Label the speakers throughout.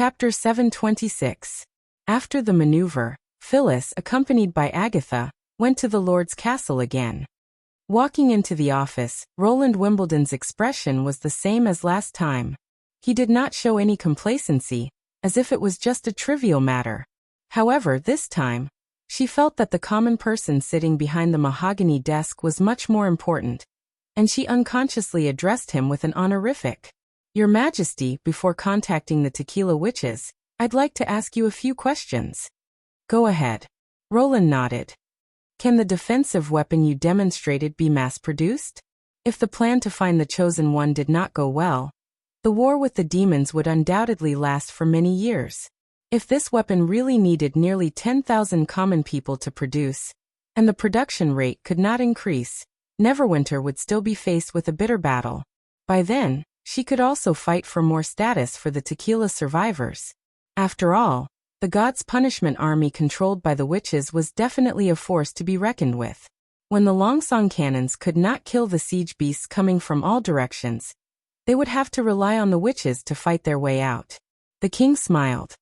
Speaker 1: Chapter 726. After the maneuver, Phyllis, accompanied by Agatha, went to the Lord's castle again. Walking into the office, Roland Wimbledon's expression was the same as last time. He did not show any complacency, as if it was just a trivial matter. However, this time, she felt that the common person sitting behind the mahogany desk was much more important, and she unconsciously addressed him with an honorific. Your Majesty, before contacting the tequila witches, I'd like to ask you a few questions. Go ahead. Roland nodded. Can the defensive weapon you demonstrated be mass-produced? If the plan to find the chosen one did not go well, the war with the demons would undoubtedly last for many years. If this weapon really needed nearly 10,000 common people to produce, and the production rate could not increase, Neverwinter would still be faced with a bitter battle. By then, she could also fight for more status for the tequila survivors. After all, the gods' punishment army controlled by the witches was definitely a force to be reckoned with. When the Longsong cannons could not kill the siege beasts coming from all directions, they would have to rely on the witches to fight their way out. The king smiled.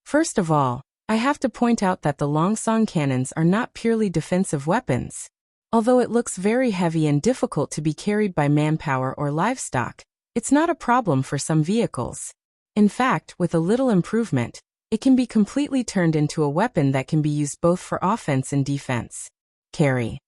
Speaker 1: First of all, I have to point out that the Longsong cannons are not purely defensive weapons. Although it looks very heavy and difficult to be carried by manpower or livestock, it's not a problem for some vehicles. In fact, with a little improvement, it can be completely turned into a weapon that can be used both for offense and defense. Carry.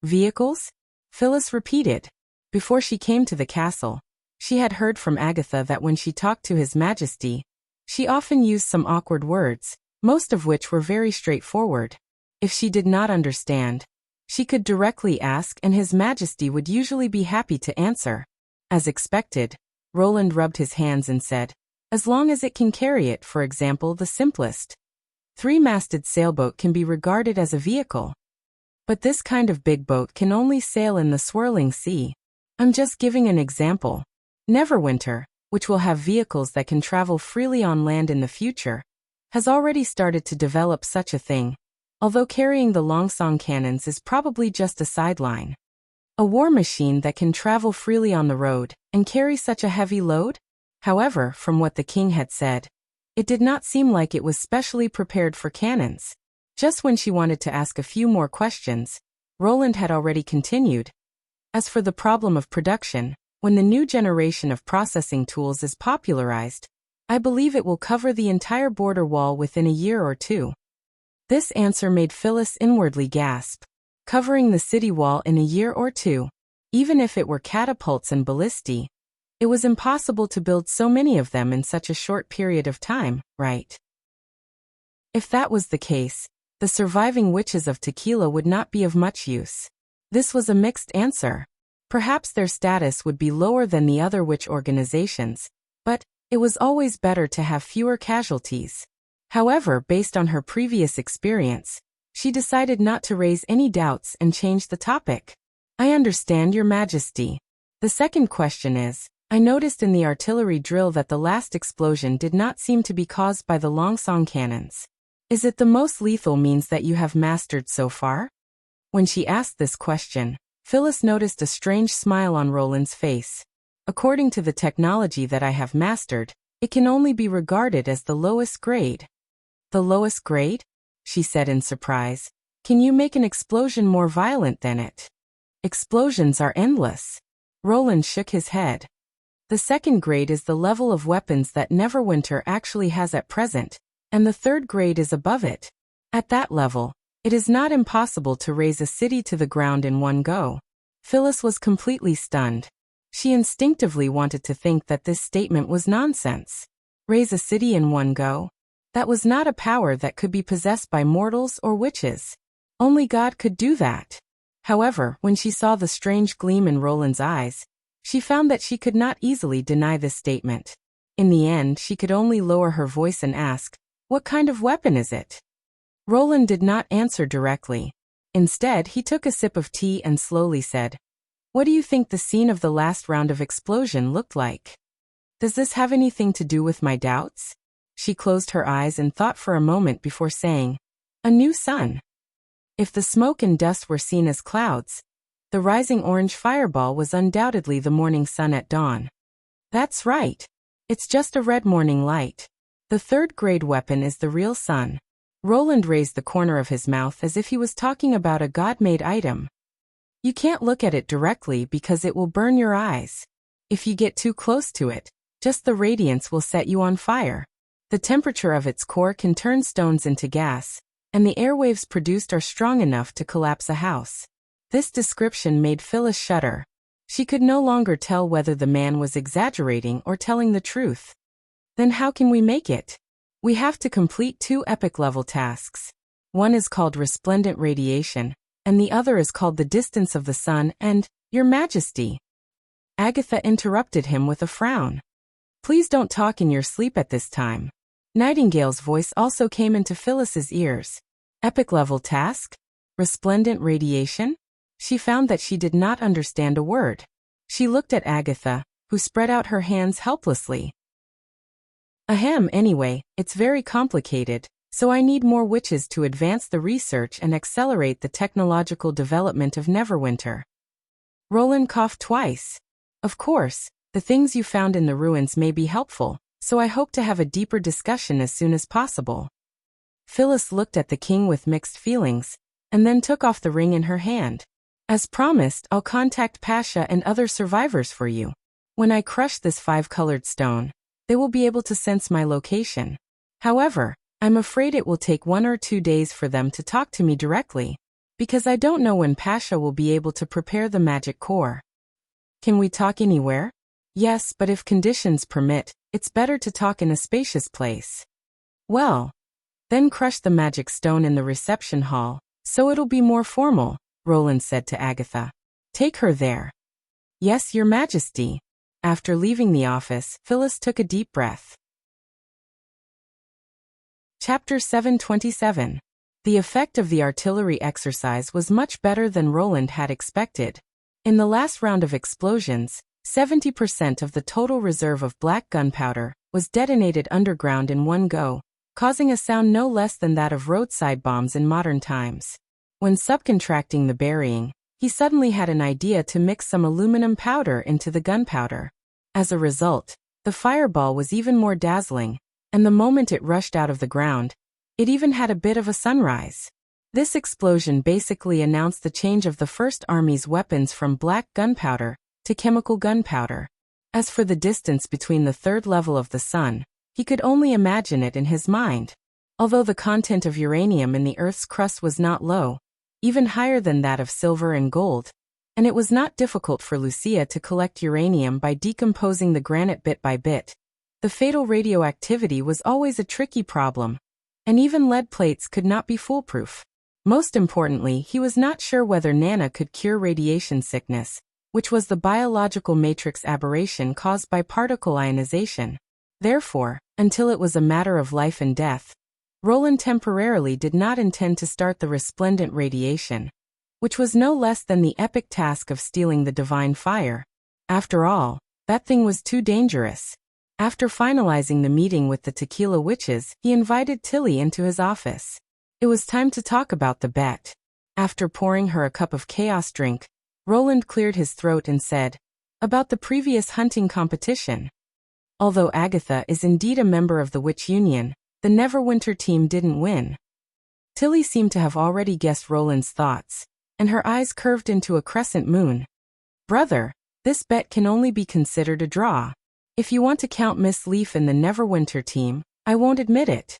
Speaker 1: Vehicles? Phyllis repeated. Before she came to the castle, she had heard from Agatha that when she talked to His Majesty, she often used some awkward words, most of which were very straightforward. If she did not understand, she could directly ask and His Majesty would usually be happy to answer. As expected, Roland rubbed his hands and said, as long as it can carry it, for example, the simplest three-masted sailboat can be regarded as a vehicle. But this kind of big boat can only sail in the swirling sea. I'm just giving an example. Neverwinter, which will have vehicles that can travel freely on land in the future, has already started to develop such a thing, although carrying the Longsong cannons is probably just a sideline. A war machine that can travel freely on the road and carry such a heavy load? However, from what the king had said, it did not seem like it was specially prepared for cannons. Just when she wanted to ask a few more questions, Roland had already continued. As for the problem of production, when the new generation of processing tools is popularized, I believe it will cover the entire border wall within a year or two. This answer made Phyllis inwardly gasp. Covering the city wall in a year or two, even if it were catapults and ballistae, it was impossible to build so many of them in such a short period of time, right? If that was the case, the surviving witches of Tequila would not be of much use. This was a mixed answer. Perhaps their status would be lower than the other witch organizations, but it was always better to have fewer casualties. However, based on her previous experience, she decided not to raise any doubts and changed the topic. I understand, Your Majesty. The second question is, I noticed in the artillery drill that the last explosion did not seem to be caused by the Longsong cannons. Is it the most lethal means that you have mastered so far? When she asked this question, Phyllis noticed a strange smile on Roland's face. According to the technology that I have mastered, it can only be regarded as the lowest grade. The lowest grade? She said in surprise. Can you make an explosion more violent than it? Explosions are endless. Roland shook his head. The second grade is the level of weapons that Neverwinter actually has at present, and the third grade is above it. At that level, it is not impossible to raise a city to the ground in one go. Phyllis was completely stunned. She instinctively wanted to think that this statement was nonsense. Raise a city in one go? That was not a power that could be possessed by mortals or witches. Only God could do that. However, when she saw the strange gleam in Roland's eyes, she found that she could not easily deny this statement. In the end, she could only lower her voice and ask, what kind of weapon is it? Roland did not answer directly. Instead, he took a sip of tea and slowly said, what do you think the scene of the last round of explosion looked like? Does this have anything to do with my doubts? She closed her eyes and thought for a moment before saying, a new sun. If the smoke and dust were seen as clouds, the rising orange fireball was undoubtedly the morning sun at dawn. That's right. It's just a red morning light. The third-grade weapon is the real sun. Roland raised the corner of his mouth as if he was talking about a god-made item. You can't look at it directly because it will burn your eyes. If you get too close to it, just the radiance will set you on fire. The temperature of its core can turn stones into gas, and the airwaves produced are strong enough to collapse a house. This description made Phyllis shudder. She could no longer tell whether the man was exaggerating or telling the truth. Then how can we make it? We have to complete 2 epic-level tasks. One is called resplendent radiation, and the other is called the distance of the sun and, Your Majesty. Agatha interrupted him with a frown. Please don't talk in your sleep at this time. Nightingale's voice also came into Phyllis's ears. Epic-level task? Resplendent radiation? She found that she did not understand a word. She looked at Agatha, who spread out her hands helplessly. Ahem, anyway, it's very complicated, so I need more witches to advance the research and accelerate the technological development of Neverwinter. Roland coughed twice. Of course, the things you found in the ruins may be helpful, so I hope to have a deeper discussion as soon as possible. Phyllis looked at the king with mixed feelings, and then took off the ring in her hand. As promised, I'll contact Pasha and other survivors for you. When I crush this 5-colored stone, they will be able to sense my location. However, I'm afraid it will take 1 or 2 days for them to talk to me directly, because I don't know when Pasha will be able to prepare the magic core. Can we talk anywhere? Yes, but if conditions permit, it's better to talk in a spacious place. Well, then crush the magic stone in the reception hall, so it'll be more formal, Roland said to Agatha. Take her there. Yes, Your Majesty. After leaving the office, Phyllis took a deep breath. Chapter 727. The effect of the artillery exercise was much better than Roland had expected. In the last round of explosions, 70% of the total reserve of black gunpowder was detonated underground in one go, causing a sound no less than that of roadside bombs in modern times. When subcontracting the burying, he suddenly had an idea to mix some aluminum powder into the gunpowder. As a result, the fireball was even more dazzling, and the moment it rushed out of the ground, it even had a bit of a sunrise. This explosion basically announced the change of the First Army's weapons from black gunpowder to chemical gunpowder. As for the distance between the third level of the sun, he could only imagine it in his mind. Although the content of uranium in the Earth's crust was not low, even higher than that of silver and gold, and it was not difficult for Wuxia to collect uranium by decomposing the granite bit by bit, the fatal radioactivity was always a tricky problem, and even lead plates could not be foolproof. Most importantly, he was not sure whether Nana could cure radiation sickness, which was the biological matrix aberration caused by particle ionization. Therefore, until it was a matter of life and death, Roland temporarily did not intend to start the resplendent radiation, which was no less than the epic task of stealing the divine fire. After all, that thing was too dangerous. After finalizing the meeting with the tequila witches, he invited Tilly into his office. It was time to talk about the bet. After pouring her a cup of chaos drink, Roland cleared his throat and said, "About the previous hunting competition. Although Agatha is indeed a member of the Witch Union, the Neverwinter team didn't win." Tilly seemed to have already guessed Roland's thoughts, and her eyes curved into a crescent moon. "Brother, this bet can only be considered a draw. If you want to count Miss Leaf in the Neverwinter team, I won't admit it."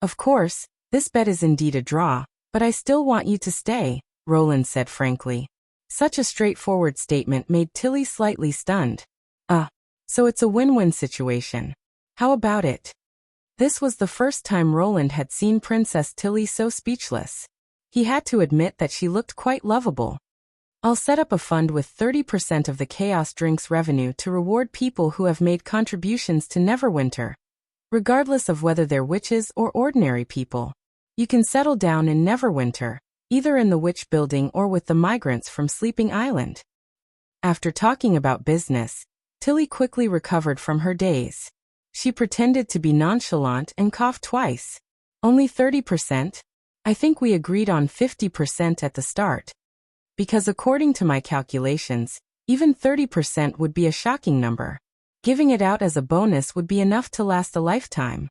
Speaker 1: "Of course, this bet is indeed a draw, but I still want you to stay," Roland said frankly. Such a straightforward statement made Tilly slightly stunned. So it's a win-win situation. How about it?" This was the first time Roland had seen Princess Tilly so speechless. He had to admit that she looked quite lovable. "I'll set up a fund with 30% of the Chaos Drinks revenue to reward people who have made contributions to Neverwinter, regardless of whether they're witches or ordinary people. You can settle down in Neverwinter, either in the Witch Building or with the migrants from Sleeping Island." After talking about business, Tilly quickly recovered from her daze. She pretended to be nonchalant and coughed twice. "Only 30%? I think we agreed on 50% at the start. Because according to my calculations, even 30% would be a shocking number. Giving it out as a bonus would be enough to last a lifetime."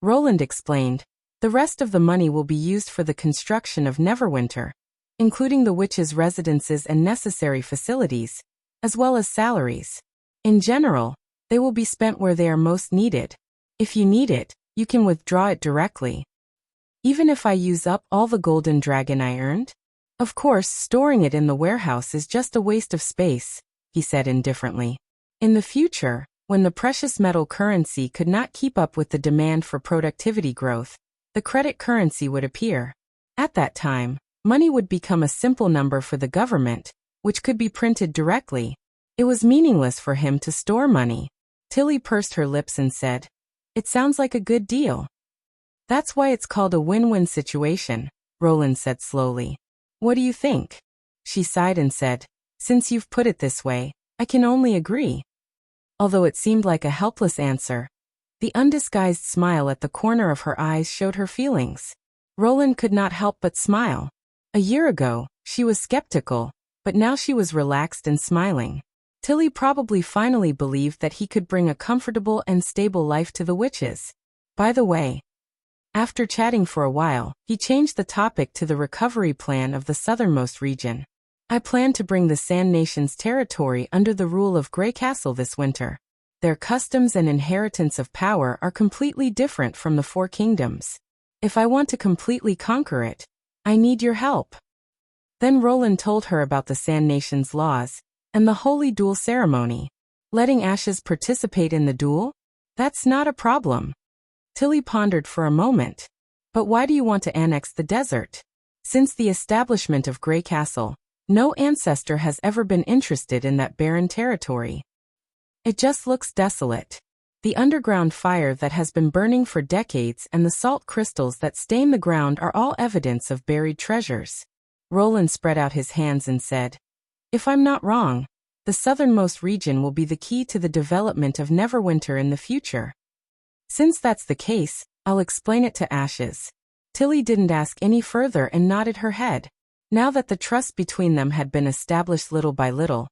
Speaker 1: Roland explained. The rest of the money will be used for the construction of Neverwinter, including the witches' residences and necessary facilities, as well as salaries. In general, they will be spent where they are most needed. If you need it, you can withdraw it directly. Even if I use up all the golden dragon I earned? Of course, storing it in the warehouse is just a waste of space, he said indifferently. In the future, when the precious metal currency could not keep up with the demand for productivity growth, the credit currency would appear. At that time, money would become a simple number for the government, which could be printed directly. It was meaningless for him to store money. Tilly pursed her lips and said, "It sounds like a good deal." "That's why it's called a win-win situation," Roland said slowly. "What do you think?" She sighed and said, "Since you've put it this way, I can only agree." Although it seemed like a helpless answer, the undisguised smile at the corner of her eyes showed her feelings. Roland could not help but smile. A year ago, she was skeptical, but now she was relaxed and smiling. Tilly probably finally believed that he could bring a comfortable and stable life to the witches. By the way, after chatting for a while, he changed the topic to the recovery plan of the southernmost region. "I plan to bring the Sand Nation's territory under the rule of Grey Castle this winter. Their customs and inheritance of power are completely different from the Four Kingdoms. If I want to completely conquer it, I need your help." Then Roland told her about the Sand Nation's laws and the holy duel ceremony. Letting Ashes participate in the duel? That's not a problem. Tilly pondered for a moment. But why do you want to annex the desert? Since the establishment of Grey Castle, no ancestor has ever been interested in that barren territory. It just looks desolate. The underground fire that has been burning for decades and the salt crystals that stain the ground are all evidence of buried treasures. Roland spread out his hands and said, "If I'm not wrong, the southernmost region will be the key to the development of Neverwinter in the future. Since that's the case, I'll explain it to Ashes." Tilly didn't ask any further and nodded her head. Now that the trust between them had been established little by little,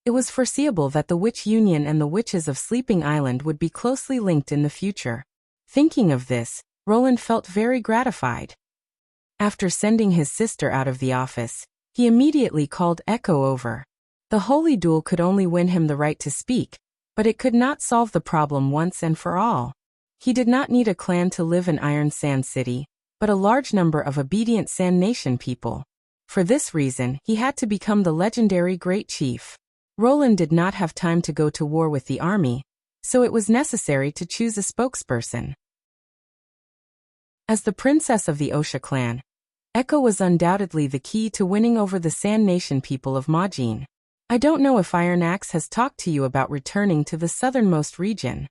Speaker 1: it was foreseeable that the Witch Union and the Witches of Sleeping Island would be closely linked in the future. Thinking of this, Roland felt very gratified. After sending his sister out of the office, he immediately called Echo over. The holy duel could only win him the right to speak, but it could not solve the problem once and for all. He did not need a clan to live in Iron Sand City, but a large number of obedient Sand Nation people. For this reason, he had to become the legendary Great Chief. Roland did not have time to go to war with the army, so it was necessary to choose a spokesperson. As the princess of the Osha clan, Echo was undoubtedly the key to winning over the Sand Nation people of Majin. "I don't know if Iron Axe has talked to you about returning to the southernmost region."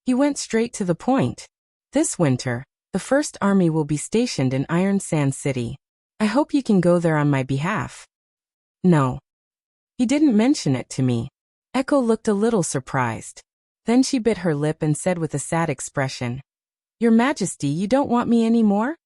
Speaker 1: He went straight to the point. "This winter, the First Army will be stationed in Iron Sand City. I hope you can go there on my behalf." "No. He didn't mention it to me." Echo looked a little surprised. Then she bit her lip and said with a sad expression, "Your Majesty, you don't want me anymore?"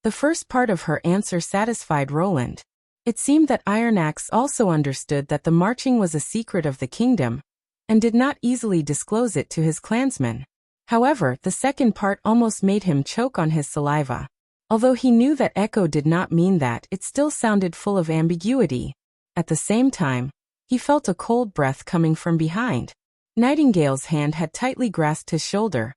Speaker 1: The first part of her answer satisfied Roland. It seemed that Iron Axe also understood that the marching was a secret of the kingdom, and did not easily disclose it to his clansmen. However, the second part almost made him choke on his saliva. Although he knew that Echo did not mean that, it still sounded full of ambiguity. At the same time, he felt a cold breath coming from behind. Nightingale's hand had tightly grasped his shoulder.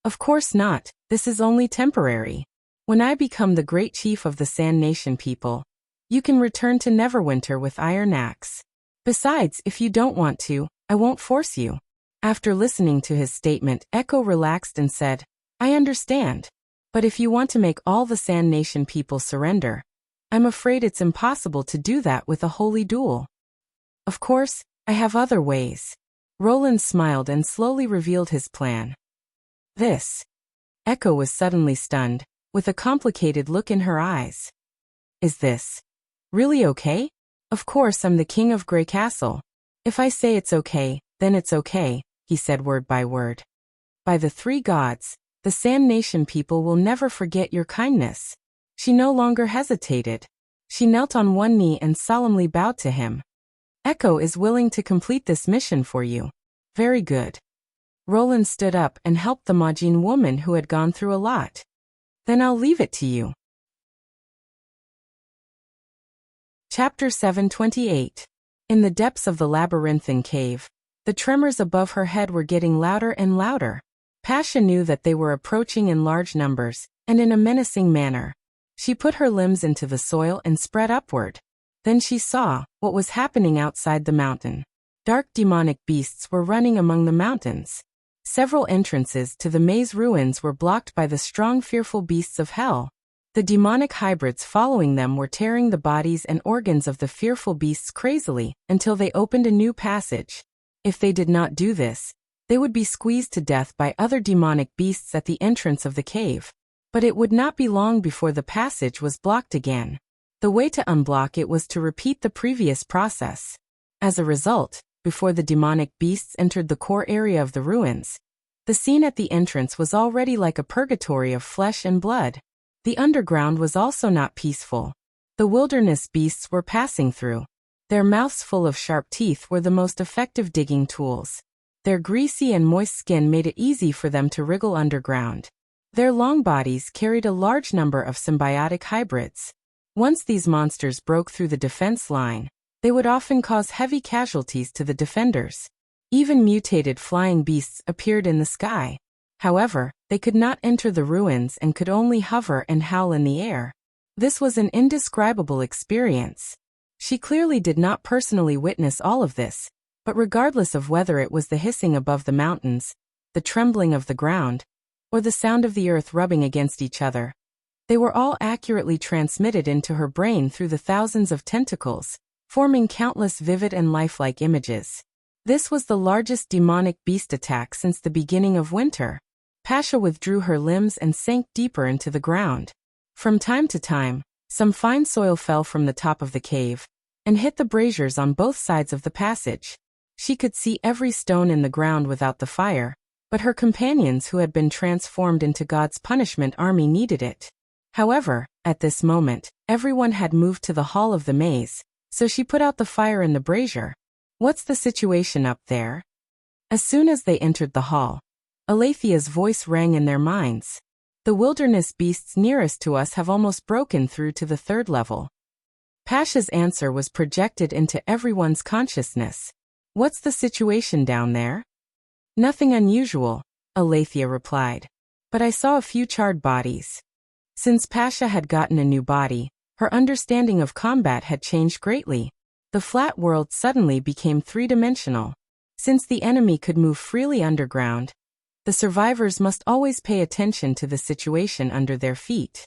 Speaker 1: "Of course not, this is only temporary. When I become the great chief of the Sand Nation people, you can return to Neverwinter with Iron Axe. Besides, if you don't want to, I won't force you." After listening to his statement, Echo relaxed and said, "I understand. But if you want to make all the Sand Nation people surrender, I'm afraid it's impossible to do that with a holy duel." "Of course, I have other ways." Roland smiled and slowly revealed his plan. "This." Echo was suddenly stunned, with a complicated look in her eyes. "Is this really okay? Of course I'm the king of Grey Castle. If I say it's okay, then it's okay," he said word by word. "By the three gods, the Sand Nation people will never forget your kindness." She no longer hesitated. She knelt on one knee and solemnly bowed to him. "Echo is willing to complete this mission for you." "Very good." Roland stood up and helped the Majin woman who had gone through a lot. Then I'll leave it to you. Chapter 728. In the depths of the labyrinthine cave, the tremors above her head were getting louder and louder. Pasha knew that they were approaching in large numbers, and in a menacing manner. She put her limbs into the soil and spread upward. Then she saw what was happening outside the mountain. Dark demonic beasts were running among the mountains. Several entrances to the maze ruins were blocked by the strong fearful beasts of hell. The demonic hybrids following them were tearing the bodies and organs of the fearful beasts crazily until they opened a new passage. If they did not do this, they would be squeezed to death by other demonic beasts at the entrance of the cave. But it would not be long before the passage was blocked again. The way to unblock it was to repeat the previous process. As a result, before the demonic beasts entered the core area of the ruins, the scene at the entrance was already like a purgatory of flesh and blood. The underground was also not peaceful. The wilderness beasts were passing through. Their mouths full of sharp teeth were the most effective digging tools. Their greasy and moist skin made it easy for them to wriggle underground. Their long bodies carried a large number of symbiotic hybrids. Once these monsters broke through the defense line, they would often cause heavy casualties to the defenders. Even mutated flying beasts appeared in the sky. However, they could not enter the ruins and could only hover and howl in the air. This was an indescribable experience. She clearly did not personally witness all of this, but regardless of whether it was the hissing above the mountains, the trembling of the ground, or the sound of the earth rubbing against each other, they were all accurately transmitted into her brain through the thousands of tentacles, forming countless vivid and lifelike images. This was the largest demonic beast attack since the beginning of winter. Pasha withdrew her limbs and sank deeper into the ground. From time to time, some fine soil fell from the top of the cave and hit the braziers on both sides of the passage. She could see every stone in the ground without the fire, but her companions who had been transformed into God's punishment army needed it. However, at this moment, everyone had moved to the hall of the maze, so she put out the fire in the brazier. What's the situation up there? As soon as they entered the hall, Alethia's voice rang in their minds. The wilderness beasts nearest to us have almost broken through to the 3rd level. Pasha's answer was projected into everyone's consciousness. What's the situation down there? Nothing unusual, Alethia replied. But I saw a few charred bodies. Since Pasha had gotten a new body, her understanding of combat had changed greatly. The flat world suddenly became 3-dimensional. Since the enemy could move freely underground, the survivors must always pay attention to the situation under their feet.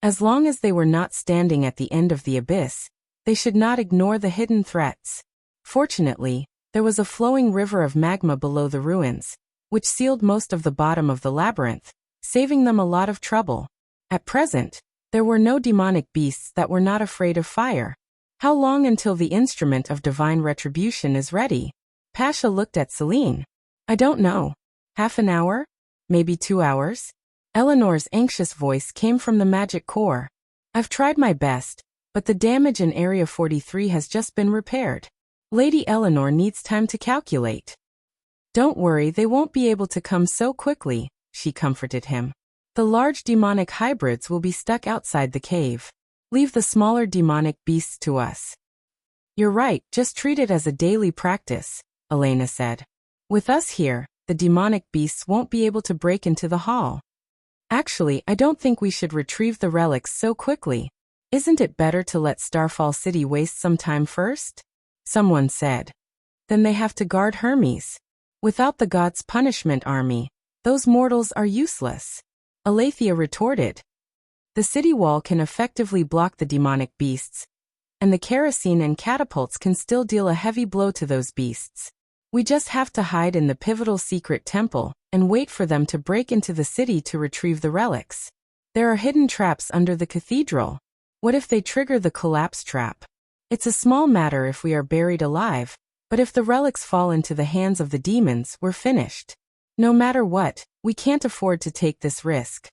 Speaker 1: As long as they were not standing at the end of the abyss, they should not ignore the hidden threats. Fortunately, there was a flowing river of magma below the ruins, which sealed most of the bottom of the labyrinth, saving them a lot of trouble. At present, there were no demonic beasts that were not afraid of fire. How long until the instrument of divine retribution is ready? Pasha looked at Celine. I don't know. Half an hour? Maybe 2 hours? Eleanor's anxious voice came from the magic core. I've tried my best, but the damage in Area 43 has just been repaired. Lady Eleanor needs time to calculate. Don't worry, they won't be able to come so quickly, she comforted him. The large demonic hybrids will be stuck outside the cave. Leave the smaller demonic beasts to us. You're right, just treat it as a daily practice, Elena said. With us here, the demonic beasts won't be able to break into the hall. Actually, I don't think we should retrieve the relics so quickly. Isn't it better to let Starfall City waste some time first? Someone said. Then they have to guard Hermes. Without the gods' punishment army, those mortals are useless. Alethea retorted. The city wall can effectively block the demonic beasts, and the kerosene and catapults can still deal a heavy blow to those beasts. We just have to hide in the pivotal secret temple and wait for them to break into the city to retrieve the relics. There are hidden traps under the cathedral. What if they trigger the collapse trap? It's a small matter if we are buried alive, but if the relics fall into the hands of the demons, we're finished. No matter what, we can't afford to take this risk.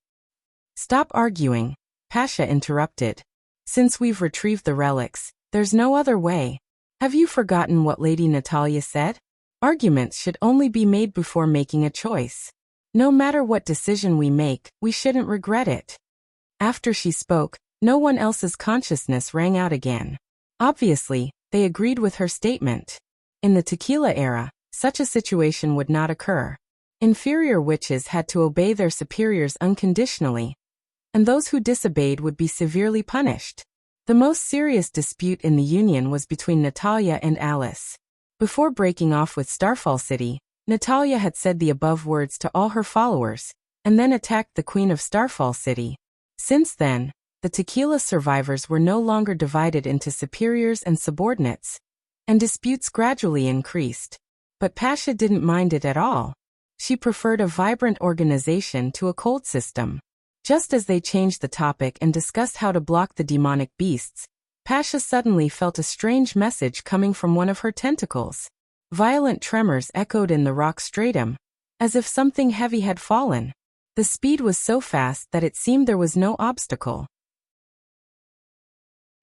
Speaker 1: Stop arguing, Pasha interrupted. Since we've retrieved the relics, there's no other way. Have you forgotten what Lady Natalia said? Arguments should only be made before making a choice. No matter what decision we make, we shouldn't regret it. After she spoke, no one else's consciousness rang out again. Obviously, they agreed with her statement. In the tequila era, such a situation would not occur. Inferior witches had to obey their superiors unconditionally, and those who disobeyed would be severely punished. The most serious dispute in the Union was between Natalia and Alice. Before breaking off with Starfall City, Natalia had said the above words to all her followers, and then attacked the Queen of Starfall City. Since then, the tequila survivors were no longer divided into superiors and subordinates, and disputes gradually increased. But Pasha didn't mind it at all. She preferred a vibrant organization to a cold system. Just as they changed the topic and discussed how to block the demonic beasts, Pasha suddenly felt a strange message coming from one of her tentacles. Violent tremors echoed in the rock stratum, as if something heavy had fallen. The speed was so fast that it seemed there was no obstacle.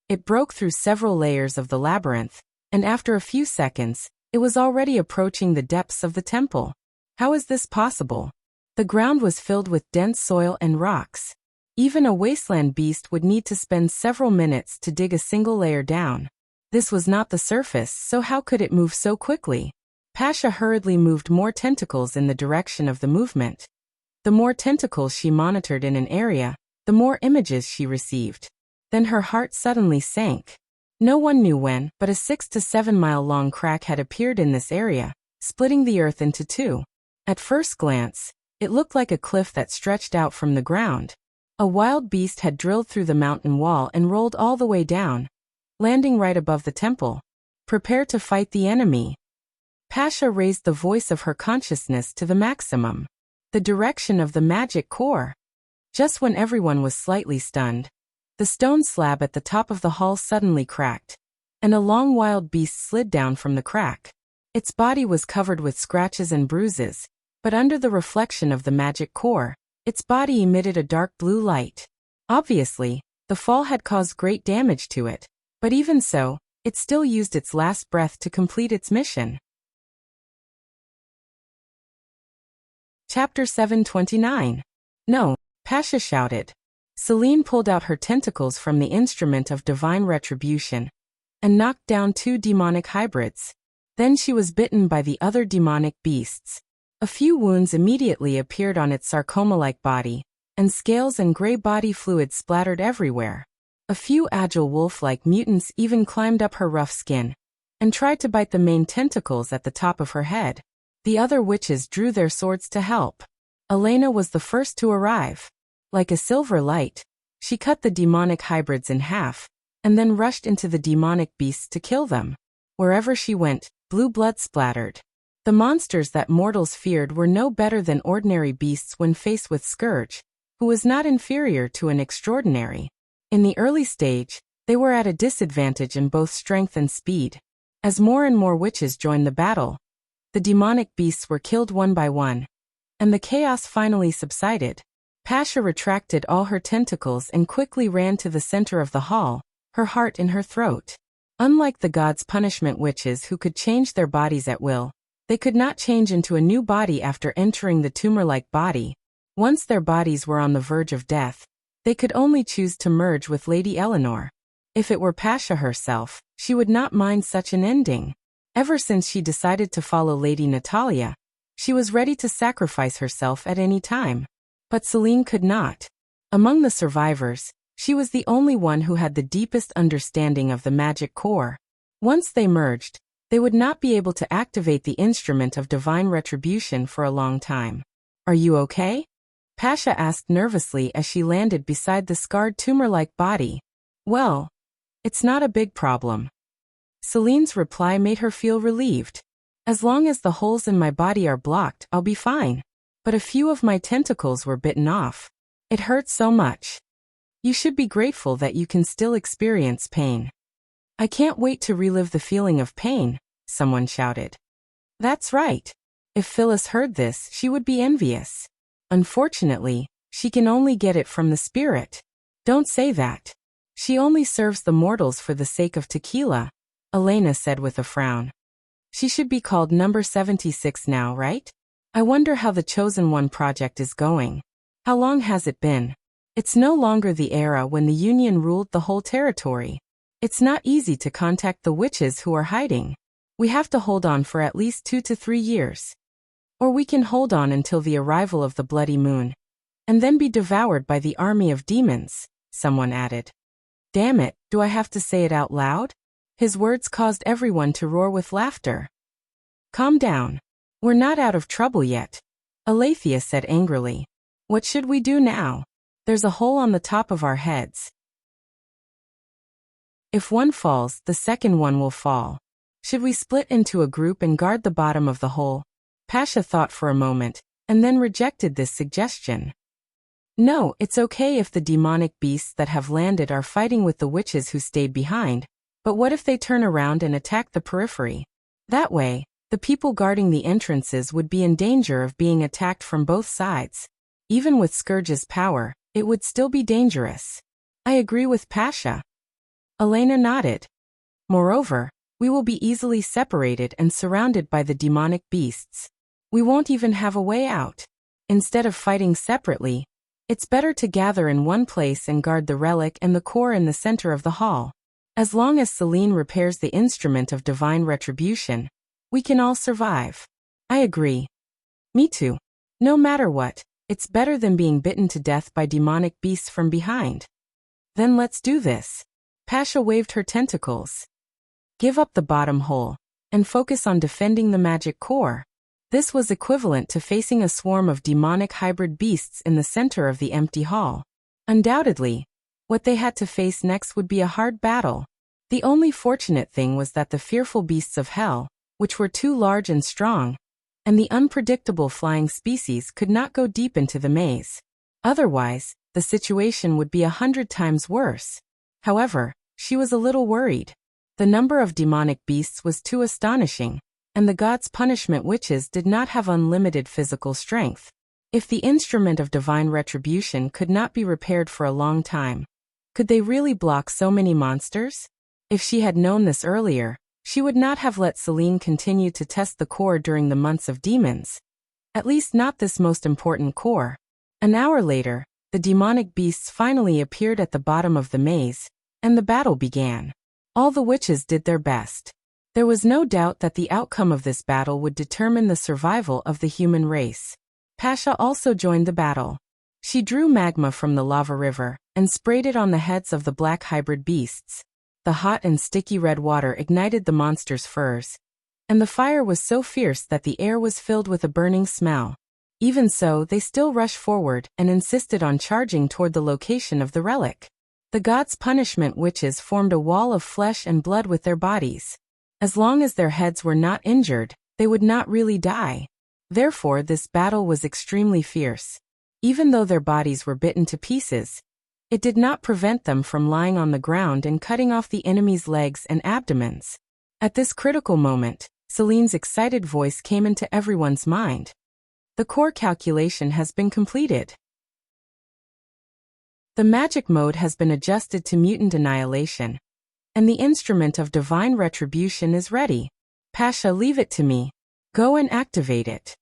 Speaker 1: It broke through several layers of the labyrinth, and after a few seconds, it was already approaching the depths of the temple. How is this possible? The ground was filled with dense soil and rocks. Even a wasteland beast would need to spend several minutes to dig a single layer down. This was not the surface, so how could it move so quickly? Pasha hurriedly moved more tentacles in the direction of the movement. The more tentacles she monitored in an area, the more images she received. Then her heart suddenly sank. No one knew when, but a 6 to 7 mile long crack had appeared in this area, splitting the earth into two. At first glance, it looked like a cliff that stretched out from the ground. A wild beast had drilled through the mountain wall and rolled all the way down, landing right above the temple. Prepare to fight the enemy. Pasha raised the voice of her consciousness to the maximum. The direction of the magic core. Just when everyone was slightly stunned, the stone slab at the top of the hall suddenly cracked, and a long wild beast slid down from the crack. Its body was covered with scratches and bruises, but under the reflection of the magic core, its body emitted a dark blue light. Obviously, the fall had caused great damage to it, but even so, it still used its last breath to complete its mission. Chapter 729. No, Pasha shouted. Celine pulled out her tentacles from the instrument of divine retribution and knocked down 2 demonic hybrids. Then she was bitten by the other demonic beasts. A few wounds immediately appeared on its sarcoma-like body, and scales and gray body fluid splattered everywhere. A few agile wolf-like mutants even climbed up her rough skin and tried to bite the main tentacles at the top of her head. The other witches drew their swords to help. Elena was the first to arrive. Like a silver light, she cut the demonic hybrids in half, and then rushed into the demonic beasts to kill them. Wherever she went, blue blood splattered. The monsters that mortals feared were no better than ordinary beasts when faced with Scourge, who was not inferior to an extraordinary. In the early stage, they were at a disadvantage in both strength and speed. As more and more witches joined the battle, the demonic beasts were killed one by one, and the chaos finally subsided. Pasha retracted all her tentacles and quickly ran to the center of the hall, her heart in her throat. Unlike the gods' punishment witches who could change their bodies at will, they could not change into a new body after entering the tumor-like body. Once their bodies were on the verge of death, they could only choose to merge with Lady Eleanor. If it were Pasha herself, she would not mind such an ending. Ever since she decided to follow Lady Natalia, she was ready to sacrifice herself at any time. But Celine could not. Among the survivors, she was the only one who had the deepest understanding of the magic core. Once they merged, they would not be able to activate the instrument of divine retribution for a long time. Are you okay? Pasha asked nervously as she landed beside the scarred tumor-like body. Well, it's not a big problem. Celine's reply made her feel relieved. As long as the holes in my body are blocked, I'll be fine. But a few of my tentacles were bitten off. It hurts so much. You should be grateful that you can still experience pain. I can't wait to relive the feeling of pain, someone shouted. That's right. If Phyllis heard this, she would be envious. Unfortunately, she can only get it from the spirit. Don't say that. She only serves the mortals for the sake of tequila, Elena said with a frown. She should be called number 76 now, right? I wonder how the Chosen One project is going. How long has it been? It's no longer the era when the Union ruled the whole territory. It's not easy to contact the witches who are hiding. We have to hold on for at least 2 to 3 years. Or we can hold on until the arrival of the bloody moon. And then be devoured by the army of demons, someone added. Damn it, do I have to say it out loud? His words caused everyone to roar with laughter. Calm down. We're not out of trouble yet, Alethea said angrily. What should we do now? There's a hole on the top of our heads. If one falls, the second one will fall. Should we split into a group and guard the bottom of the hole? Pasha thought for a moment, and then rejected this suggestion. No, it's okay if the demonic beasts that have landed are fighting with the witches who stayed behind, but what if they turn around and attack the periphery? That way, the people guarding the entrances would be in danger of being attacked from both sides. Even with Scourge's power, it would still be dangerous. I agree with Pasha. Elena nodded. Moreover, we will be easily separated and surrounded by the demonic beasts. We won't even have a way out. Instead of fighting separately, it's better to gather in one place and guard the relic and the core in the center of the hall. As long as Celine repairs the instrument of divine retribution, we can all survive. I agree. Me too. No matter what, it's better than being bitten to death by demonic beasts from behind. Then let's do this. Pasha waved her tentacles. Give up the bottom hole, and focus on defending the magic core. This was equivalent to facing a swarm of demonic hybrid beasts in the center of the empty hall. Undoubtedly, what they had to face next would be a hard battle. The only fortunate thing was that the fearful beasts of hell, which were too large and strong, and the unpredictable flying species could not go deep into the maze. Otherwise, the situation would be 100 times worse. However, she was a little worried. The number of demonic beasts was too astonishing, and the gods' punishment witches did not have unlimited physical strength. If the instrument of divine retribution could not be repaired for a long time, could they really block so many monsters? If she had known this earlier, she would not have let Celine continue to test the core during the months of demons. At least not this most important core. An hour later, the demonic beasts finally appeared at the bottom of the maze, and the battle began. All the witches did their best. There was no doubt that the outcome of this battle would determine the survival of the human race. Pasha also joined the battle. She drew magma from the lava river and sprayed it on the heads of the black hybrid beasts. The hot and sticky red water ignited the monsters' furs, and the fire was so fierce that the air was filled with a burning smell. Even so, they still rushed forward and insisted on charging toward the location of the relic. The gods' punishment witches formed a wall of flesh and blood with their bodies. As long as their heads were not injured, they would not really die. Therefore, this battle was extremely fierce. Even though their bodies were bitten to pieces, it did not prevent them from lying on the ground and cutting off the enemy's legs and abdomens. At this critical moment, Celine's excited voice came into everyone's mind. The core calculation has been completed. The magic mode has been adjusted to mutant annihilation, and the instrument of divine retribution is ready. Pasha, leave it to me. Go and activate it.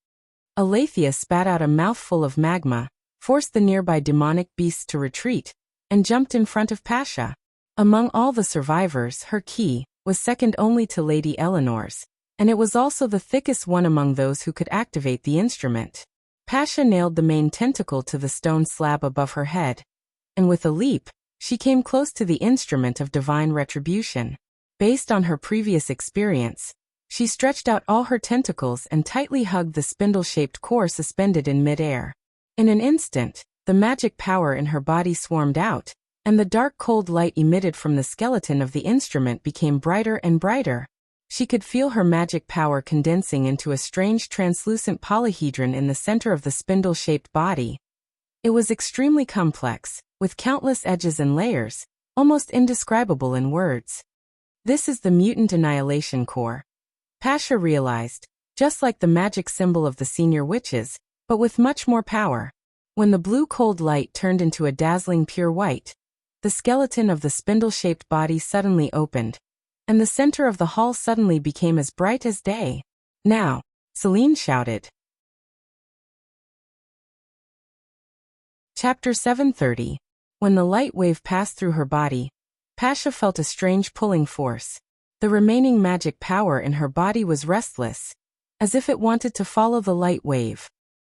Speaker 1: Alethea spat out a mouthful of magma, forced the nearby demonic beasts to retreat, and jumped in front of Pasha. Among all the survivors, her key was second only to Lady Eleanor's, and it was also the thickest one among those who could activate the instrument. Pasha nailed the main tentacle to the stone slab above her head, and with a leap, she came close to the instrument of divine retribution. Based on her previous experience, she stretched out all her tentacles and tightly hugged the spindle-shaped core suspended in mid-air. In an instant, the magic power in her body swarmed out, and the dark cold light emitted from the skeleton of the instrument became brighter and brighter. She could feel her magic power condensing into a strange translucent polyhedron in the center of the spindle-shaped body. It was extremely complex, with countless edges and layers, almost indescribable in words. This is the mutant annihilation core. Pasha realized, just like the magic symbol of the senior witches, but with much more power. When the blue cold light turned into a dazzling pure white, the skeleton of the spindle-shaped body suddenly opened, and the center of the hall suddenly became as bright as day. "Now!" Celine shouted. Chapter 730. When the light wave passed through her body, Pasha felt a strange pulling force. The remaining magic power in her body was restless, as if it wanted to follow the light wave.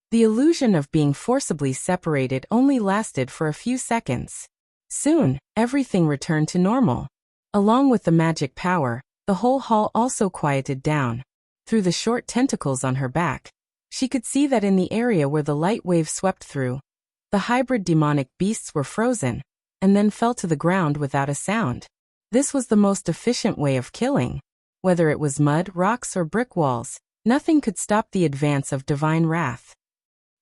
Speaker 1: The illusion of being forcibly separated only lasted for a few seconds. Soon, everything returned to normal. Along with the magic power, the whole hall also quieted down. Through the short tentacles on her back, she could see that in the area where the light wave swept through, the hybrid demonic beasts were frozen, and then fell to the ground without a sound. This was the most efficient way of killing. Whether it was mud, rocks, or brick walls, nothing could stop the advance of divine wrath.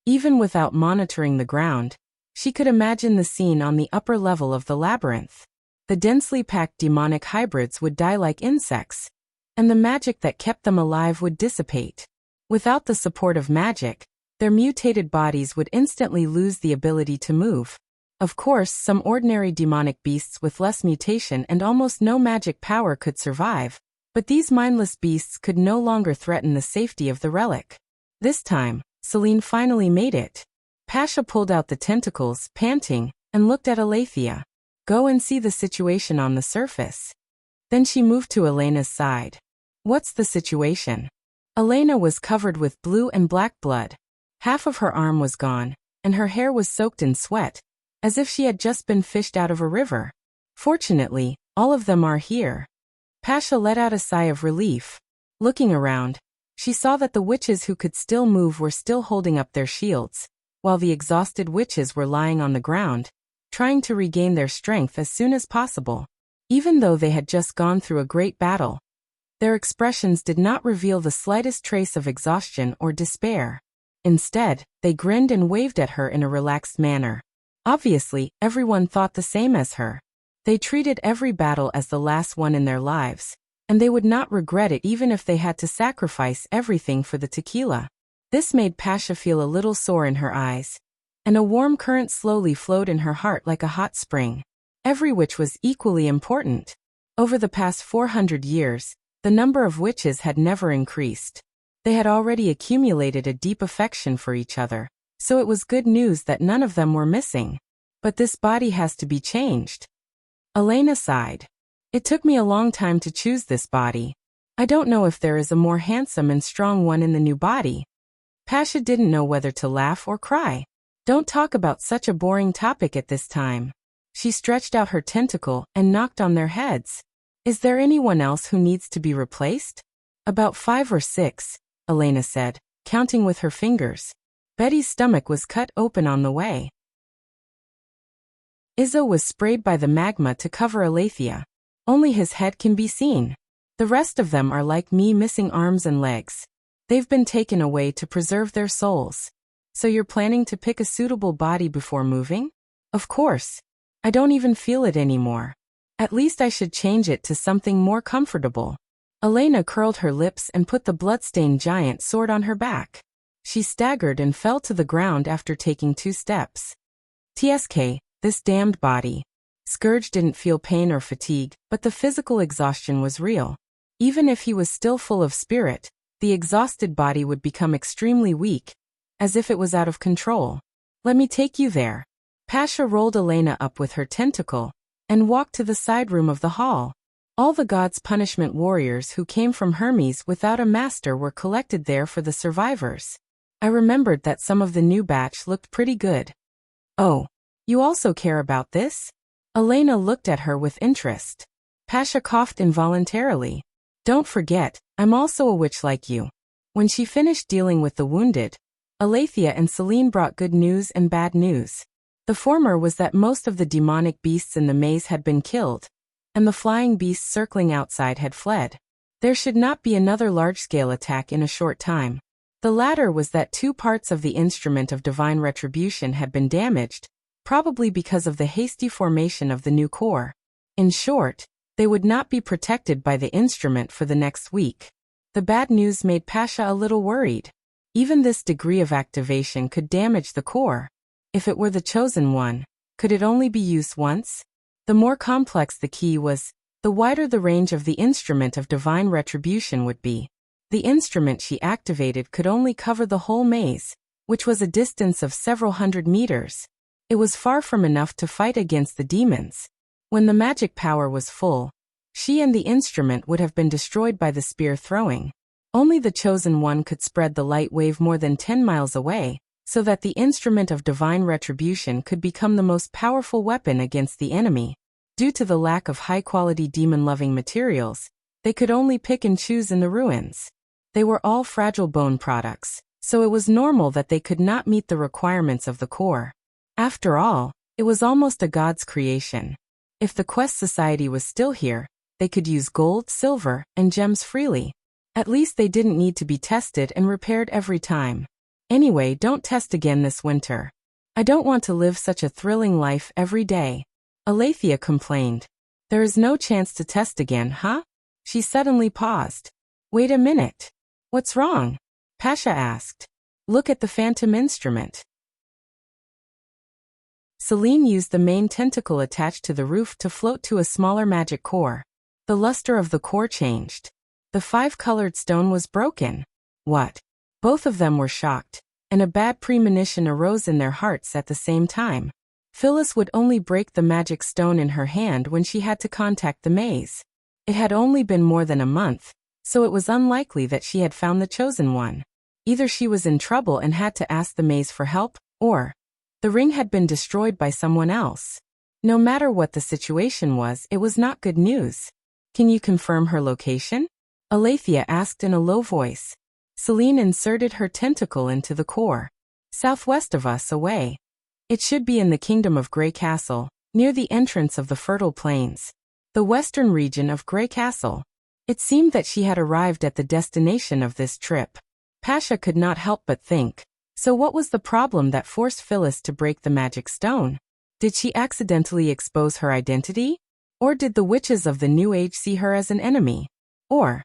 Speaker 1: Even without monitoring the ground, she could imagine the scene on the upper level of the labyrinth. The densely packed demonic hybrids would die like insects, and the magic that kept them alive would dissipate. Without the support of magic, their mutated bodies would instantly lose the ability to move. Of course, some ordinary demonic beasts with less mutation and almost no magic power could survive, but these mindless beasts could no longer threaten the safety of the relic. This time, Celine finally made it. Pasha pulled out the tentacles, panting, and looked at Alethea. "Go and see the situation on the surface." Then she moved to Elena's side. "What's the situation?" Elena was covered with blue and black blood. Half of her arm was gone, and her hair was soaked in sweat, as if she had just been fished out of a river. "Fortunately, all of them are here." Pasha let out a sigh of relief. Looking around, she saw that the witches who could still move were still holding up their shields, while the exhausted witches were lying on the ground, trying to regain their strength as soon as possible. Even though they had just gone through a great battle, their expressions did not reveal the slightest trace of exhaustion or despair. Instead, they grinned and waved at her in a relaxed manner. Obviously, everyone thought the same as her. They treated every battle as the last one in their lives, and they would not regret it even if they had to sacrifice everything for the tequila. This made Pasha feel a little sore in her eyes, and a warm current slowly flowed in her heart like a hot spring. Every witch was equally important. Over the past 400 years, the number of witches had never increased. They had already accumulated a deep affection for each other, so it was good news that none of them were missing. But this body has to be changed. Elena sighed. "It took me a long time to choose this body. I don't know if there is a more handsome and strong one in the new body." Pasha didn't know whether to laugh or cry. "Don't talk about such a boring topic at this time." She stretched out her tentacle and knocked on their heads. "Is there anyone else who needs to be replaced?" "About 5 or 6, Elena said, counting with her fingers. Betty's stomach was cut open on the way. Izzo was sprayed by the magma to cover Alethea. Only his head can be seen. The rest of them are like me, missing arms and legs. They've been taken away to preserve their souls. So you're planning to pick a suitable body before moving? Of course. I don't even feel it anymore. At least I should change it to something more comfortable. Elena curled her lips and put the bloodstained giant sword on her back. She staggered and fell to the ground after taking 2 steps. TSK, this damned body. Scourge didn't feel pain or fatigue, but the physical exhaustion was real. Even if he was still full of spirit, the exhausted body would become extremely weak, as if it was out of control. Let me take you there. Pasha rolled Elena up with her tentacle and walked to the side room of the hall. All the gods' punishment warriors who came from Hermes without a master were collected there for the survivors. I remembered that some of the new batch looked pretty good. Oh, you also care about this? Elena looked at her with interest. Pasha coughed involuntarily. Don't forget, I'm also a witch like you. When she finished dealing with the wounded, Alethea and Celine brought good news and bad news. The former was that most of the demonic beasts in the maze had been killed, and the flying beasts circling outside had fled. There should not be another large-scale attack in a short time. The latter was that 2 parts of the instrument of divine retribution had been damaged, probably because of the hasty formation of the new core. In short, they would not be protected by the instrument for the next week. The bad news made Pasha a little worried. Even this degree of activation could damage the core. If it were the chosen one, could it only be used once? The more complex the key was, the wider the range of the instrument of divine retribution would be. The instrument she activated could only cover the whole maze, which was a distance of several hundred meters. It was far from enough to fight against the demons. When the magic power was full, she and the instrument would have been destroyed by the spear throwing. Only the chosen one could spread the light wave more than 10 miles away, so that the instrument of divine retribution could become the most powerful weapon against the enemy. Due to the lack of high-quality demon-loving materials, they could only pick and choose in the ruins. They were all fragile bone products, so it was normal that they could not meet the requirements of the core. After all, it was almost a god's creation. If the Quest Society was still here, they could use gold, silver, and gems freely. At least they didn't need to be tested and repaired every time. Anyway, don't test again this winter. I don't want to live such a thrilling life every day. Alethea complained. There is no chance to test again, huh? She suddenly paused. Wait a minute. What's wrong? Pasha asked. Look at the phantom instrument. Celine used the main tentacle attached to the roof to float to a smaller magic core. The luster of the core changed. The 5-colored stone was broken. What? Both of them were shocked, and a bad premonition arose in their hearts at the same time. Phyllis would only break the magic stone in her hand when she had to contact the maze. It had only been more than a month, so it was unlikely that she had found the chosen one. Either she was in trouble and had to ask the maze for help, or the ring had been destroyed by someone else. No matter what the situation was, it was not good news. Can you confirm her location? Alethea asked in a low voice. Celine inserted her tentacle into the core. Southwest of us away. It should be in the kingdom of Grey Castle, near the entrance of the fertile plains. The western region of Grey Castle. It seemed that she had arrived at the destination of this trip. Pasha could not help but think. So what was the problem that forced Phyllis to break the magic stone? Did she accidentally expose her identity? Or did the witches of the New Age see her as an enemy? Or,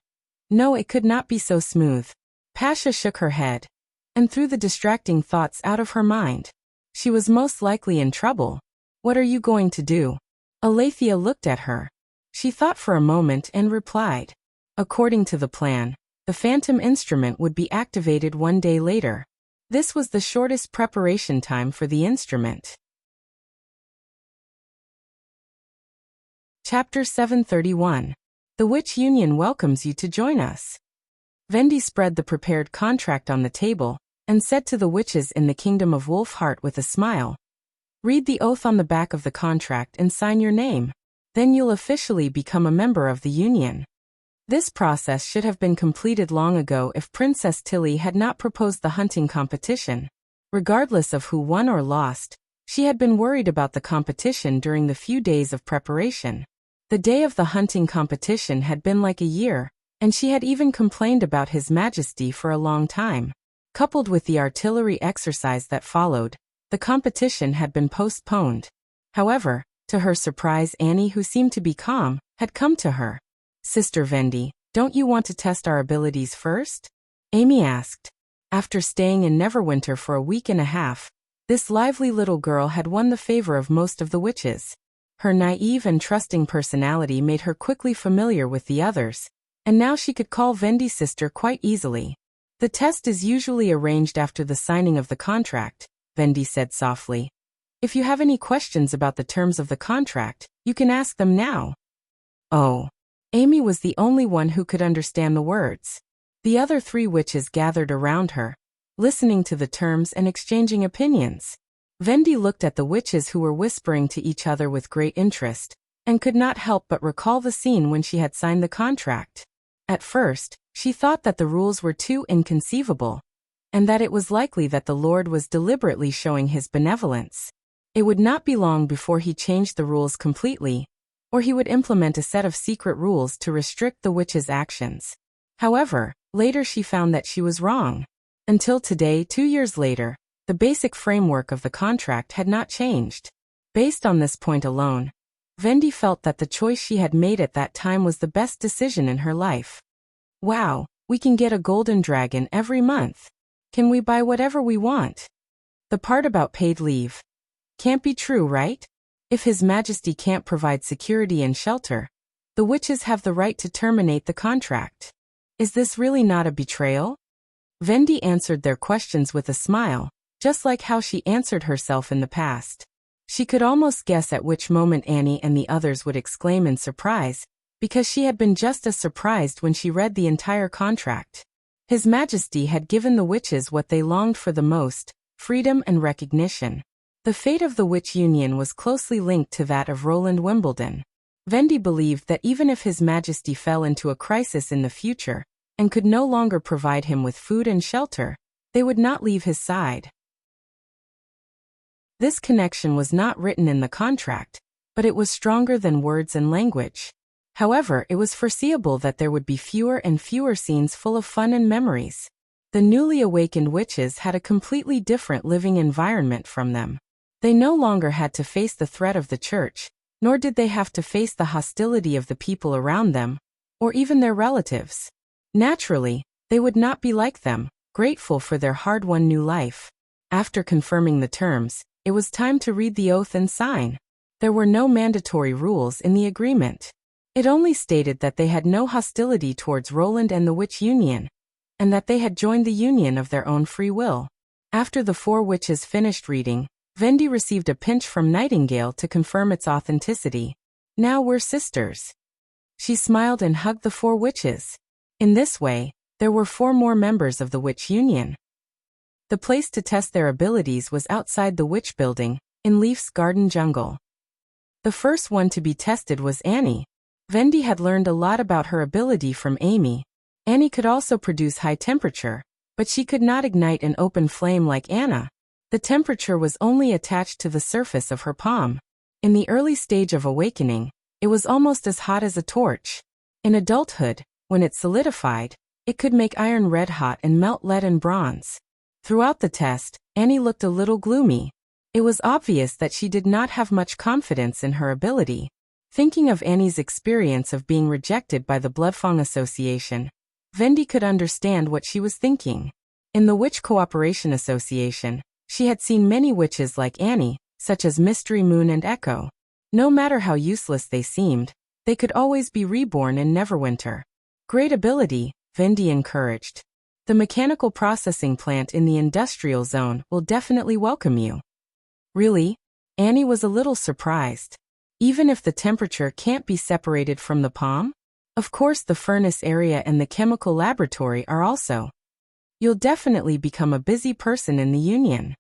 Speaker 1: no, it could not be so smooth. Pasha shook her head and threw the distracting thoughts out of her mind. She was most likely in trouble. What are you going to do? Alethea looked at her. She thought for a moment and replied. According to the plan, the phantom instrument would be activated 1 day later. This was the shortest preparation time for the instrument. Chapter 731. The Witch Union welcomes you to join us. Vendi spread the prepared contract on the table and said to the witches in the kingdom of Wolfheart with a smile, read the oath on the back of the contract and sign your name. Then you'll officially become a member of the Union. This process should have been completed long ago if Princess Tilly had not proposed the hunting competition. Regardless of who won or lost, she had been worried about the competition during the few days of preparation. The day of the hunting competition had been like a year, and she had even complained about His Majesty for a long time. Coupled with the artillery exercise that followed, the competition had been postponed. However, to her surprise, Annie, who seemed to be calm, had come to her. Sister Vendi, don't you want to test our abilities first? Amy asked. After staying in Neverwinter for a week and a half, this lively little girl had won the favor of most of the witches. Her naive and trusting personality made her quickly familiar with the others, and now she could call Vendi sister quite easily. The test is usually arranged after the signing of the contract, Vendi said softly. If you have any questions about the terms of the contract, you can ask them now. Oh. Amy was the only one who could understand the words. The other 3 witches gathered around her, listening to the terms and exchanging opinions. Vendi looked at the witches who were whispering to each other with great interest, and could not help but recall the scene when she had signed the contract. At first, she thought that the rules were too inconceivable, and that it was likely that the Lord was deliberately showing his benevolence. It would not be long before he changed the rules completely, or he would implement a set of secret rules to restrict the witches' actions. However, later she found that she was wrong. Until today, 2 years later, the basic framework of the contract had not changed. Based on this point alone, Vendi felt that the choice she had made at that time was the best decision in her life. Wow, we can get a golden dragon every month. Can we buy whatever we want? The part about paid leave can't be true, right? If His Majesty can't provide security and shelter, The witches have the right to terminate the contract. Is this really not a betrayal? Vendi answered their questions with a smile, just like how she answered herself in the past. She could almost guess at which moment Annie and the others would exclaim in surprise, because she had been just as surprised when she read the entire contract. His Majesty had given the witches what they longed for the most, freedom and recognition. The fate of the witch union was closely linked to that of Roland Wimbledon. Vendi believed that even if His Majesty fell into a crisis in the future, and could no longer provide him with food and shelter, they would not leave his side. This connection was not written in the contract, but it was stronger than words and language. However, it was foreseeable that there would be fewer and fewer scenes full of fun and memories. The newly awakened witches had a completely different living environment from them. They no longer had to face the threat of the church, nor did they have to face the hostility of the people around them, or even their relatives. Naturally, they would not be like them, grateful for their hard-won new life. After confirming the terms, it was time to read the oath and sign. There were no mandatory rules in the agreement. It only stated that they had no hostility towards Roland and the Witch Union, and that they had joined the union of their own free will. After the four witches finished reading, Vendi received a pinch from Nightingale to confirm its authenticity. Now we're sisters. She smiled and hugged the four witches. In this way, there were 4 more members of the Witch Union. The place to test their abilities was outside the Witch Building, in Leaf's garden jungle. The first one to be tested was Annie. Vendi had learned a lot about her ability from Amy. Annie could also produce high temperature, but she could not ignite an open flame like Anna. The temperature was only attached to the surface of her palm. In the early stage of awakening, it was almost as hot as a torch. In adulthood, when it solidified, it could make iron red hot and melt lead and bronze. Throughout the test, Annie looked a little gloomy. It was obvious that she did not have much confidence in her ability. Thinking of Annie's experience of being rejected by the Bloodfang Association, Vendi could understand what she was thinking. In the Witch Cooperation Association, she had seen many witches like Annie, such as Mystery Moon and Echo. No matter how useless they seemed, they could always be reborn in Neverwinter. Great ability, Vendi encouraged. The mechanical processing plant in the industrial zone will definitely welcome you. Really? Annie was a little surprised. Even if the temperature can't be separated from the palm? Of course the furnace area and the chemical laboratory are also. You'll definitely become a busy person in the union.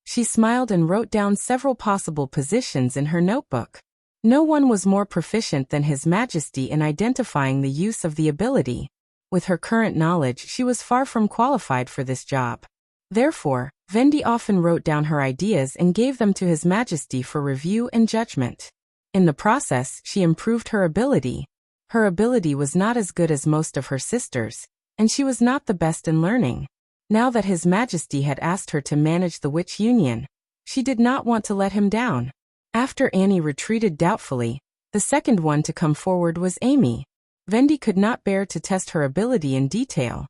Speaker 1: She smiled and wrote down several possible positions in her notebook. No one was more proficient than His Majesty in identifying the use of the ability. With her current knowledge, she was far from qualified for this job. Therefore, Vendi often wrote down her ideas and gave them to His Majesty for review and judgment. In the process, she improved her ability. Her ability was not as good as most of her sisters, and she was not the best in learning. Now that His Majesty had asked her to manage the Witch Union, she did not want to let him down. After Annie retreated doubtfully, the second one to come forward was Amy. Vendi could not bear to test her ability in detail.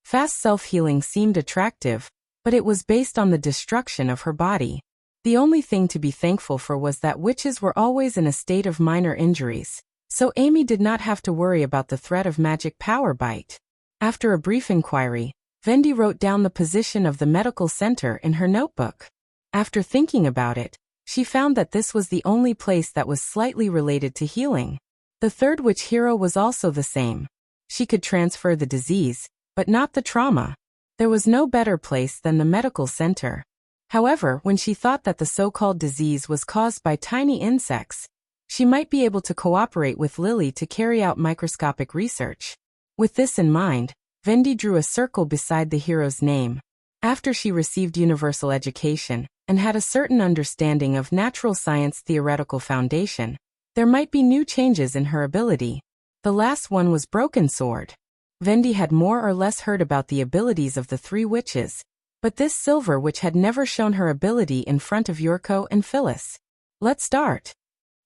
Speaker 1: Fast self-healing seemed attractive, but it was based on the destruction of her body. The only thing to be thankful for was that witches were always in a state of minor injuries, so Amy did not have to worry about the threat of magic power bite. After a brief inquiry, Vendi wrote down the position of the medical center in her notebook. After thinking about it, she found that this was the only place that was slightly related to healing. The third witch hero was also the same. She could transfer the disease, but not the trauma. There was no better place than the medical center. However, when she thought that the so-called disease was caused by tiny insects, she might be able to cooperate with Lily to carry out microscopic research. With this in mind, Vendi drew a circle beside the hero's name. After she received universal education and had a certain understanding of natural science theoretical foundation, there might be new changes in her ability. The last one was Broken Sword. Vendi had more or less heard about the abilities of the 3 witches, but this silver witch had never shown her ability in front of Yurko and Phyllis. Let's start.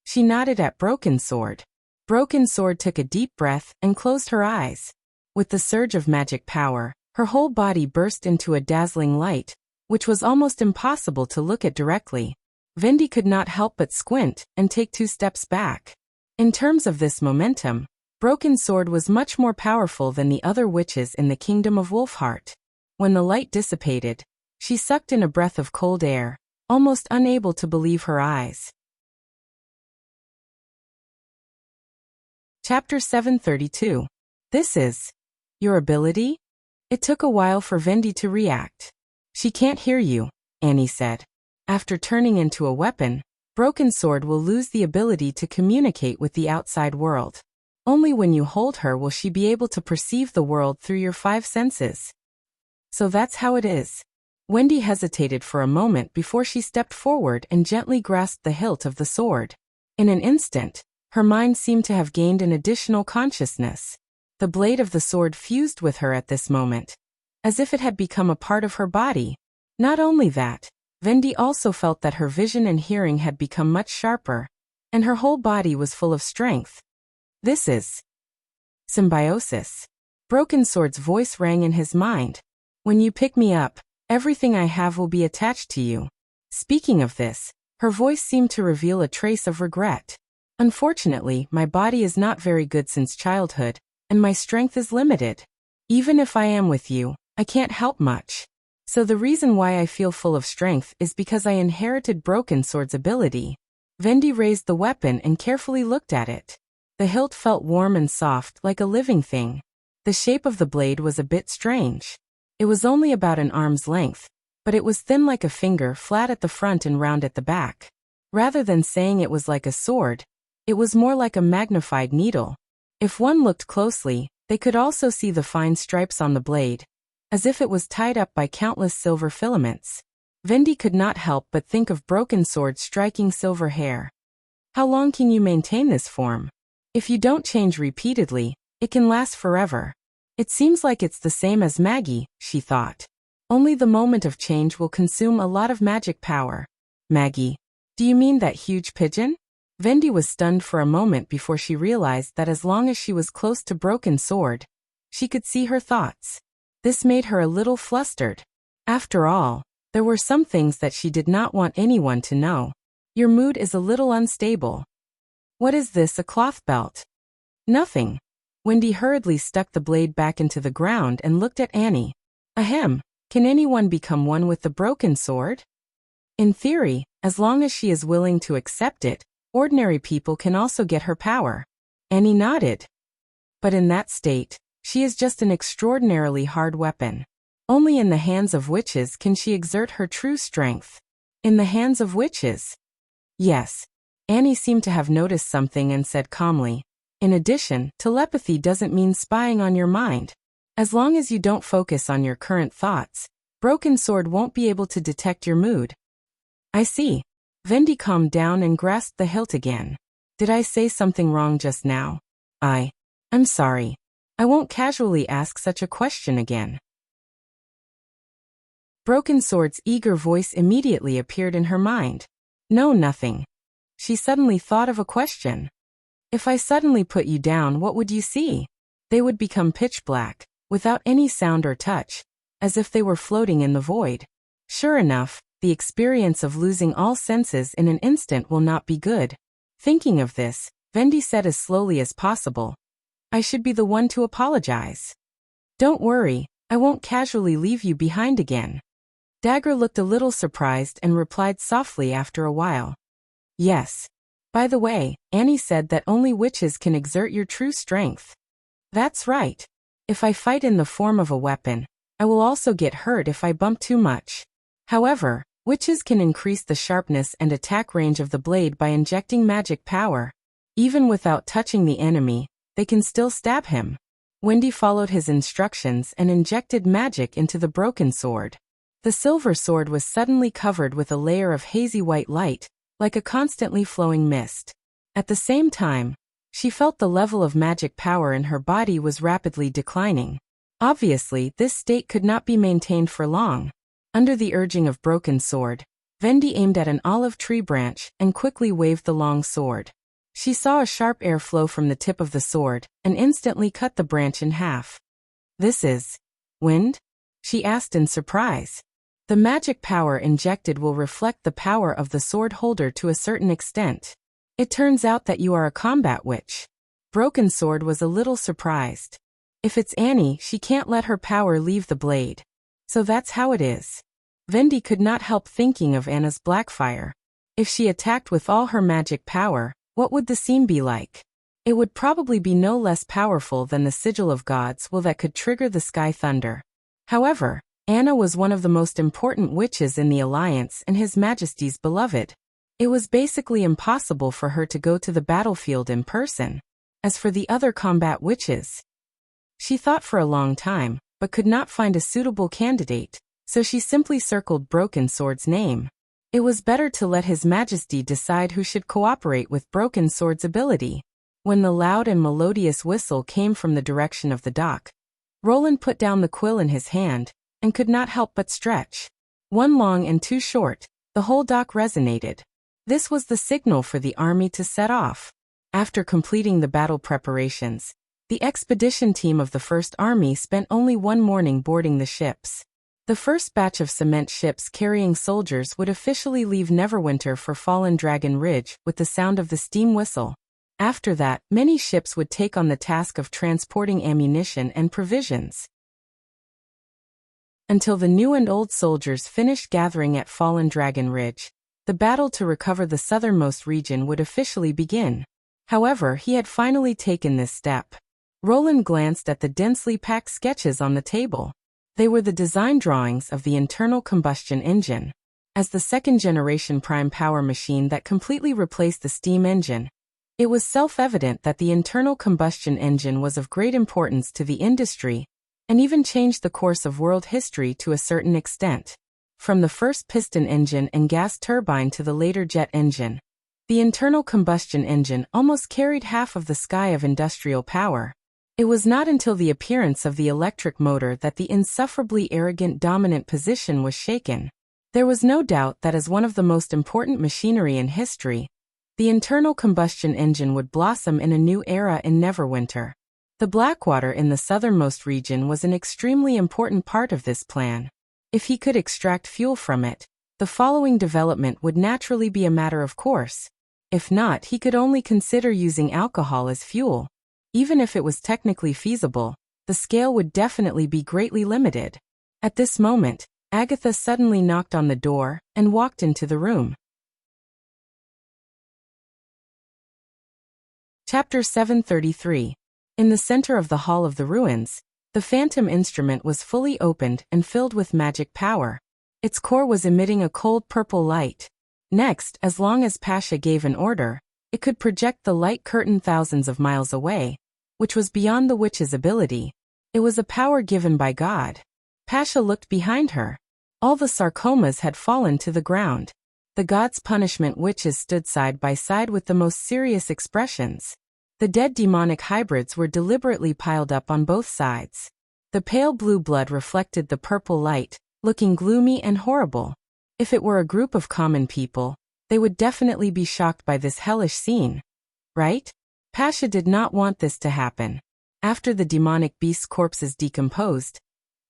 Speaker 1: She nodded at Broken Sword. Broken Sword took a deep breath and closed her eyes. With the surge of magic power, her whole body burst into a dazzling light, which was almost impossible to look at directly. Vendi could not help but squint and take 2 steps back. In terms of this momentum, Broken Sword was much more powerful than the other witches in the kingdom of Wolfheart. When the light dissipated, she sucked in a breath of cold air, almost unable to believe her eyes. Chapter 732. This is your ability? It took a while for Vendi to react. She can't hear you, Annie said. After turning into a weapon, Broken Sword will lose the ability to communicate with the outside world. Only when you hold her will she be able to perceive the world through your 5 senses. So that's how it is. Wendy hesitated for a moment before she stepped forward and gently grasped the hilt of the sword. In an instant, her mind seemed to have gained an additional consciousness. The blade of the sword fused with her at this moment, as if it had become a part of her body. Not only that, Vendi also felt that her vision and hearing had become much sharper, and her whole body was full of strength. This is symbiosis. Broken Sword's voice rang in his mind. When you pick me up, everything I have will be attached to you. Speaking of this, her voice seemed to reveal a trace of regret. Unfortunately, my body is not very good since childhood, and my strength is limited. Even if I am with you, I can't help much. So the reason why I feel full of strength is because I inherited Broken Sword's ability. Vendi raised the weapon and carefully looked at it. The hilt felt warm and soft like a living thing. The shape of the blade was a bit strange. It was only about an arm's length, but it was thin like a finger, flat at the front and round at the back. Rather than saying it was like a sword, it was more like a magnified needle. If one looked closely, they could also see the fine stripes on the blade, as if it was tied up by countless silver filaments. Vendi could not help but think of Broken Sword's striking silver hair. How long can you maintain this form? If you don't change repeatedly, it can last forever. It seems like it's the same as Maggie, she thought. Only the moment of change will consume a lot of magic power. Maggie? Do you mean that huge pigeon? Vendi was stunned for a moment before she realized that as long as she was close to Broken Sword, she could see her thoughts. This made her a little flustered. After all, there were some things that she did not want anyone to know. Your mood is a little unstable. What is this, a cloth belt? Nothing. Wendy hurriedly stuck the blade back into the ground and looked at Annie. Ahem, can anyone become one with the Broken Sword? In theory, as long as she is willing to accept it, ordinary people can also get her power. Annie nodded. But in that state, she is just an extraordinarily hard weapon. Only in the hands of witches can she exert her true strength. In the hands of witches? Yes. Annie seemed to have noticed something and said calmly. In addition, telepathy doesn't mean spying on your mind. As long as you don't focus on your current thoughts, Broken Sword won't be able to detect your mood. I see. Vendi calmed down and grasped the hilt again. Did I say something wrong just now? I'm sorry. I won't casually ask such a question again. Broken Sword's eager voice immediately appeared in her mind. No, nothing. She suddenly thought of a question. If I suddenly put you down, what would you see? They would become pitch black, without any sound or touch, as if they were floating in the void. Sure enough, the experience of losing all senses in an instant will not be good. Thinking of this, Vendi said as slowly as possible. I should be the one to apologize. Don't worry, I won't casually leave you behind again. Dagger looked a little surprised and replied softly after a while. Yes. By the way, Annie said that only witches can exert your true strength. That's right. If I fight in the form of a weapon, I will also get hurt if I bump too much. However, witches can increase the sharpness and attack range of the blade by injecting magic power. Even without touching the enemy, they can still stab him. Wendy followed his instructions and injected magic into the Broken Sword. The silver sword was suddenly covered with a layer of hazy white light, like a constantly flowing mist. At the same time, she felt the level of magic power in her body was rapidly declining. Obviously, this state could not be maintained for long. Under the urging of Broken Sword, Vendi aimed at an olive tree branch and quickly waved the long sword. She saw a sharp air flow from the tip of the sword and instantly cut the branch in half. This is wind? She asked in surprise. The magic power injected will reflect the power of the sword holder to a certain extent. It turns out that you are a combat witch. Broken Sword was a little surprised. If it's Annie, she can't let her power leave the blade. So that's how it is. Vendi could not help thinking of Anna's Blackfire. If she attacked with all her magic power, what would the scene be like? It would probably be no less powerful than the Sigil of Gods that could trigger the Sky Thunder. However, Anna was one of the most important witches in the Alliance and His Majesty's beloved. It was basically impossible for her to go to the battlefield in person. As for the other combat witches, she thought for a long time, but could not find a suitable candidate, so she simply circled Broken Sword's name. It was better to let His Majesty decide who should cooperate with Broken Sword's ability. When the loud and melodious whistle came from the direction of the dock, Roland put down the quill in his hand, and could not help but stretch. One long and two short, the whole dock resonated. This was the signal for the army to set off. After completing the battle preparations, the expedition team of the First Army spent only one morning boarding the ships. The first batch of cement ships carrying soldiers would officially leave Neverwinter for Fallen Dragon Ridge with the sound of the steam whistle. After that, many ships would take on the task of transporting ammunition and provisions. Until the new and old soldiers finished gathering at Fallen Dragon Ridge, the battle to recover the southernmost region would officially begin. However, he had finally taken this step. Roland glanced at the densely packed sketches on the table. They were the design drawings of the internal combustion engine. As the second-generation prime power machine that completely replaced the steam engine, it was self-evident that the internal combustion engine was of great importance to the industry, and even changed the course of world history to a certain extent. From the first piston engine and gas turbine to the later jet engine, the internal combustion engine almost carried half of the sky of industrial power. It was not until the appearance of the electric motor that the insufferably arrogant dominant position was shaken. There was no doubt that as one of the most important machinery in history, the internal combustion engine would blossom in a new era in Neverwinter. The Blackwater in the southernmost region was an extremely important part of this plan. If he could extract fuel from it, the following development would naturally be a matter of course. If not, he could only consider using alcohol as fuel. Even if it was technically feasible, the scale would definitely be greatly limited. At this moment, Agatha suddenly knocked on the door and walked into the room. Chapter 733. In the center of the Hall of the Ruins, the phantom instrument was fully opened and filled with magic power. Its core was emitting a cold purple light. Next, as long as Pasha gave an order, it could project the light curtain thousands of miles away, which was beyond the witch's ability. It was a power given by God. Pasha looked behind her. All the sarcomas had fallen to the ground. The God's Punishment witches stood side by side with the most serious expressions. The dead demonic hybrids were deliberately piled up on both sides. The pale blue blood reflected the purple light, looking gloomy and horrible. If it were a group of common people, they would definitely be shocked by this hellish scene. Right? Pasha did not want this to happen. After the demonic beasts' corpses decomposed,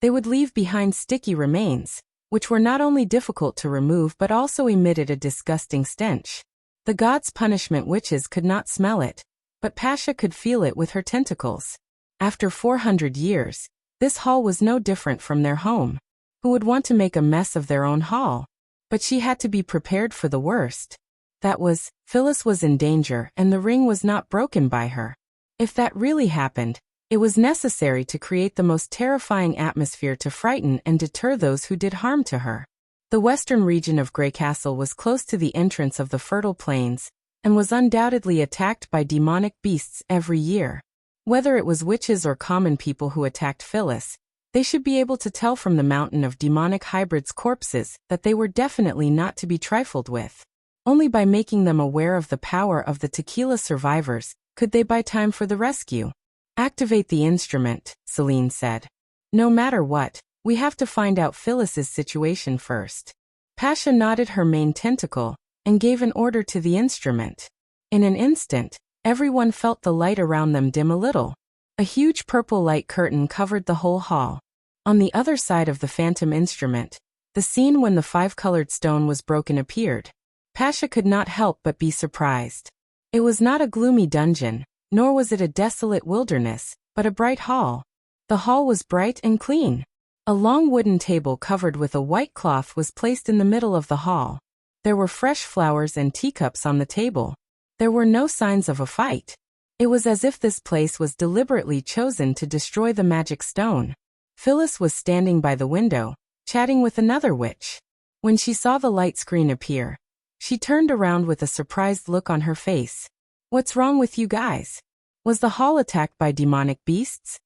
Speaker 1: they would leave behind sticky remains, which were not only difficult to remove but also emitted a disgusting stench. The God's Punishment witches could not smell it, but Pasha could feel it with her tentacles. After 400 years, this hall was no different from their home. Who would want to make a mess of their own hall? But she had to be prepared for the worst. That was, Phyllis was in danger and the ring was not broken by her. If that really happened, it was necessary to create the most terrifying atmosphere to frighten and deter those who did harm to her. The western region of Grey Castle was close to the entrance of the fertile plains, and was undoubtedly attacked by demonic beasts every year. Whether it was witches or common people who attacked Phyllis, they should be able to tell from the mountain of demonic hybrids' corpses that they were definitely not to be trifled with. Only by making them aware of the power of the tequila survivors could they buy time for the rescue. Activate the instrument, Celine said. No matter what, we have to find out Phyllis's situation first. Pasha nodded her main tentacle and gave an order to the instrument. In an instant, everyone felt the light around them dim a little. A huge purple light curtain covered the whole hall. On the other side of the phantom instrument, The scene when the five-colored stone was broken appeared. Pasha could not help but be surprised. It was not a gloomy dungeon, nor was it a desolate wilderness, but a bright hall. The hall was bright and clean. A long wooden table covered with a white cloth was placed in the middle of the hall. There were fresh flowers and teacups on the table. There were no signs of a fight. It was as if this place was deliberately chosen to destroy the magic stone. Phyllis was standing by the window, chatting with another witch. When she saw the light screen appear, she turned around with a surprised look on her face. "What's wrong with you guys? Was the hall attacked by demonic beasts?"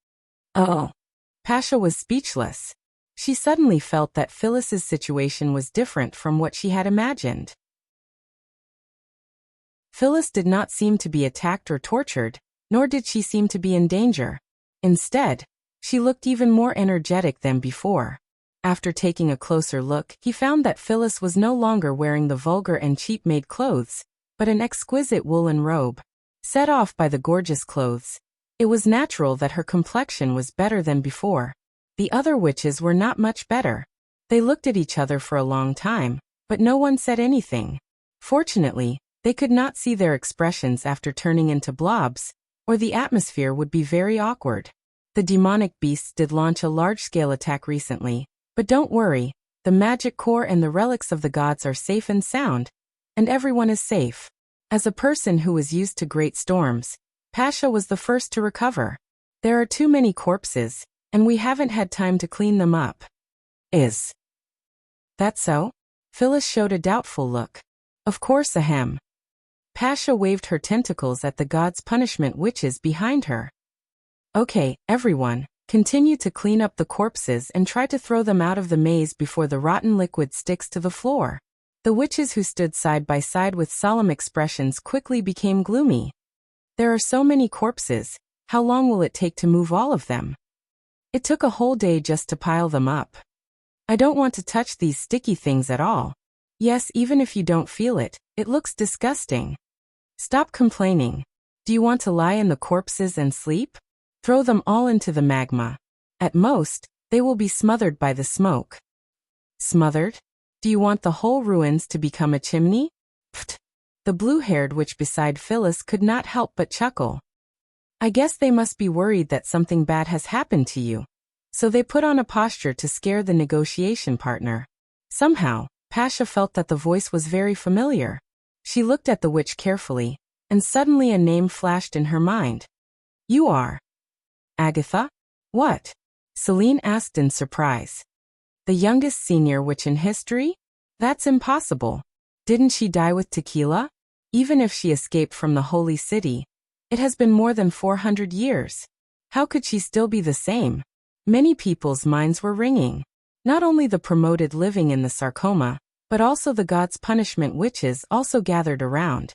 Speaker 1: "Oh." Pasha was speechless. She suddenly felt that Phyllis's situation was different from what she had imagined. Phyllis did not seem to be attacked or tortured, nor did she seem to be in danger. Instead, she looked even more energetic than before. After taking a closer look, he found that Phyllis was no longer wearing the vulgar and cheap-made clothes, but an exquisite woolen robe. Set off by the gorgeous clothes, it was natural that her complexion was better than before. The other witches were not much better. They looked at each other for a long time, but no one said anything. Fortunately, they could not see their expressions after turning into blobs, or the atmosphere would be very awkward. The demonic beasts did launch a large-scale attack recently, but don't worry, the magic core and the relics of the gods are safe and sound, and everyone is safe. As a person who was used to great storms, Pasha was the first to recover. There are too many corpses, and we haven't had time to clean them up. Is that so? Phyllis showed a doubtful look. Of course, ahem. Pasha waved her tentacles at the gods' punishment witches behind her. Okay, everyone, continue to clean up the corpses and try to throw them out of the maze before the rotten liquid sticks to the floor. The witches who stood side by side with solemn expressions quickly became gloomy. There are so many corpses, how long will it take to move all of them? It took a whole day just to pile them up. I don't want to touch these sticky things at all. Yes, even if you don't feel it, it looks disgusting. Stop complaining. Do you want to lie in the corpses and sleep? Throw them all into the magma. At most, they will be smothered by the smoke. Smothered? Do you want the whole ruins to become a chimney? Pfft. The blue-haired witch beside Phyllis could not help but chuckle. I guess they must be worried that something bad has happened to you. So they put on a posture to scare the negotiation partner. Somehow, Pasha felt that the voice was very familiar. She looked at the witch carefully, and suddenly a name flashed in her mind. You are Agatha? What? Celine asked in surprise. The youngest senior witch in history? That's impossible. Didn't she die with tequila? Even if she escaped from the holy city, it has been more than 400 years. How could she still be the same? Many people's minds were ringing. Not only the promoted living in the sarcoma, but also the gods' punishment witches also gathered around.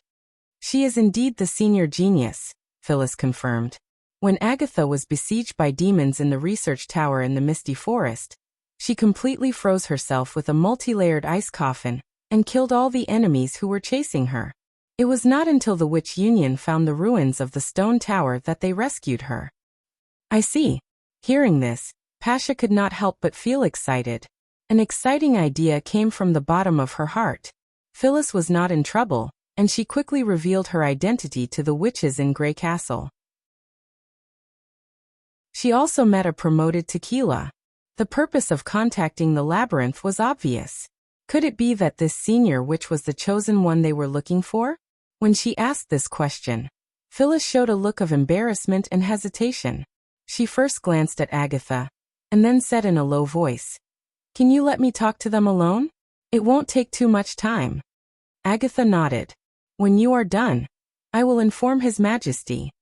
Speaker 1: She is indeed the senior genius, Phyllis confirmed. When Agatha was besieged by demons in the research tower in the misty forest, she completely froze herself with a multi-layered ice coffin and killed all the enemies who were chasing her. It was not until the Witch Union found the ruins of the stone tower that they rescued her. I see. Hearing this, Pasha could not help but feel excited. An exciting idea came from the bottom of her heart. Phyllis was not in trouble, and she quickly revealed her identity to the witches in Grey Castle. She also met a promoted tequila. The purpose of contacting the labyrinth was obvious. Could it be that this senior witch was the chosen one they were looking for? When she asked this question, Phyllis showed a look of embarrassment and hesitation. She first glanced at Agatha, and then said in a low voice, "Can you let me talk to them alone? It won't take too much time." Agatha nodded. "When you are done, I will inform His Majesty."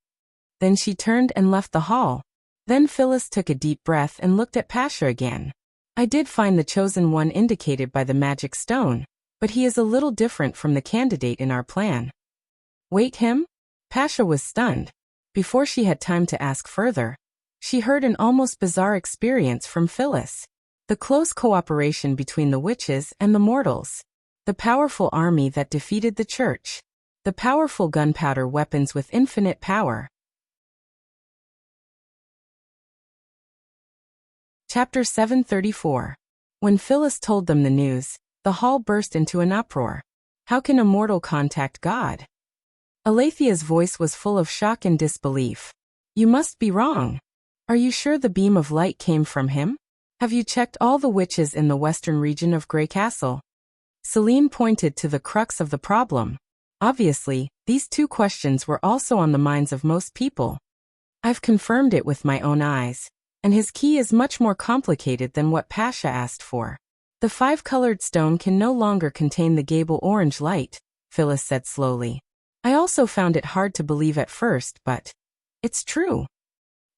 Speaker 1: Then she turned and left the hall. Then Phyllis took a deep breath and looked at Pasha again. I did find the chosen one indicated by the magic stone, but he is a little different from the candidate in our plan. Wait, him? Pasha was stunned. Before she had time to ask further, she heard an almost bizarre experience from Phyllis. The close cooperation between the witches and the mortals. The powerful army that defeated the church. The powerful gunpowder weapons with infinite power. Chapter 734. When Phyllis told them the news, the hall burst into an uproar. How can a mortal contact God? Alethea's voice was full of shock and disbelief. You must be wrong. Are you sure the beam of light came from him? Have you checked all the witches in the western region of Grey Castle? Celine pointed to the crux of the problem. Obviously, these two questions were also on the minds of most people. I've confirmed it with my own eyes, and his key is much more complicated than what Pasha asked for. The five-colored stone can no longer contain the gable orange light, Phyllis said slowly. I also found it hard to believe at first, but it's true.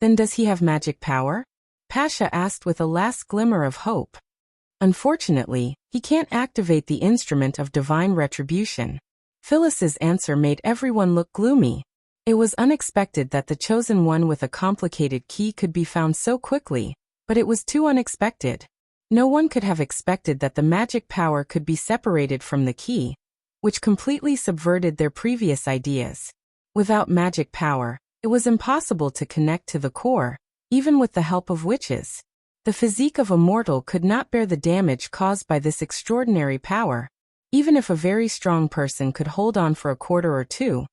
Speaker 1: Then does he have magic power? Pasha asked with a last glimmer of hope. Unfortunately, he can't activate the instrument of divine retribution. Phyllis's answer made everyone look gloomy. It was unexpected that the chosen one with a complicated key could be found so quickly, but it was too unexpected. No one could have expected that the magic power could be separated from the key, which completely subverted their previous ideas. Without magic power, it was impossible to connect to the core, even with the help of witches. The physique of a mortal could not bear the damage caused by this extraordinary power. Even if a very strong person could hold on for a quarter or two,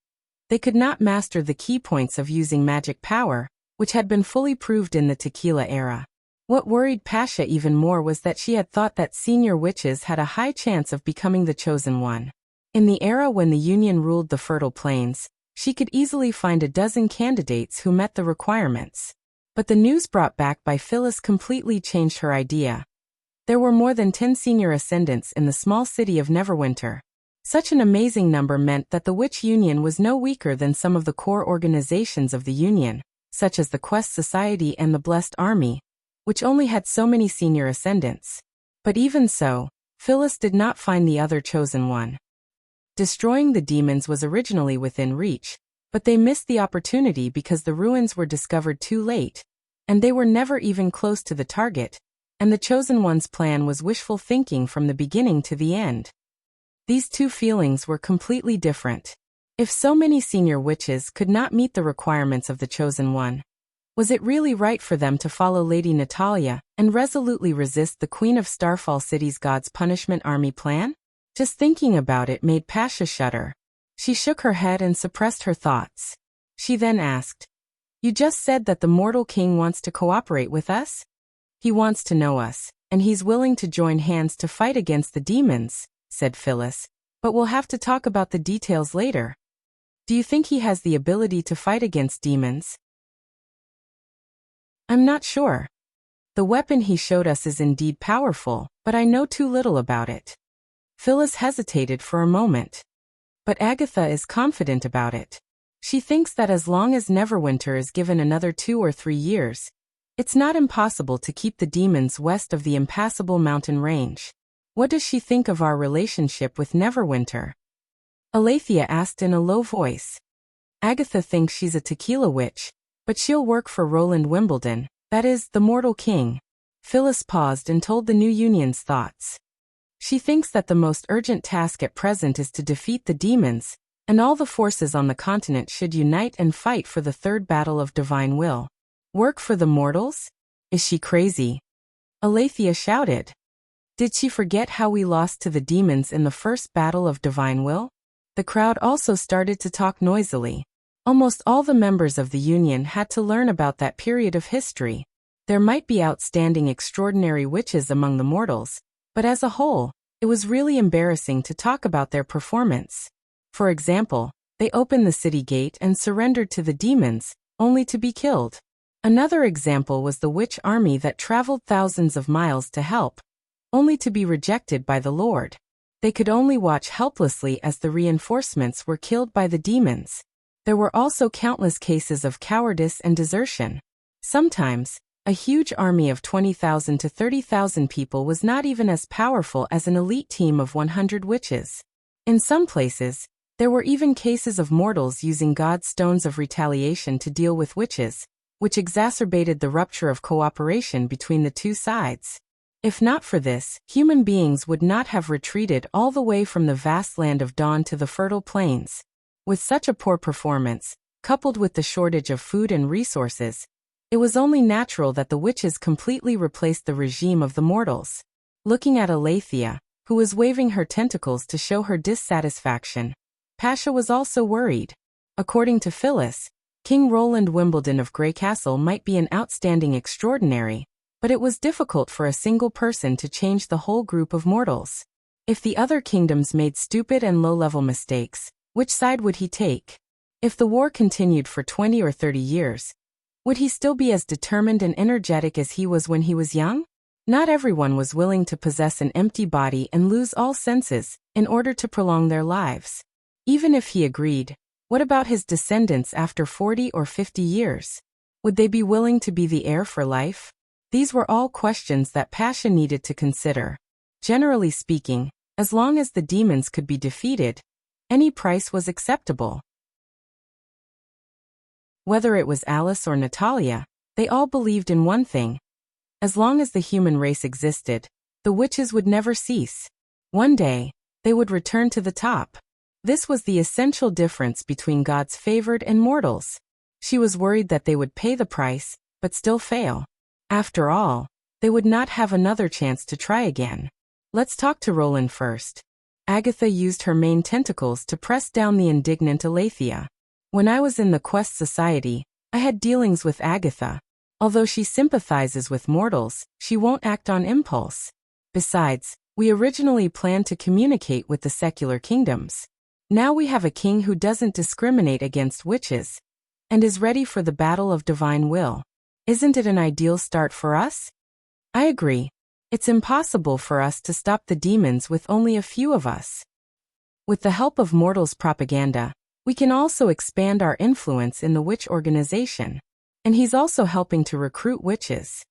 Speaker 1: they could not master the key points of using magic power, which had been fully proved in the Tequila era. What worried Pasha even more was that she had thought that senior witches had a high chance of becoming the chosen one. In the era when the Union ruled the Fertile Plains, she could easily find a dozen candidates who met the requirements. But the news brought back by Phyllis completely changed her idea. There were more than 10 senior ascendants in the small city of Neverwinter. Such an amazing number meant that the Witch Union was no weaker than some of the core organizations of the Union, such as the Quest Society and the Blessed Army, which only had so many senior ascendants. But even so, Phyllis did not find the other chosen one. Destroying the demons was originally within reach, but they missed the opportunity because the ruins were discovered too late, and they were never even close to the target, and the chosen one's plan was wishful thinking from the beginning to the end. These two feelings were completely different. If so many senior witches could not meet the requirements of the chosen one, was it really right for them to follow Lady Natalia and resolutely resist the Queen of Starfall City's God's Punishment Army plan? Just thinking about it made Pasha shudder. She shook her head and suppressed her thoughts. She then asked, "You just said that the mortal king wants to cooperate with us? He wants to know us, and he's willing to join hands to fight against the demons," said Phyllis, "but we'll have to talk about the details later. Do you think he has the ability to fight against demons?" "I'm not sure. The weapon he showed us is indeed powerful, but I know too little about it." Phyllis hesitated for a moment. But Agatha is confident about it. She thinks that as long as Neverwinter is given another 2 or 3 years, it's not impossible to keep the demons west of the impassable mountain range. What does she think of our relationship with Neverwinter? Alethea asked in a low voice. Agatha thinks she's a tequila witch, but she'll work for Roland Wimbledon, that is, the mortal king. Phyllis paused and told the new union's thoughts. She thinks that the most urgent task at present is to defeat the demons, and all the forces on the continent should unite and fight for the third battle of divine will. Work for the mortals? Is she crazy? Alethea shouted. Did she forget how we lost to the demons in the first battle of divine will? The crowd also started to talk noisily. Almost all the members of the Union had to learn about that period of history. There might be outstanding extraordinary witches among the mortals, but as a whole, it was really embarrassing to talk about their performance. For example, they opened the city gate and surrendered to the demons, only to be killed. Another example was the witch army that traveled thousands of miles to help, only to be rejected by the Lord. They could only watch helplessly as the reinforcements were killed by the demons. There were also countless cases of cowardice and desertion. Sometimes, a huge army of 20,000 to 30,000 people was not even as powerful as an elite team of 100 witches. In some places, there were even cases of mortals using God's stones of retaliation to deal with witches, which exacerbated the rupture of cooperation between the two sides. If not for this, human beings would not have retreated all the way from the vast land of Dawn to the fertile plains. With such a poor performance, coupled with the shortage of food and resources, it was only natural that the witches completely replaced the regime of the mortals. Looking at Aletheia, who was waving her tentacles to show her dissatisfaction, Pasha was also worried. According to Phyllis, King Roland Wimbledon of Grey Castle might be an outstanding extraordinary, but it was difficult for a single person to change the whole group of mortals. If the other kingdoms made stupid and low-level mistakes, which side would he take? If the war continued for 20 or 30 years, would he still be as determined and energetic as he was when he was young? Not everyone was willing to possess an empty body and lose all senses in order to prolong their lives. Even if he agreed, what about his descendants after 40 or 50 years? Would they be willing to be the heir for life? These were all questions that Pasha needed to consider. Generally speaking, as long as the demons could be defeated, any price was acceptable. Whether it was Alice or Natalia, they all believed in one thing. As long as the human race existed, the witches would never cease. One day, they would return to the top. This was the essential difference between God's favored and mortals. She was worried that they would pay the price, but still fail. After all, they would not have another chance to try again. Let's talk to Roland first. Agatha used her main tentacles to press down the indignant Aletheia. When I was in the Quest Society, I had dealings with Agatha. Although she sympathizes with mortals, she won't act on impulse. Besides, we originally planned to communicate with the secular kingdoms. Now we have a king who doesn't discriminate against witches and is ready for the battle of divine will. Isn't it an ideal start for us? I agree. It's impossible for us to stop the demons with only a few of us. With the help of mortals' propaganda, we can also expand our influence in the witch organization. And he's also helping to recruit witches.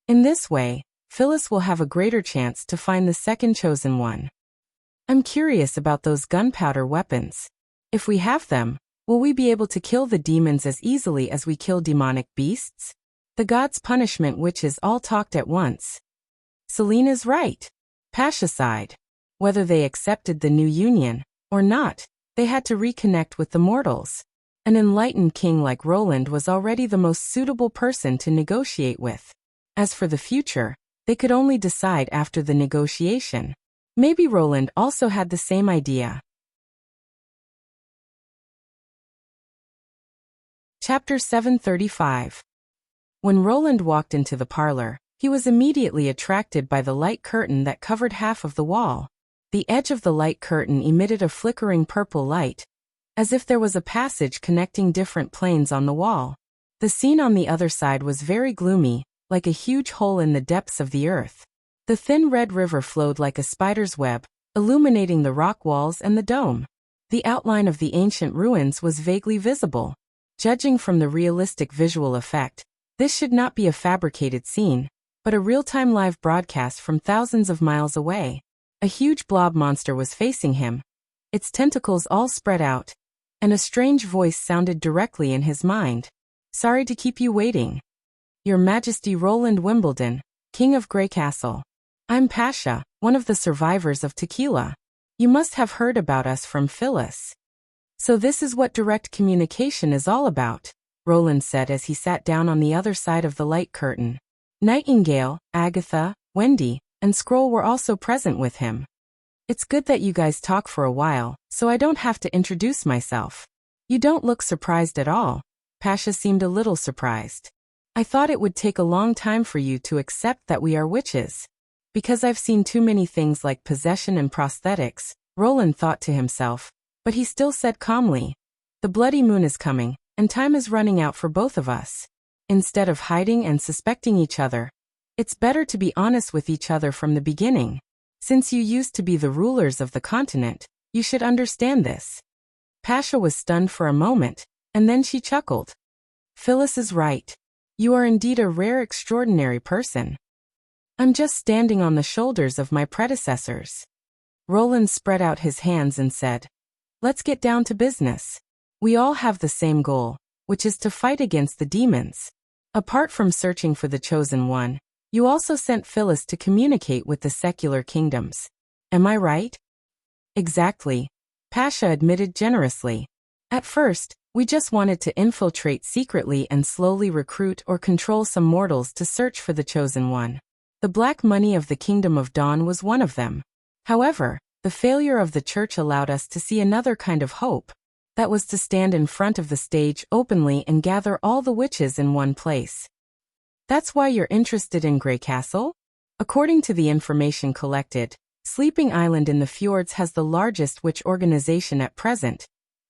Speaker 1: In this way, Phyllis will have a greater chance to find the second chosen one. I'm curious about those gunpowder weapons. If we have them, will we be able to kill the demons as easily as we kill demonic beasts? The gods' punishment witches all talked at once. Celine is right. Pasha sighed. Whether they accepted the new union or not, they had to reconnect with the mortals. An enlightened king like Roland was already the most suitable person to negotiate with. As for the future, they could only decide after the negotiation. Maybe Roland also had the same idea. Chapter 735. When Roland walked into the parlor, he was immediately attracted by the light curtain that covered half of the wall. The edge of the light curtain emitted a flickering purple light, as if there was a passage connecting different planes on the wall. The scene on the other side was very gloomy, like a huge hole in the depths of the earth. The thin red river flowed like a spider's web, illuminating the rock walls and the dome. The outline of the ancient ruins was vaguely visible. Judging from the realistic visual effect, this should not be a fabricated scene, but a real-time live broadcast from thousands of miles away. A huge blob monster was facing him, its tentacles all spread out, and a strange voice sounded directly in his mind. Sorry to keep you waiting. Your Majesty Roland Wimbledon, King of Grey Castle. I'm Pasha, one of the survivors of Tequila. You must have heard about us from Phyllis. So this is what direct communication is all about, Roland said as he sat down on the other side of the light curtain. Nightingale, Agatha, Wendy, and Scroll were also present with him. It's good that you guys talk for a while, so I don't have to introduce myself. You don't look surprised at all. Pasha seemed a little surprised. I thought it would take a long time for you to accept that we are witches. Because I've seen too many things like possession and prosthetics, Roland thought to himself, but he still said calmly, the bloody moon is coming, and time is running out for both of us. Instead of hiding and suspecting each other, it's better to be honest with each other from the beginning. Since you used to be the rulers of the continent, you should understand this. Pasha was stunned for a moment, and then she chuckled. Phyllis is right. You are indeed a rare extraordinary person. I'm just standing on the shoulders of my predecessors. Roland spread out his hands and said, let's get down to business. We all have the same goal, which is to fight against the demons. Apart from searching for the chosen one, you also sent Phyllis to communicate with the secular kingdoms. Am I right? Exactly, Pasha admitted generously. At first, we just wanted to infiltrate secretly and slowly recruit or control some mortals to search for the chosen one. The black money of the Kingdom of Dawn was one of them. However, the failure of the church allowed us to see another kind of hope. That was to stand in front of the stage openly and gather all the witches in one place. That's why you're interested in Grey Castle? According to the information collected, Sleeping Island in the fjords has the largest witch organization at present,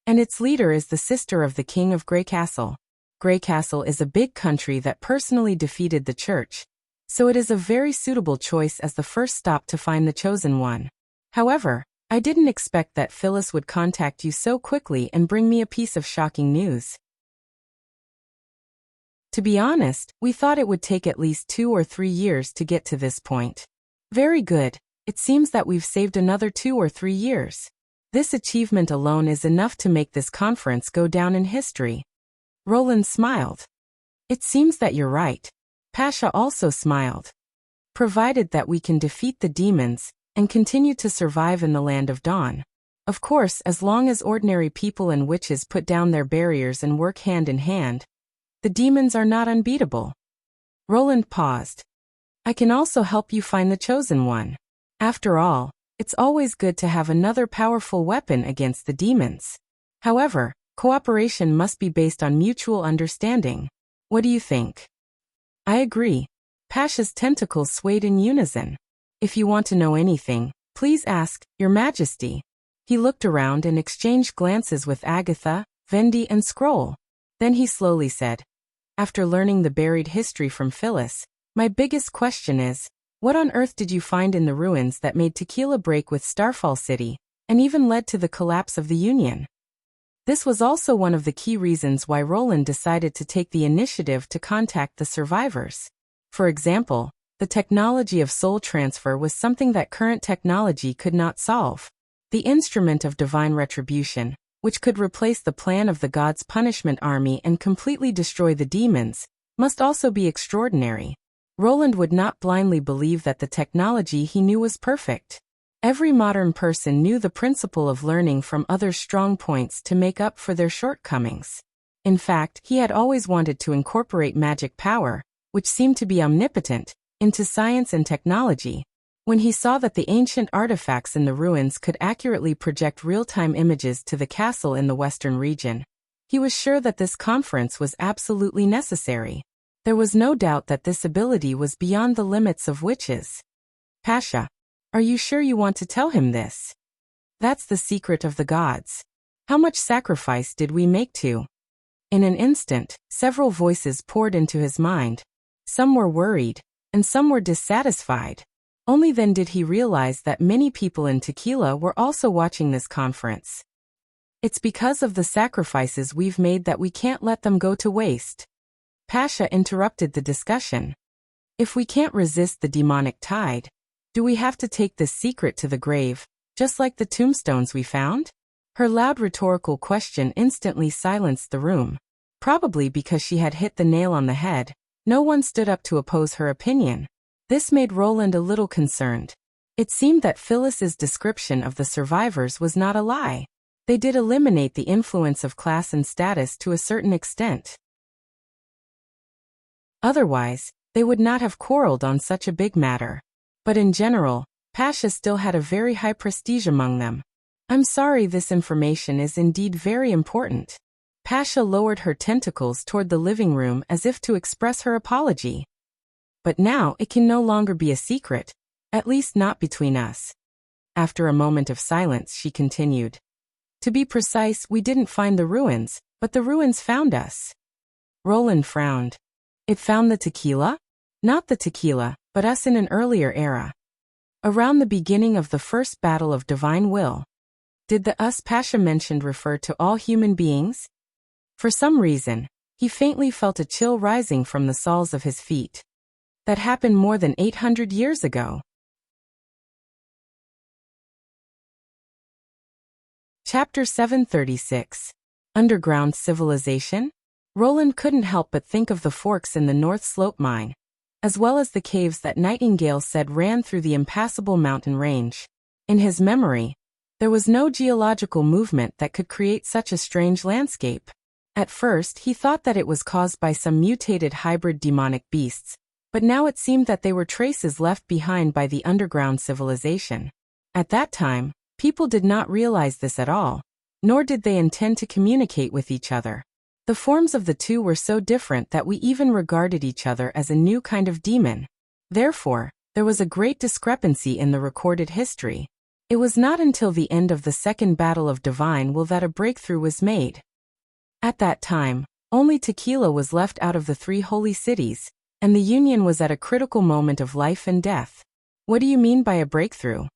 Speaker 1: and its leader is the sister of the King of Grey Castle. Grey Castle is a big country that personally defeated the church, so it is a very suitable choice as the first stop to find the chosen one. However, I didn't expect that Phyllis would contact you so quickly and bring me a piece of shocking news. To be honest, we thought it would take at least 2 or 3 years to get to this point. Very good. It seems that we've saved another 2 or 3 years. This achievement alone is enough to make this conference go down in history. Roland smiled. It seems that you're right. Pasha also smiled. Provided that we can defeat the demons and continue to survive in the Land of Dawn. Of course, as long as ordinary people and witches put down their barriers and work hand in hand, the demons are not unbeatable. Roland paused. I can also help you find the chosen one. After all, it's always good to have another powerful weapon against the demons. However, cooperation must be based on mutual understanding. What do you think? I agree. Pasha's tentacles swayed in unison. If you want to know anything, please ask, Your Majesty. He looked around and exchanged glances with Agatha, Vendi and Scroll. Then he slowly said, after learning the buried history from Phyllis, my biggest question is, what on earth did you find in the ruins that made Tequila break with Starfall City, and even led to the collapse of the Union? This was also one of the key reasons why Roland decided to take the initiative to contact the survivors. For example, the technology of soul transfer was something that current technology could not solve. The instrument of divine retribution, which could replace the plan of the gods' punishment army and completely destroy the demons, must also be extraordinary. Roland would not blindly believe that the technology he knew was perfect. Every modern person knew the principle of learning from others' strong points to make up for their shortcomings. In fact, he had always wanted to incorporate magic power, which seemed to be omnipotent, into science and technology. When he saw that the ancient artifacts in the ruins could accurately project real-time images to the castle in the western region, he was sure that this conference was absolutely necessary. There was no doubt that this ability was beyond the limits of witches. Pasha, are you sure you want to tell him this? That's the secret of the gods. How much sacrifice did we make to? In an instant, several voices poured into his mind. Some were worried, and some were dissatisfied. Only then did he realize that many people in Tequila were also watching this conference. It's because of the sacrifices we've made that we can't let them go to waste. Pasha interrupted the discussion. If we can't resist the demonic tide, do we have to take this secret to the grave, just like the tombstones we found? Her loud rhetorical question instantly silenced the room. Probably because she had hit the nail on the head, no one stood up to oppose her opinion. This made Roland a little concerned. It seemed that Phyllis's description of the survivors was not a lie. They did eliminate the influence of class and status to a certain extent. Otherwise, they would not have quarreled on such a big matter. But in general, Pasha still had a very high prestige among them. I'm sorry, this information is indeed very important. Pasha lowered her tentacles toward the living room as if to express her apology. But now it can no longer be a secret, at least not between us. After a moment of silence, she continued. To be precise, we didn't find the ruins, but the ruins found us. Roland frowned. It found the Tequila? Not the Tequila, but us in an earlier era. Around the beginning of the first battle of divine will. Did the us Pasha mentioned refer to all human beings? For some reason, he faintly felt a chill rising from the soles of his feet. That happened more than 800 years ago. Chapter 736. Underground Civilization? Roland couldn't help but think of the forks in the North Slope mine, as well as the caves that Nightingale said ran through the impassable mountain range. In his memory, there was no geological movement that could create such a strange landscape. At first, he thought that it was caused by some mutated hybrid demonic beasts, But now it seemed that they were traces left behind by the underground civilization. At that time, people did not realize this at all, nor did they intend to communicate with each other. The forms of the two were so different that we even regarded each other as a new kind of demon. Therefore, there was a great discrepancy in the recorded history. It was not until the end of the Second Battle of Divine Will that a breakthrough was made. At that time, only Tequila was left out of the 3 holy cities, and the Union was at a critical moment of life and death. What do you mean by a breakthrough?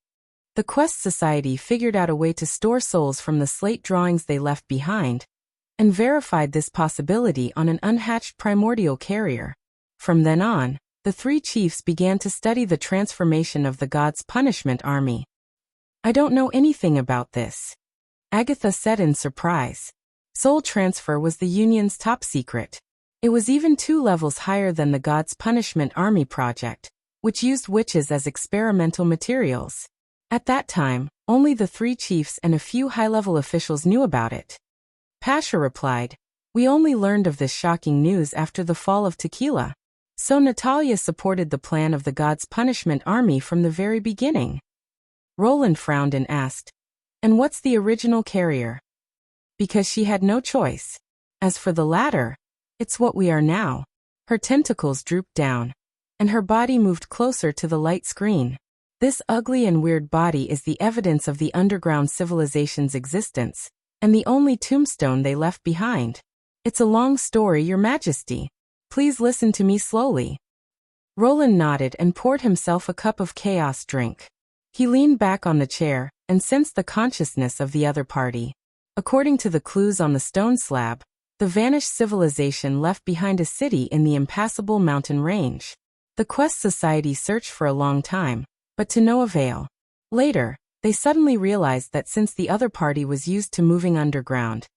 Speaker 1: The Quest Society figured out a way to store souls from the slate drawings they left behind, and verified this possibility on an unhatched primordial carrier. From then on, the 3 chiefs began to study the transformation of the gods' punishment army. I don't know anything about this, Agatha said in surprise. Soul transfer was the Union's top secret. It was even 2 levels higher than the gods' punishment army project, which used witches as experimental materials. At that time, only the 3 chiefs and a few high-level officials knew about it. Pasha replied, "We only learned of this shocking news after the fall of Tequila. So Natalia supported the plan of the gods' punishment army from the very beginning." Roland frowned and asked, "And what's the original carrier?" "Because she had no choice. As for the latter, it's what we are now." Her tentacles drooped down, and her body moved closer to the light screen. This ugly and weird body is the evidence of the underground civilization's existence, and the only tombstone they left behind. It's a long story, Your Majesty. Please listen to me slowly. Roland nodded and poured himself a cup of chaos drink. He leaned back on the chair and sensed the consciousness of the other party. According to the clues on the stone slab, the vanished civilization left behind a city in the impassable mountain range. The Quest Society searched for a long time, but to no avail. Later, they suddenly realized that since the other party was used to moving underground,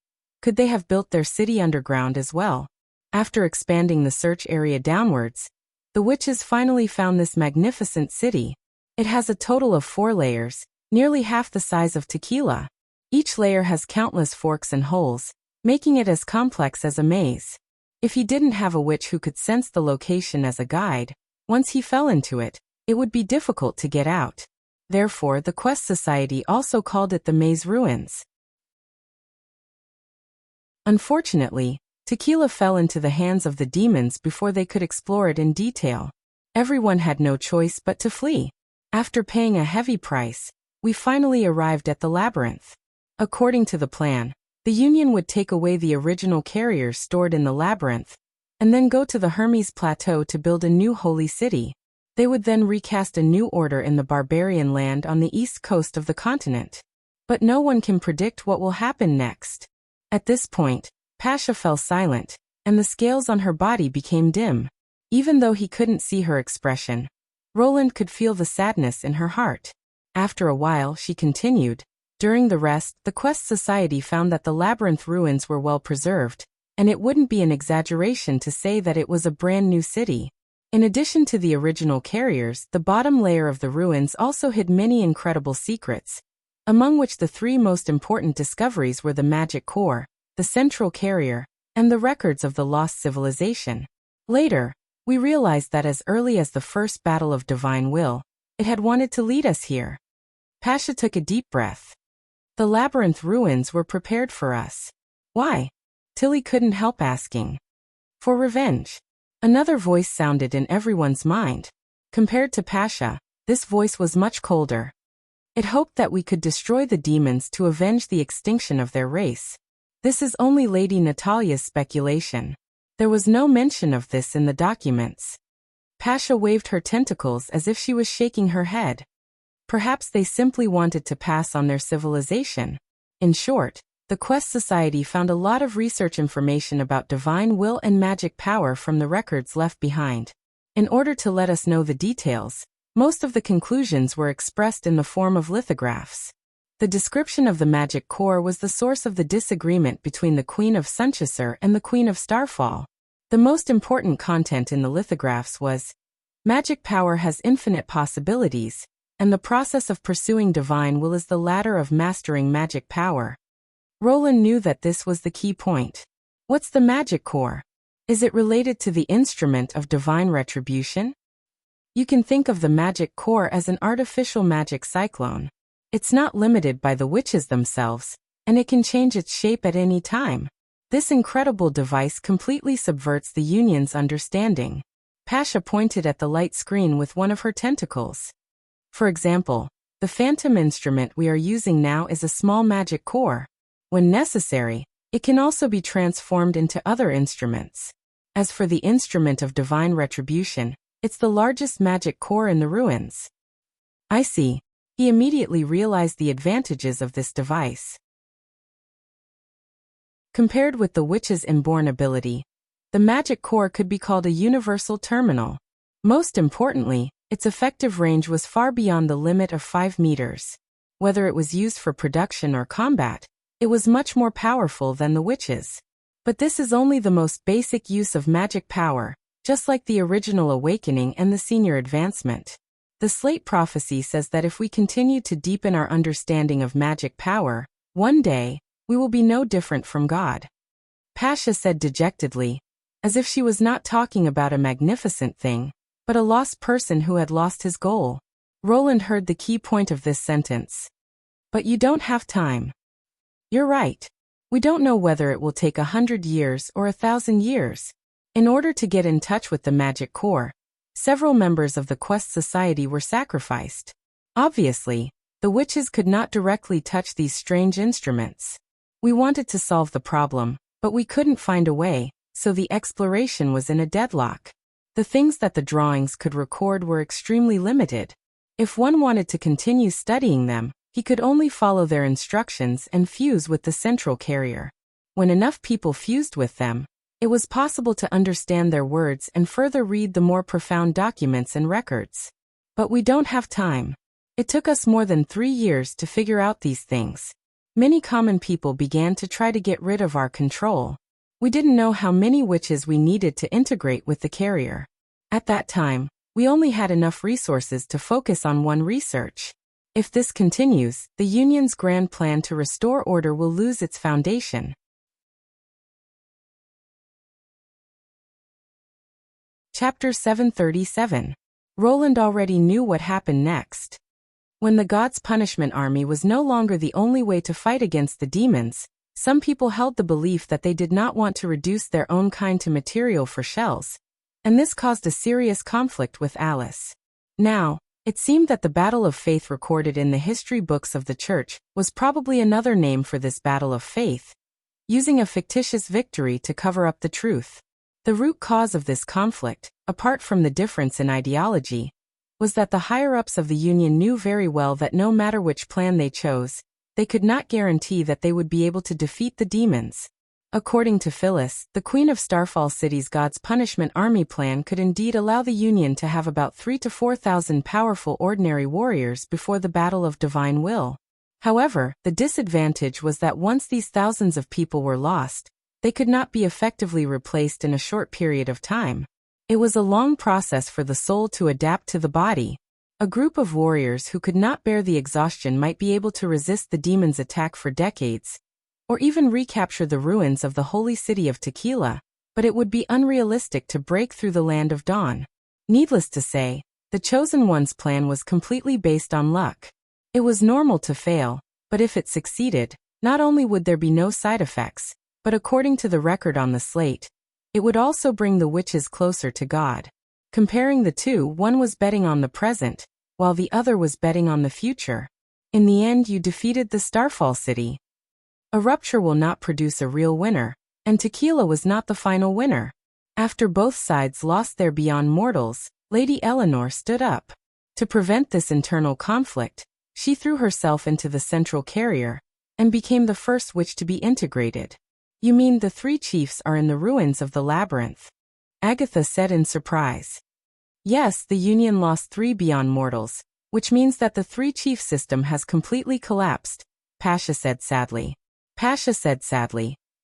Speaker 1: could they have built their city underground as well? After expanding the search area downwards, the witches finally found this magnificent city. It has a total of 4 layers, nearly half the size of Tequila. Each layer has countless forks and holes, making it as complex as a maze. If he didn't have a witch who could sense the location as a guide, once he fell into it, it would be difficult to get out. Therefore, the Quest Society also called it the Maze Ruins. Unfortunately, Tequila fell into the hands of the demons before they could explore it in detail. Everyone had no choice but to flee. After paying a heavy price, we finally arrived at the labyrinth. According to the plan, the Union would take away the original carriers stored in the labyrinth, and then go to the Hermes Plateau to build a new holy city. They would then recast a new order in the barbarian land on the east coast of the continent. But no one can predict what will happen next. At this point, Pasha fell silent, and the scales on her body became dim. Even though he couldn't see her expression, Roland could feel the sadness in her heart. After a while, she continued, "During the rest, the Quest Society found that the labyrinth ruins were well preserved, and it wouldn't be an exaggeration to say that it was a brand new city. In addition to the original carriers, the bottom layer of the ruins also hid many incredible secrets, among which the 3 most important discoveries were the magic core, the central carrier, and the records of the lost civilization. Later, we realized that as early as the first battle of Divine Will, it had wanted to lead us here." Pasha took a deep breath. "The labyrinth ruins were prepared for us. Why?" Tilly couldn't help asking. "For revenge." Another voice sounded in everyone's mind. Compared to Pasha, this voice was much colder. "It hoped that we could destroy the demons to avenge the extinction of their race. This is only Lady Natalia's speculation. There was no mention of this in the documents." Pasha waved her tentacles as if she was shaking her head. Perhaps they simply wanted to pass on their civilization. In short, the Quest Society found a lot of research information about divine will and magic power from the records left behind. In order to let us know the details, most of the conclusions were expressed in the form of lithographs. The description of the magic core was the source of the disagreement between the Queen of Sunchasur and the Queen of Starfall. The most important content in the lithographs was, "Magic power has infinite possibilities, and the process of pursuing divine will is the ladder of mastering magic power." Roland knew that this was the key point. "What's the magic core?" Is it related to the instrument of divine retribution? You can think of the magic core as an artificial magic cyclone. It's not limited by the witches themselves, and it can change its shape at any time. This incredible device completely subverts the Union's understanding. Pasha pointed at the light screen with one of her tentacles. For example, the phantom instrument we are using now is a small magic core. When necessary, it can also be transformed into other instruments. As for the instrument of divine retribution, it's the largest magic core in the ruins. I see. He immediately realized the advantages of this device. Compared with the witch's inborn ability, the magic core could be called a universal terminal. Most importantly, its effective range was far beyond the limit of 5 meters. Whether it was used for production or combat, it was much more powerful than the witch's. But this is only the most basic use of magic power, just like the original awakening and the senior advancement. The Slate prophecy says that if we continue to deepen our understanding of magic power, one day, we will be no different from God. Pasha said dejectedly, as if she was not talking about a magnificent thing, but a lost person who had lost his goal. Roland heard the key point of this sentence. But you don't have time. You're right. We don't know whether it will take 100 years or 1,000 years. In order to get in touch with the magic core, several members of the Quest Society were sacrificed. Obviously, the witches could not directly touch these strange instruments. We wanted to solve the problem, but we couldn't find a way, so the exploration was in a deadlock. The things that the drawings could record were extremely limited. If one wanted to continue studying them, he could only follow their instructions and fuse with the central carrier. When enough people fused with them, it was possible to understand their words and further read the more profound documents and records. But we don't have time. It took us more than 3 years to figure out these things. Many common people began to try to get rid of our control. We didn't know how many witches we needed to integrate with the carrier. At that time, we only had enough resources to focus on one research. If this continues, the Union's grand plan to restore order will lose its foundation. Chapter 737. Roland already knew what happened next. When the gods' punishment army was no longer the only way to fight against the demons, some people held the belief that they did not want to reduce their own kind to material for shells, and this caused a serious conflict with Alice. Now, it seemed that the battle of faith recorded in the history books of the church was probably another name for this battle of faith, using a fictitious victory to cover up the truth. The root cause of this conflict, apart from the difference in ideology, was that the higher-ups of the Union knew very well that no matter which plan they chose, they could not guarantee that they would be able to defeat the demons. According to Phyllis, the Queen of Starfall City's God's Punishment Army plan could indeed allow the Union to have about 3,000 to 4,000 powerful ordinary warriors before the Battle of Divine Will. However, the disadvantage was that once these thousands of people were lost, they could not be effectively replaced in a short period of time. It was a long process for the soul to adapt to the body. A group of warriors who could not bear the exhaustion might be able to resist the demon's attack for decades, or even recapture the ruins of the holy city of Tequila, but it would be unrealistic to break through the land of dawn. Needless to say, the Chosen One's plan was completely based on luck. It was normal to fail, but if it succeeded, not only would there be no side effects, but according to the record on the slate, it would also bring the witches closer to God. Comparing the two, one was betting on the present, while the other was betting on the future. In the end, you defeated the Starfall City. A rupture will not produce a real winner, and Tequila was not the final winner. After both sides lost their beyond mortals, Lady Eleanor stood up. To prevent this internal conflict, she threw herself into the central carrier, and became the first witch to be integrated. You mean the 3 chiefs are in the ruins of the labyrinth? Agatha said in surprise. Yes, the Union lost 3 beyond mortals, which means that the 3 chief system has completely collapsed, Pasha said sadly.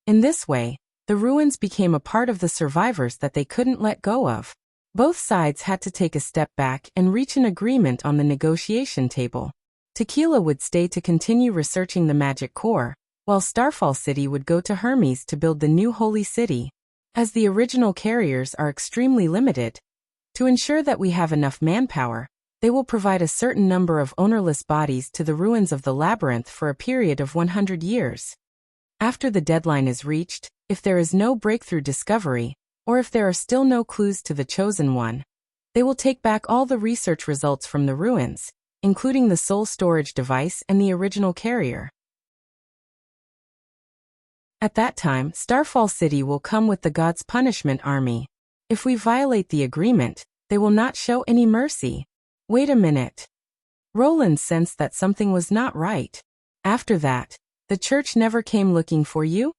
Speaker 1: In this way, the ruins became a part of the survivors that they couldn't let go of. Both sides had to take a step back and reach an agreement on the negotiation table. Tequila would stay to continue researching the magic core, while Starfall City would go to Hermes to build the new holy city. As the original carriers are extremely limited, to ensure that we have enough manpower, they will provide a certain number of ownerless bodies to the ruins of the labyrinth for a period of 100 years. After the deadline is reached, if there is no breakthrough discovery, or if there are still no clues to the chosen one, they will take back all the research results from the ruins, including the soul storage device and the original carrier. At that time, Starfall City will come with the God's punishment army. If we violate the agreement, they will not show any mercy. Wait a minute. Roland sensed that something was not right. After that, the church never came looking for you?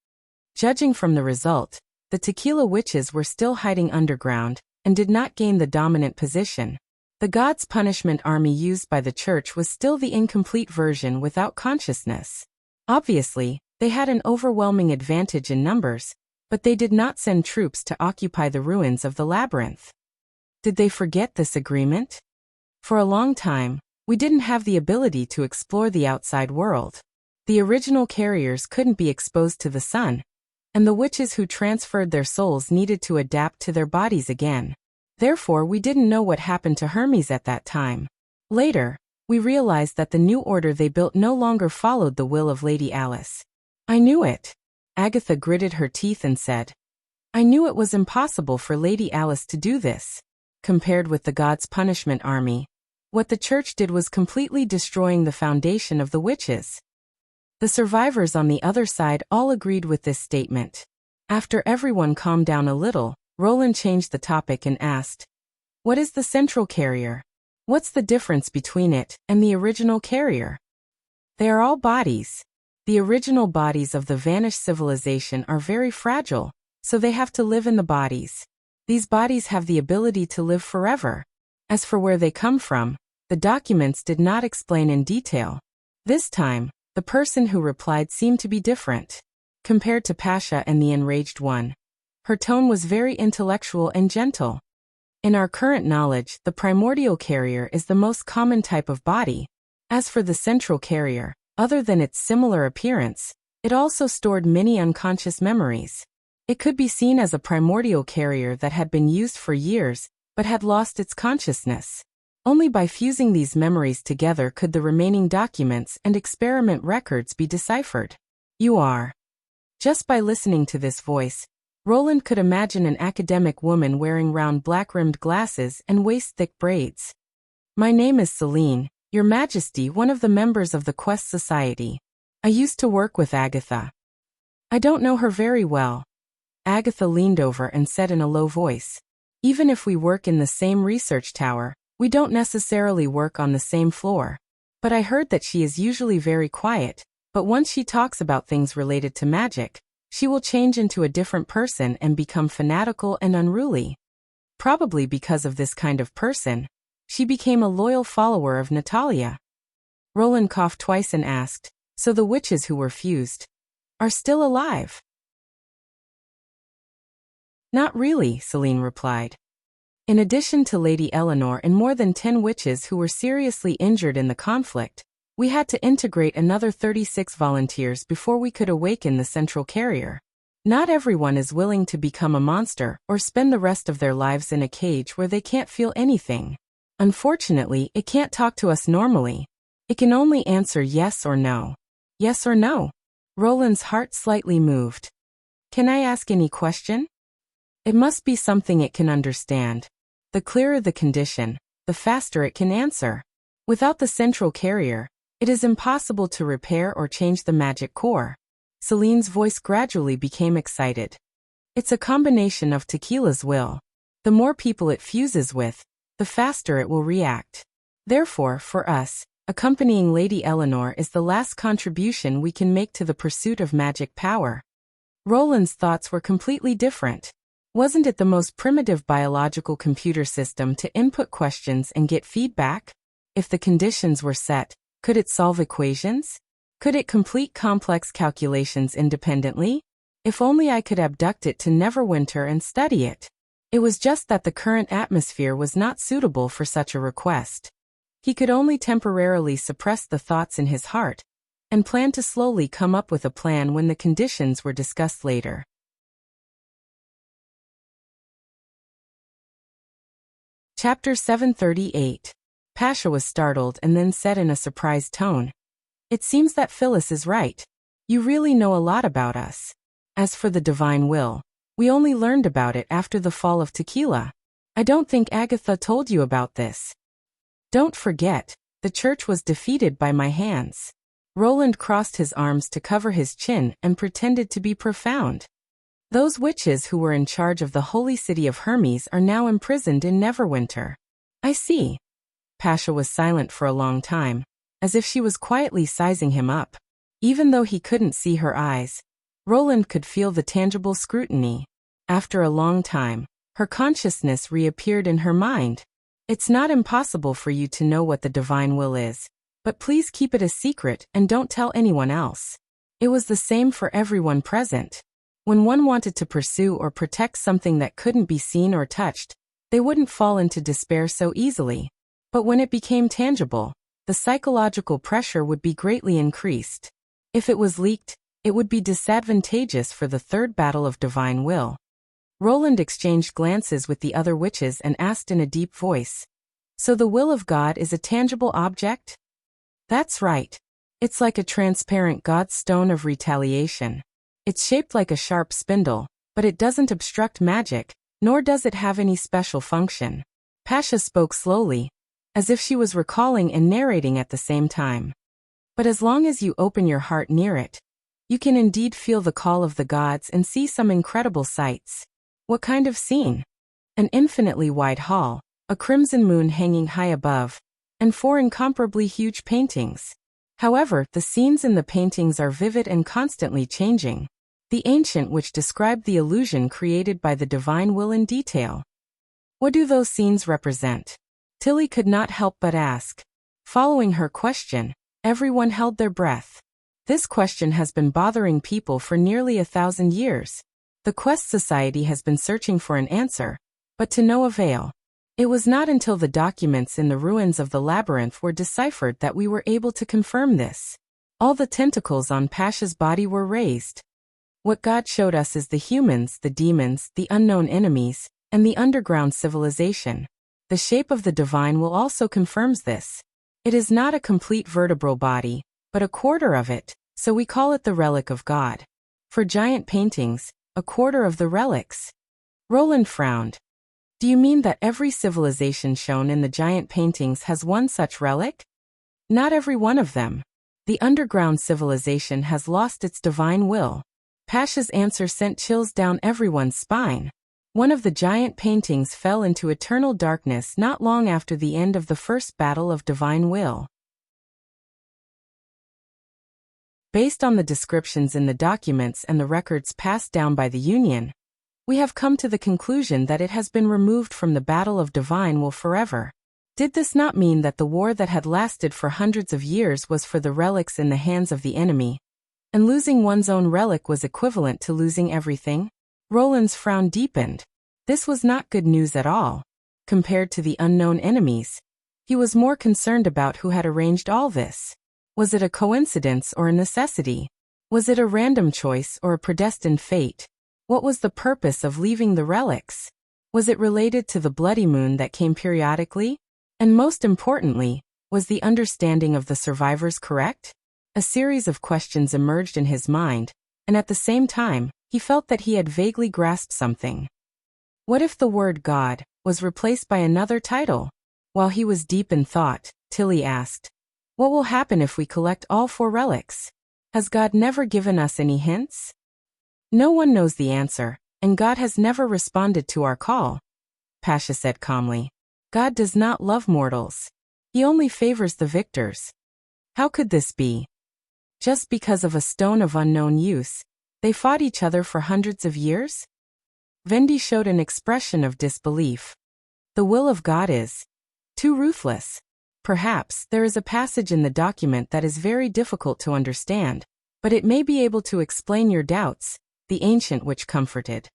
Speaker 1: Judging from the result, the tequila witches were still hiding underground and did not gain the dominant position. The God's punishment army used by the church was still the incomplete version without consciousness. Obviously, they had an overwhelming advantage in numbers, but they did not send troops to occupy the ruins of the labyrinth. Did they forget this agreement? For a long time, we didn't have the ability to explore the outside world. The original carriers couldn't be exposed to the sun, and the witches who transferred their souls needed to adapt to their bodies again. Therefore, we didn't know what happened to Hermes at that time. Later, we realized that the new order they built no longer followed the will of Lady Alice. I knew it. Agatha gritted her teeth and said, I knew it was impossible for Lady Alice to do this. Compared with the God's punishment army, what the church did was completely destroying the foundation of the witches. The survivors on the other side all agreed with this statement. After everyone calmed down a little, Roland changed the topic and asked, what is the central carrier? What's the difference between it and the original carrier? They are all bodies. The original bodies of the vanished civilization are very fragile, so they have to live in the bodies. These bodies have the ability to live forever. As for where they come from, the documents did not explain in detail. This time, the person who replied seemed to be different. Compared to Pasha and the enraged one, her tone was very intellectual and gentle. In our current knowledge, the primordial carrier is the most common type of body. As for the central carrier, other than its similar appearance, it also stored many unconscious memories. It could be seen as a primordial carrier that had been used for years, but had lost its consciousness. Only by fusing these memories together could the remaining documents and experiment records be deciphered. You are. Just by listening to this voice, Roland could imagine an academic woman wearing round black-rimmed glasses and waist-thick braids. My name is Celine, Your Majesty, one of the members of the Quest Society. I used to work with Agatha. I don't know her very well. Agatha leaned over and said in a low voice, even if we work in the same research tower, we don't necessarily work on the same floor. But I heard that she is usually very quiet, but once she talks about things related to magic, she will change into a different person and become fanatical and unruly. Probably because of this kind of person, she became a loyal follower of Natalia. Roland coughed twice and asked, so the witches who were fused are still alive? Not really, Celine replied. In addition to Lady Eleanor and more than 10 witches who were seriously injured in the conflict, we had to integrate another 36 volunteers before we could awaken the central carrier. Not everyone is willing to become a monster or spend the rest of their lives in a cage where they can't feel anything. Unfortunately, it can't talk to us normally. It can only answer yes or no. Yes or no. Roland's heart slightly moved. Can I ask any question? It must be something it can understand. The clearer the condition, the faster it can answer. Without the central carrier, it is impossible to repair or change the magic core. Celine's voice gradually became excited. It's a combination of tequila's will. The more people it fuses with, the faster it will react. Therefore, for us, accompanying Lady Eleanor is the last contribution we can make to the pursuit of magic power. Roland's thoughts were completely different. Wasn't it the most primitive biological computer system to input questions and get feedback? If the conditions were set, could it solve equations? Could it complete complex calculations independently? If only I could abduct it to Neverwinter and study it. It was just that the current atmosphere was not suitable for such a request. He could only temporarily suppress the thoughts in his heart, and plan to slowly come up with a plan when the conditions were discussed later. Chapter 738. Pasha was startled and then said in a surprised tone, "It seems that Phyllis is right. You really know a lot about us. As for the divine will, we only learned about it after the fall of Tequila. I don't think Agatha told you about this. Don't forget, the church was defeated by my hands." Roland crossed his arms to cover his chin and pretended to be profound. "Those witches who were in charge of the holy city of Hermes are now imprisoned in Neverwinter." "I see." Pasha was silent for a long time, as if she was quietly sizing him up. Even though he couldn't see her eyes, Roland could feel the tangible scrutiny. After a long time, her consciousness reappeared in her mind. "It's not impossible for you to know what the divine will is, but please keep it a secret and don't tell anyone else." It was the same for everyone present. When one wanted to pursue or protect something that couldn't be seen or touched, they wouldn't fall into despair so easily. But when it became tangible, the psychological pressure would be greatly increased. If it was leaked, it would be disadvantageous for the third battle of divine will. Roland exchanged glances with the other witches and asked in a deep voice, "So the will of God is a tangible object?" "That's right. It's like a transparent God's stone of retaliation. It's shaped like a sharp spindle, but it doesn't obstruct magic, nor does it have any special function." Pasha spoke slowly, as if she was recalling and narrating at the same time. "But as long as you open your heart near it, you can indeed feel the call of the gods and see some incredible sights." "What kind of scene?" "An infinitely wide hall, a crimson moon hanging high above, and 4 incomparably huge paintings. However, the scenes in the paintings are vivid and constantly changing. The ancient which described the illusion created by the divine will in detail." "What do those scenes represent?" Tilly could not help but ask. Following her question, everyone held their breath. This question has been bothering people for nearly 1,000 years. The Quest Society has been searching for an answer, but to no avail. It was not until the documents in the ruins of the labyrinth were deciphered that we were able to confirm this. All the tentacles on Pasha's body were raised. What God showed us is the humans, the demons, the unknown enemies, and the underground civilization. The shape of the divine will also confirms this. It is not a complete vertebral body, but a quarter of it, so we call it the relic of God. For giant paintings, a quarter of the relics. Roland frowned. "Do you mean that every civilization shown in the giant paintings has one such relic?" "Not every one of them. The underground civilization has lost its divine will." Pasha's answer sent chills down everyone's spine. One of the giant paintings fell into eternal darkness not long after the end of the first battle of divine will. Based on the descriptions in the documents and the records passed down by the Union, we have come to the conclusion that it has been removed from the battle of divine will forever. Did this not mean that the war that had lasted for hundreds of years was for the relics in the hands of the enemy, and losing one's own relic was equivalent to losing everything? Roland's frown deepened. This was not good news at all. Compared to the unknown enemies, he was more concerned about who had arranged all this. Was it a coincidence or a necessity? Was it a random choice or a predestined fate? What was the purpose of leaving the relics? Was it related to the bloody moon that came periodically? And most importantly, was the understanding of the survivors correct? A series of questions emerged in his mind, and at the same time, he felt that he had vaguely grasped something. What if the word God was replaced by another title? While he was deep in thought, Tilly asked, "What will happen if we collect all 4 relics? Has God never given us any hints?" "No one knows the answer, and God has never responded to our call," Pasha said calmly. "God does not love mortals. He only favors the victors." How could this be? Just because of a stone of unknown use, they fought each other for hundreds of years? Vendi showed an expression of disbelief. The will of God is too ruthless. Perhaps there is a passage in the document that is very difficult to understand, but it may be able to explain your doubts, the ancient witch comforted.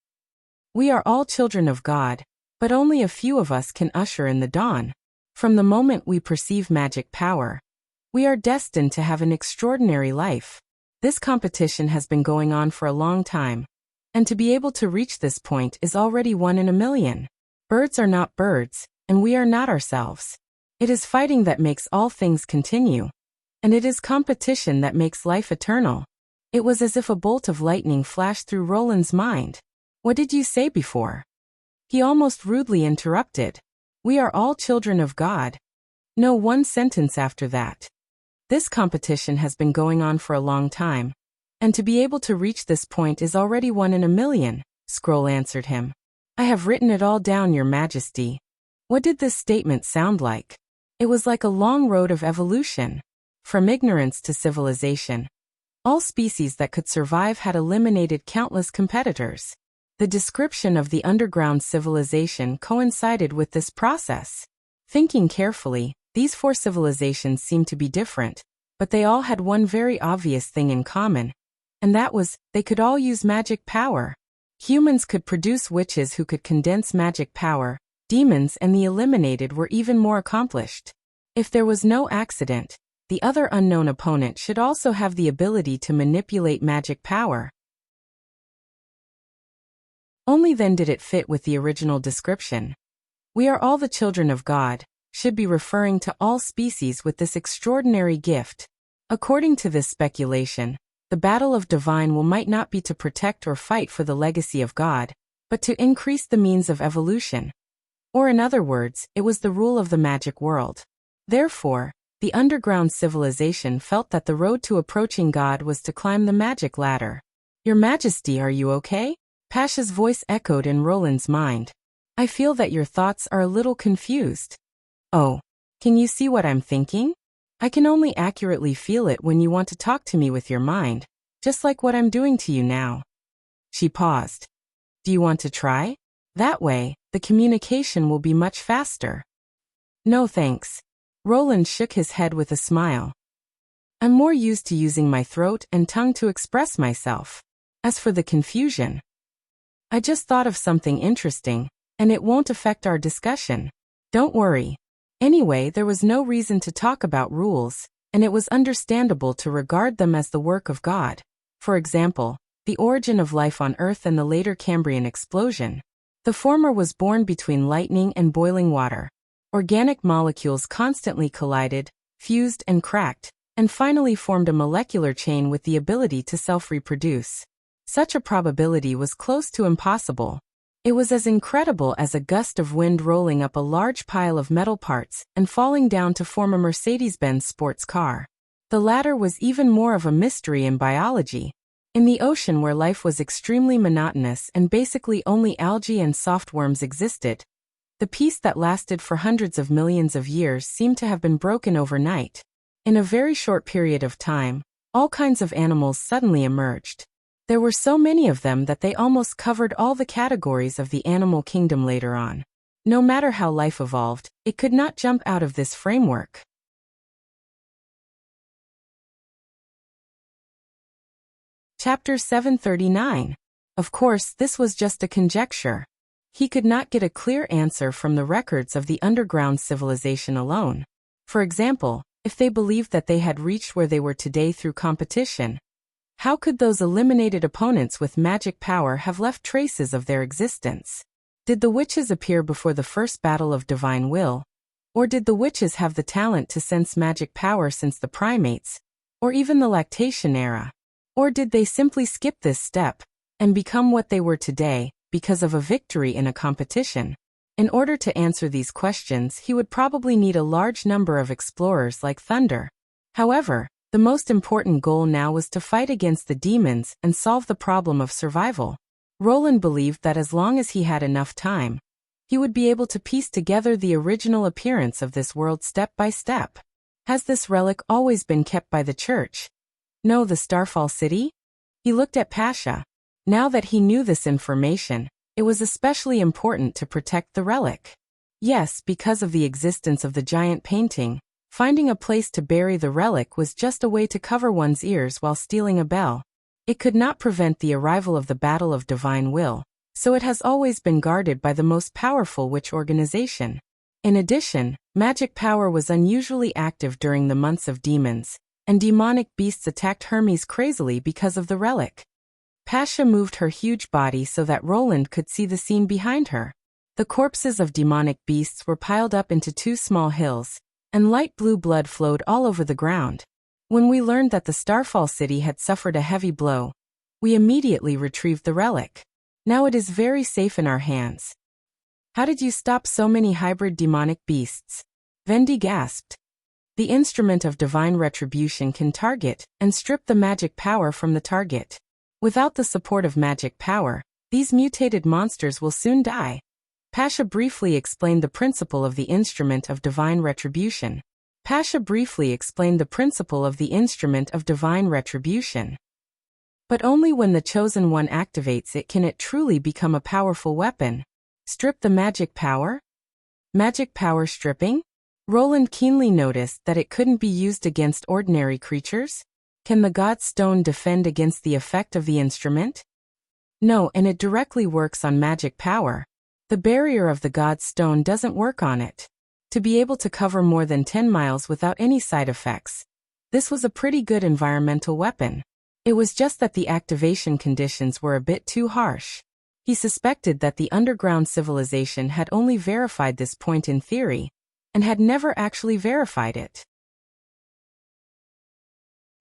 Speaker 1: We are all children of God, but only a few of us can usher in the dawn. From the moment we perceive magic power, we are destined to have an extraordinary life. This competition has been going on for a long time, and to be able to reach this point is already 1 in a million. Birds are not birds, and we are not ourselves. It is fighting that makes all things continue. And it is competition that makes life eternal. It was as if a bolt of lightning flashed through Roland's mind. What did you say before? He almost rudely interrupted. We are all children of God. No, one sentence after that. This competition has been going on for a long time. And to be able to reach this point is already 1 in a million, Scroll answered him. I have written it all down, Your Majesty. What did this statement sound like? It was like a long road of evolution. From ignorance to civilization. All species that could survive had eliminated countless competitors. The description of the underground civilization coincided with this process. Thinking carefully, these 4 civilizations seemed to be different, but they all had one very obvious thing in common, and that was, they could all use magic power. Humans could produce witches who could condense magic power, demons and the eliminated were even more accomplished. If there was no accident, the other unknown opponent should also have the ability to manipulate magic power. Only then did it fit with the original description. We are all the children of God, should be referring to all species with this extraordinary gift. According to this speculation, the battle of divine will might not be to protect or fight for the legacy of God, but to increase the means of evolution. Or in other words, it was the rule of the magic world. Therefore, the underground civilization felt that the road to approaching God was to climb the magic ladder. Your Majesty, are you okay? Pasha's voice echoed in Roland's mind. I feel that your thoughts are a little confused. Oh, can you see what I'm thinking? I can only accurately feel it when you want to talk to me with your mind, just like what I'm doing to you now. She paused. Do you want to try? That way, the communication will be much faster. No thanks. Roland shook his head with a smile. I'm more used to using my throat and tongue to express myself. As for the confusion, I just thought of something interesting, and it won't affect our discussion. Don't worry. Anyway, there was no reason to talk about rules, and it was understandable to regard them as the work of God. For example, the origin of life on Earth and the later Cambrian explosion. The former was born between lightning and boiling water. Organic molecules constantly collided, fused and cracked, and finally formed a molecular chain with the ability to self-reproduce. Such a probability was close to impossible. It was as incredible as a gust of wind rolling up a large pile of metal parts and falling down to form a Mercedes-Benz sports car. The latter was even more of a mystery in biology. In the ocean where life was extremely monotonous and basically only algae and softworms existed, the peace that lasted for hundreds of millions of years seemed to have been broken overnight. In a very short period of time, all kinds of animals suddenly emerged. There were so many of them that they almost covered all the categories of the animal kingdom later on. No matter how life evolved, it could not jump out of this framework. Chapter 739. Of course, this was just a conjecture. He could not get a clear answer from the records of the underground civilization alone. For example, if they believed that they had reached where they were today through competition, how could those eliminated opponents with magic power have left traces of their existence? Did the witches appear before the first battle of divine will? Or did the witches have the talent to sense magic power since the primates, or even the lactation era? Or did they simply skip this step and become what they were today because of a victory in a competition? In order to answer these questions, he would probably need a large number of explorers like Thunder. However, the most important goal now was to fight against the demons and solve the problem of survival. Roland believed that as long as he had enough time, he would be able to piece together the original appearance of this world step by step. Has this relic always been kept by the church? No, the Starfall City? He looked at Pasha. Now that he knew this information, it was especially important to protect the relic. Yes, because of the existence of the giant painting, finding a place to bury the relic was just a way to cover one's ears while stealing a bell. It could not prevent the arrival of the battle of divine will, so it has always been guarded by the most powerful witch organization. In addition, magic power was unusually active during the months of demons, and demonic beasts attacked Hermes crazily because of the relic. Pasha moved her huge body so that Roland could see the scene behind her. The corpses of demonic beasts were piled up into 2 small hills, and light blue blood flowed all over the ground. When we learned that the Starfall city had suffered a heavy blow, we immediately retrieved the relic. Now it is very safe in our hands. How did you stop so many hybrid demonic beasts? Vendi gasped. The instrument of divine retribution can target and strip the magic power from the target. Without the support of magic power, these mutated monsters will soon die. Pasha briefly explained the principle of the instrument of divine retribution. But only when the Chosen One activates it can it truly become a powerful weapon. Strip the magic power? Magic power stripping? Roland keenly noticed that it couldn't be used against ordinary creatures. Can the God's Stone defend against the effect of the instrument? No, and it directly works on magic power. The barrier of the God's Stone doesn't work on it. To be able to cover more than 10 miles without any side effects. This was a pretty good environmental weapon. It was just that the activation conditions were a bit too harsh. He suspected that the underground civilization had only verified this point in theory, and had never actually verified it.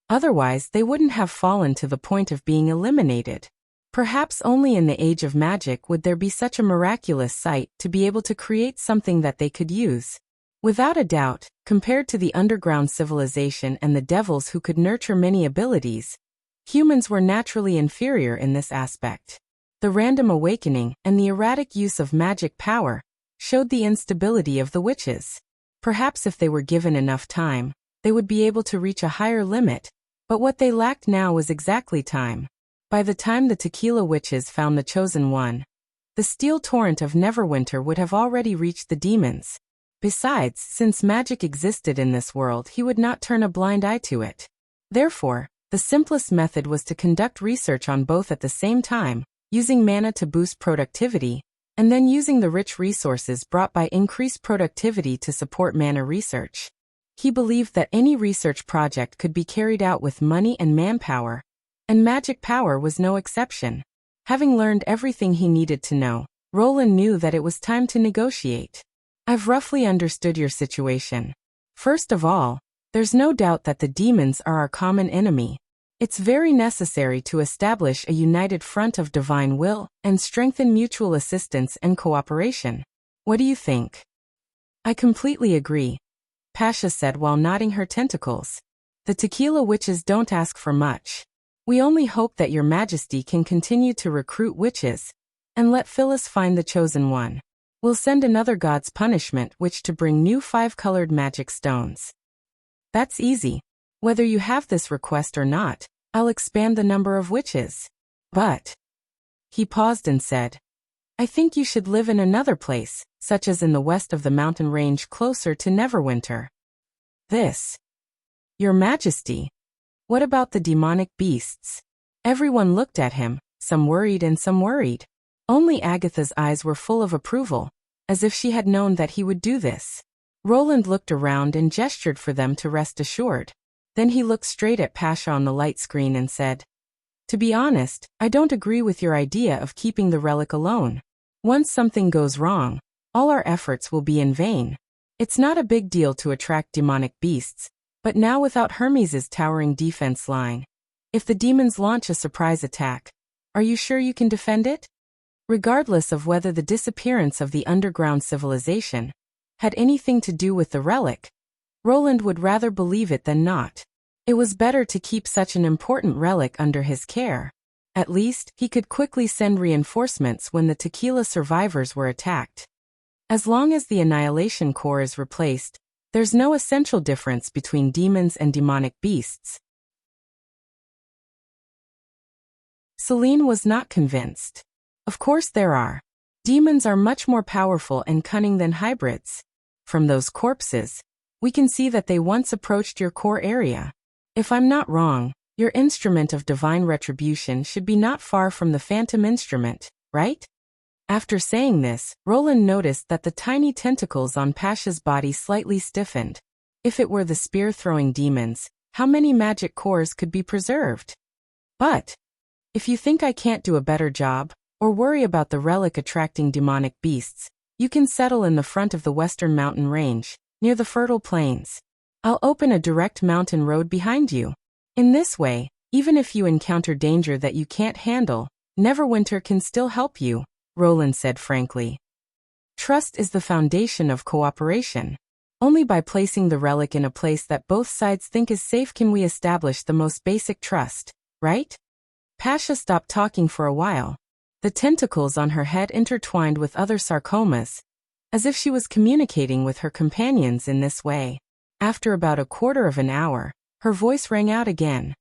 Speaker 1: Otherwise, they wouldn't have fallen to the point of being eliminated. Perhaps only in the age of magic would there be such a miraculous sight to be able to create something that they could use. Without a doubt, compared to the underground civilization and the devils who could nurture many abilities, humans were naturally inferior in this aspect. The random awakening and the erratic use of magic power showed the instability of the witches. Perhaps if they were given enough time, they would be able to reach a higher limit, but what they lacked now was exactly time. By the time the Tequila witches found the Chosen One, the steel torrent of Neverwinter would have already reached the demons. Besides, since magic existed in this world, he would not turn a blind eye to it. Therefore, the simplest method was to conduct research on both at the same time, using mana to boost productivity, and then using the rich resources brought by increased productivity to support mana research. He believed that any research project could be carried out with money and manpower, and magic power was no exception. Having learned everything he needed to know, Roland knew that it was time to negotiate. I've roughly understood your situation. First of all, there's no doubt that the demons are our common enemy. It's very necessary to establish a united front of divine will and strengthen mutual assistance and cooperation. What do you think? I completely agree, Pasha said while nodding her tentacles. The Tequila witches don't ask for much. We only hope that your majesty can continue to recruit witches, and let Phyllis find the Chosen One. We'll send another god's punishment which to bring new 5-colored magic stones. That's easy. Whether you have this request or not, I'll expand the number of witches. But... He paused and said, I think you should live in another place, such as in the west of the mountain range closer to Neverwinter. This. Your Majesty. What about the demonic beasts? Everyone looked at him, some worried and some worried. Only Agatha's eyes were full of approval, as if she had known that he would do this. Roland looked around and gestured for them to rest assured. Then he looked straight at Pasha on the light screen and said, To be honest, I don't agree with your idea of keeping the relic alone. Once something goes wrong, all our efforts will be in vain. It's not a big deal to attract demonic beasts, but now without Hermes' towering defense line, if the demons launch a surprise attack, are you sure you can defend it? Regardless of whether the disappearance of the underground civilization had anything to do with the relic, Roland would rather believe it than not. It was better to keep such an important relic under his care. At least, he could quickly send reinforcements when the Tequila survivors were attacked. As long as the Annihilation Core is replaced, there's no essential difference between demons and demonic beasts. Celine was not convinced. Of course there are. Demons are much more powerful and cunning than hybrids. From those corpses, we can see that they once approached your core area. If I'm not wrong, your instrument of divine retribution should be not far from the phantom instrument, right? After saying this, Roland noticed that the tiny tentacles on Pasha's body slightly stiffened. If it were the spear-throwing demons, how many magic cores could be preserved? But, if you think I can't do a better job, or worry about the relic attracting demonic beasts, You can settle in the front of the western mountain range, near the fertile plains. I'll open a direct mountain road behind you. In this way, even if you encounter danger that you can't handle, Neverwinter can still help you, Roland said frankly. Trust is the foundation of cooperation. Only by placing the relic in a place that both sides think is safe can we establish the most basic trust, right? Pasha stopped talking for a while. The tentacles on her head intertwined with other sarcomas, as if she was communicating with her companions in this way. After about a quarter of an hour, her voice rang out again.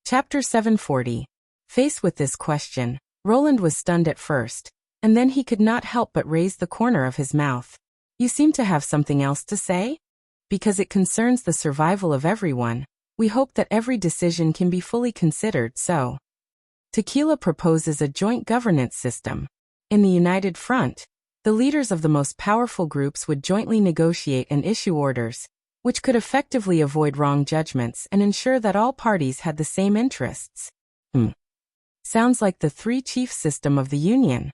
Speaker 1: Chapter 740. Faced with this question, Roland was stunned at first, and then he could not help but raise the corner of his mouth. You seem to have something else to say? Because it concerns the survival of everyone, we hope that every decision can be fully considered, so. Tequila proposes a joint governance system. In the United Front, the leaders of the most powerful groups would jointly negotiate and issue orders, which could effectively avoid wrong judgments and ensure that all parties had the same interests. Sounds like the three-chief system of the Union.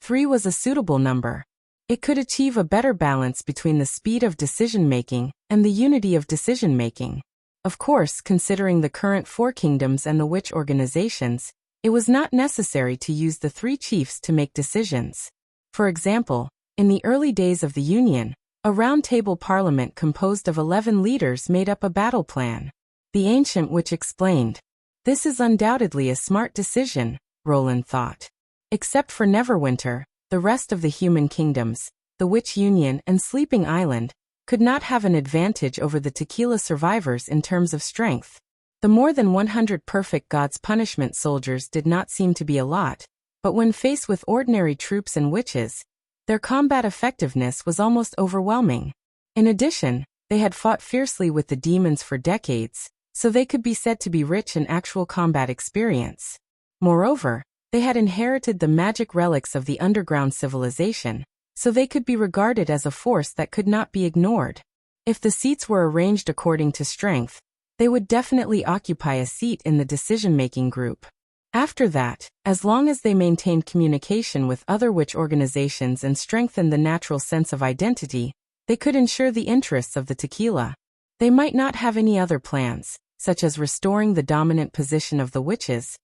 Speaker 1: 3 was a suitable number. It could achieve a better balance between the speed of decision-making and the unity of decision-making. Of course, considering the current 4 kingdoms and the witch organizations, it was not necessary to use the 3 chiefs to make decisions. For example, in the early days of the Union, a round-table parliament composed of 11 leaders made up a battle plan. The ancient witch explained. This is undoubtedly a smart decision, Roland thought. Except for Neverwinter, the rest of the human kingdoms, the Witch Union and Sleeping Island, could not have an advantage over the Tequila survivors in terms of strength. The more than 100 perfect God's punishment soldiers did not seem to be a lot, but when faced with ordinary troops and witches, their combat effectiveness was almost overwhelming. In addition, they had fought fiercely with the demons for decades, so they could be said to be rich in actual combat experience. Moreover, they had inherited the magic relics of the underground civilization, so they could be regarded as a force that could not be ignored. If the seats were arranged according to strength, they would definitely occupy a seat in the decision-making group. After that, as long as they maintained communication with other witch organizations and strengthened the natural sense of identity, they could ensure the interests of the Tequila. They might not have any other plans, such as restoring the dominant position of the witches,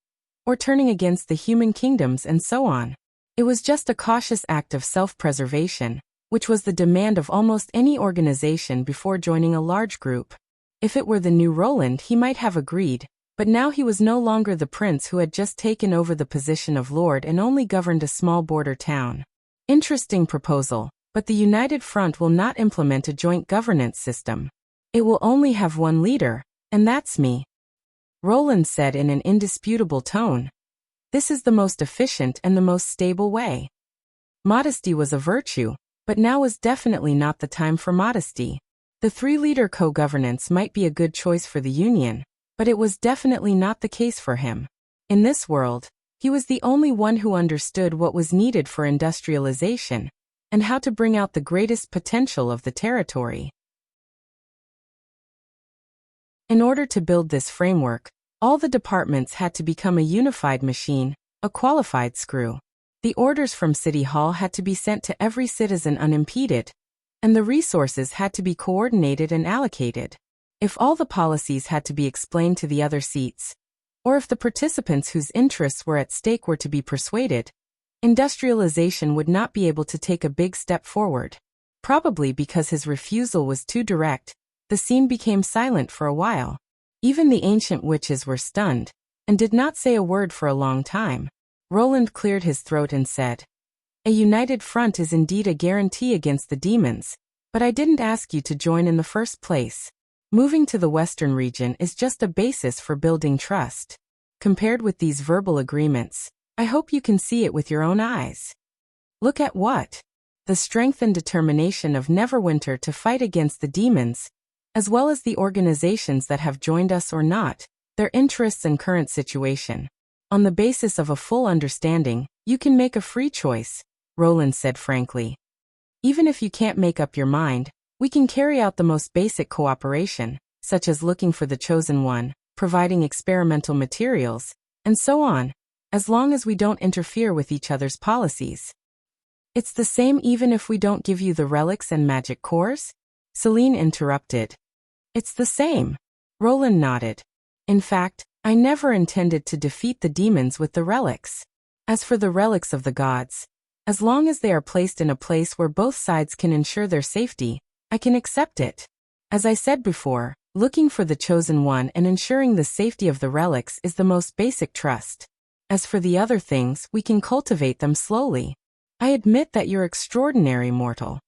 Speaker 1: or turning against the human kingdoms and so on. It was just a cautious act of self-preservation, which was the demand of almost any organization before joining a large group. If it were the new Roland, he might have agreed, but now he was no longer the prince who had just taken over the position of lord and only governed a small border town. Interesting proposal, but the United Front will not implement a joint governance system. It will only have one leader, and that's me. Roland said in an indisputable tone. This is the most efficient and the most stable way. Modesty was a virtue, but now was definitely not the time for modesty. The 3-leader co-governance might be a good choice for the Union, but it was definitely not the case for him. In this world, he was the only one who understood what was needed for industrialization, and how to bring out the greatest potential of the territory. In order to build this framework, all the departments had to become a unified machine, a qualified screw. The orders from City Hall had to be sent to every citizen unimpeded, and the resources had to be coordinated and allocated. If all the policies had to be explained to the other seats, or if the participants whose interests were at stake were to be persuaded, industrialization would not be able to take a big step forward. Probably because his refusal was too direct, the scene became silent for a while. Even the ancient witches were stunned, and did not say a word for a long time. Roland cleared his throat and said, A united front is indeed a guarantee against the demons, but I didn't ask you to join in the first place. Moving to the Western region is just a basis for building trust. Compared with these verbal agreements, I hope you can see it with your own eyes. Look at what? The strength and determination of Neverwinter to fight against the demons, as well as the organizations that have joined us or not, their interests and current situation. On the basis of a full understanding, you can make a free choice, Roland said frankly. Even if you can't make up your mind, we can carry out the most basic cooperation, such as looking for the chosen one, providing experimental materials, and so on, as long as we don't interfere with each other's policies. It's the same even if we don't give you the relics and magic cores? Celine interrupted. It's the same. Roland nodded. In fact, I never intended to defeat the demons with the relics. As for the relics of the gods, as long as they are placed in a place where both sides can ensure their safety, I can accept it. As I said before, looking for the chosen one and ensuring the safety of the relics is the most basic trust. As for the other things, we can cultivate them slowly. I admit that you're extraordinary, mortal.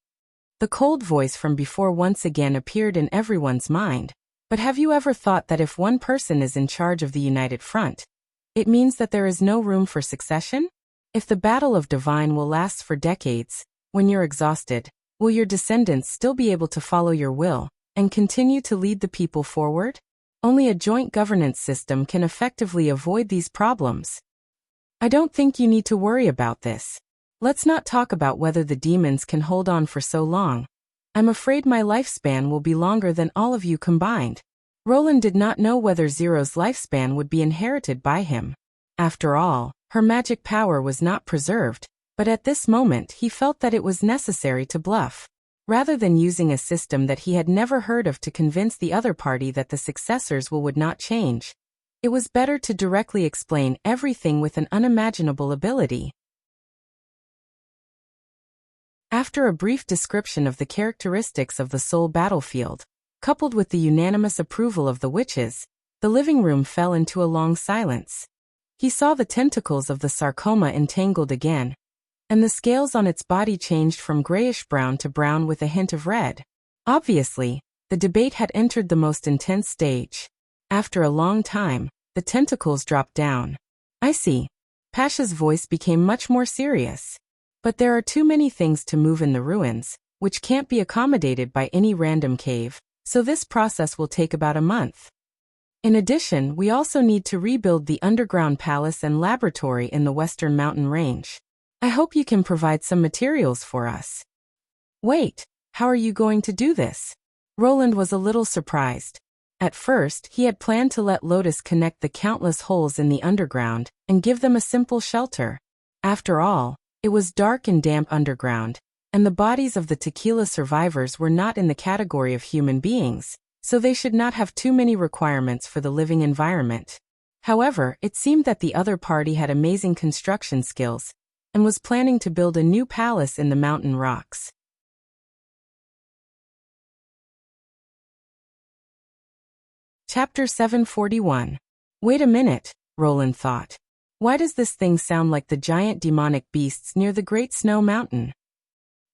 Speaker 1: The cold voice from before once again appeared in everyone's mind. But have you ever thought that if one person is in charge of the united front, it means that there is no room for succession? If the battle of divine will last for decades, when you're exhausted, will your descendants still be able to follow your will and continue to lead the people forward? Only a joint governance system can effectively avoid these problems. I don't think you need to worry about this. Let's not talk about whether the demons can hold on for so long. I'm afraid my lifespan will be longer than all of you combined. Roland did not know whether Zero's lifespan would be inherited by him. After all, her magic power was not preserved, but at this moment he felt that it was necessary to bluff. Rather than using a system that he had never heard of to convince the other party that the successors would not change, it was better to directly explain everything with an unimaginable ability. After a brief description of the characteristics of the soul battlefield, coupled with the unanimous approval of the witches, the living room fell into a long silence. He saw the tentacles of the sarcoma entangled again, and the scales on its body changed from grayish-brown to brown with a hint of red. Obviously, the debate had entered the most intense stage. After a long time, the tentacles dropped down. I see. Pasha's voice became much more serious. But there are too many things to move in the ruins, which can't be accommodated by any random cave, so this process will take about a month. In addition, we also need to rebuild the underground palace and laboratory in the western mountain range. I hope you can provide some materials for us. Wait, how are you going to do this? Roland was a little surprised. At first, he had planned to let Lotus connect the countless holes in the underground and give them a simple shelter. After all, it was dark and damp underground, and the bodies of the tequila survivors were not in the category of human beings, so they should not have too many requirements for the living environment. However, it seemed that the other party had amazing construction skills and was planning to build a new palace in the mountain rocks. Chapter 741. Wait a minute, Roland thought. Why does this thing sound like the giant demonic beasts near the Great Snow Mountain?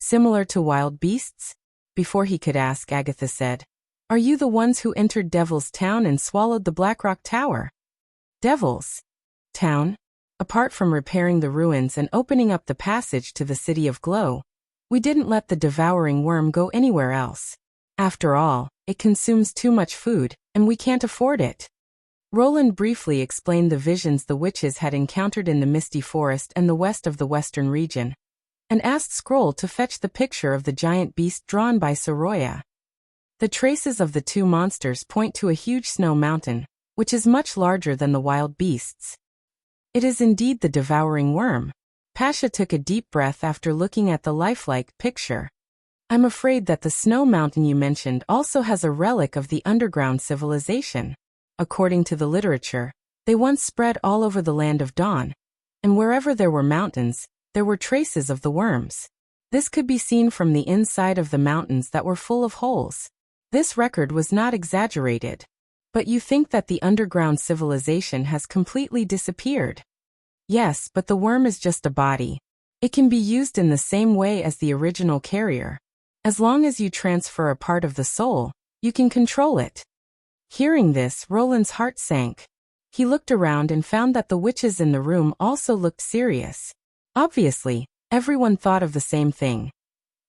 Speaker 1: Similar to wild beasts? Before he could ask, Agatha said, Are you the ones who entered Devil's Town and swallowed the Blackrock Tower? Devil's Town? Apart from repairing the ruins and opening up the passage to the City of Glow, we didn't let the devouring worm go anywhere else. After all, it consumes too much food, and we can't afford it. Roland briefly explained the visions the witches had encountered in the Misty Forest and the west of the western region, and asked Scroll to fetch the picture of the giant beast drawn by Soroya. The traces of the two monsters point to a huge snow mountain, which is much larger than the wild beasts. It is indeed the devouring worm. Pasha took a deep breath after looking at the lifelike picture. I'm afraid that the snow mountain you mentioned also has a relic of the underground civilization. According to the literature, they once spread all over the Land of Dawn, and wherever there were mountains, there were traces of the worms. This could be seen from the inside of the mountains that were full of holes. This record was not exaggerated. But you think that the underground civilization has completely disappeared? Yes, but the worm is just a body. It can be used in the same way as the original carrier. As long as you transfer a part of the soul, you can control it. Hearing this, Roland's heart sank. He looked around and found that the witches in the room also looked serious. Obviously, everyone thought of the same thing.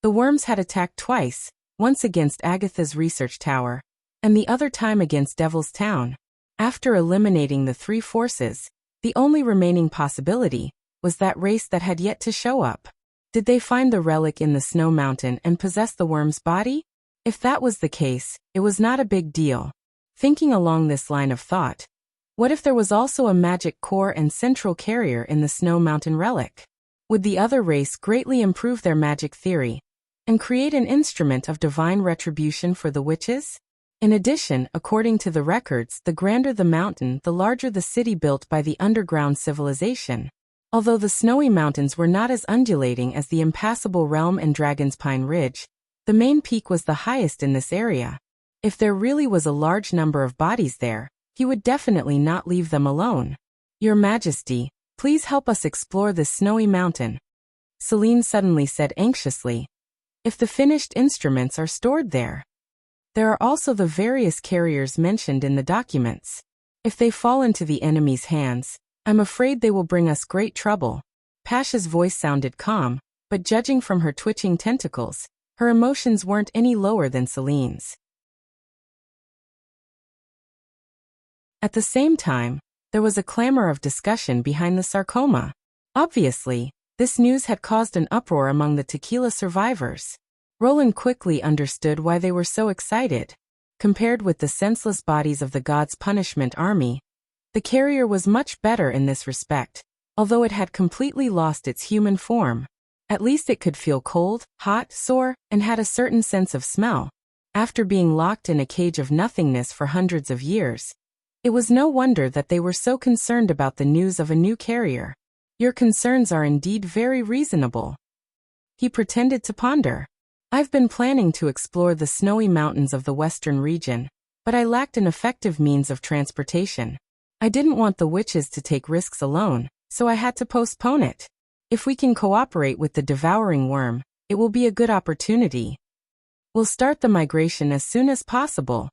Speaker 1: The worms had attacked twice, once against Agatha's research tower, and the other time against Devil's Town. After eliminating the three forces, the only remaining possibility was that race that had yet to show up. Did they find the relic in the snow mountain and possess the worm's body? If that was the case, it was not a big deal. Thinking along this line of thought, What if there was also a magic core and central carrier in the Snow Mountain relic? Would the other race greatly improve their magic theory and create an instrument of divine retribution for the witches? In addition, according to the records, the grander the mountain, the larger the city built by the underground civilization. Although the snowy mountains were not as undulating as the impassable realm and Dragon's Pine Ridge, the main peak was the highest in this area. If there really was a large number of bodies there, he would definitely not leave them alone. Your Majesty, please help us explore this snowy mountain, Celine suddenly said anxiously. If the finished instruments are stored there. There are also the various carriers mentioned in the documents. If they fall into the enemy's hands, I'm afraid they will bring us great trouble. Pasha's voice sounded calm, but judging from her twitching tentacles, her emotions weren't any lower than Celine's. At the same time, there was a clamor of discussion behind the sarcoma. Obviously, this news had caused an uproar among the tequila survivors. Roland quickly understood why they were so excited. Compared with the senseless bodies of the God's Punishment Army, the carrier was much better in this respect, although it had completely lost its human form. At least it could feel cold, hot, sore, and had a certain sense of smell. After being locked in a cage of nothingness for hundreds of years, it was no wonder that they were so concerned about the news of a new carrier. Your concerns are indeed very reasonable. He pretended to ponder. I've been planning to explore the snowy mountains of the western region, but I lacked an effective means of transportation. I didn't want the witches to take risks alone, so I had to postpone it. If we can cooperate with the devouring worm, it will be a good opportunity. We'll start the migration as soon as possible,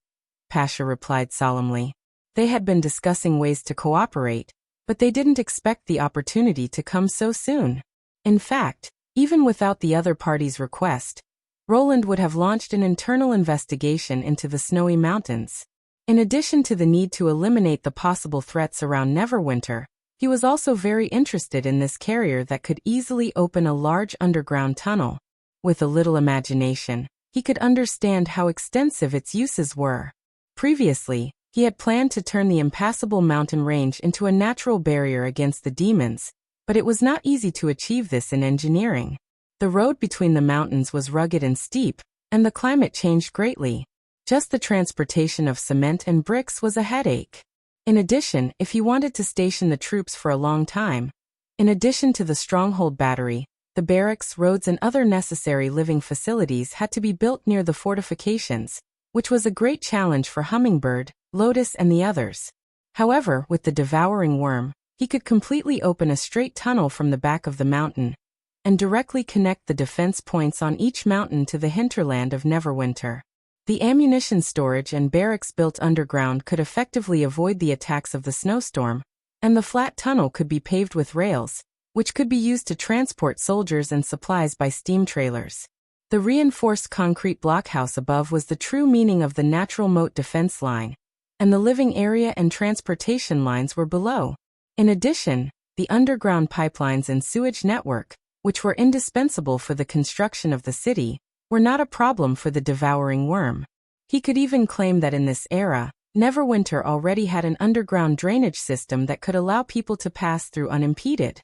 Speaker 1: Pasha replied solemnly. They had been discussing ways to cooperate, but they didn't expect the opportunity to come so soon. In fact, even without the other party's request, Roland would have launched an internal investigation into the snowy mountains. In addition to the need to eliminate the possible threats around Neverwinter, he was also very interested in this carrier that could easily open a large underground tunnel. With a little imagination, he could understand how extensive its uses were. Previously, he had planned to turn the impassable mountain range into a natural barrier against the demons, but it was not easy to achieve this in engineering. The road between the mountains was rugged and steep, and the climate changed greatly. Just the transportation of cement and bricks was a headache. In addition, if he wanted to station the troops for a long time, in addition to the stronghold battery, the barracks, roads and other necessary living facilities had to be built near the fortifications, which was a great challenge for Hummingbird, Lotus and the others. However, with the devouring worm, he could completely open a straight tunnel from the back of the mountain and directly connect the defense points on each mountain to the hinterland of Neverwinter. The ammunition storage and barracks built underground could effectively avoid the attacks of the snowstorm, and the flat tunnel could be paved with rails, which could be used to transport soldiers and supplies by steam trailers. The reinforced concrete blockhouse above was the true meaning of the natural moat defense line, and the living area and transportation lines were below. In addition, the underground pipelines and sewage network, which were indispensable for the construction of the city, were not a problem for the devouring worm. He could even claim that in this era, Neverwinter already had an underground drainage system that could allow people to pass through unimpeded.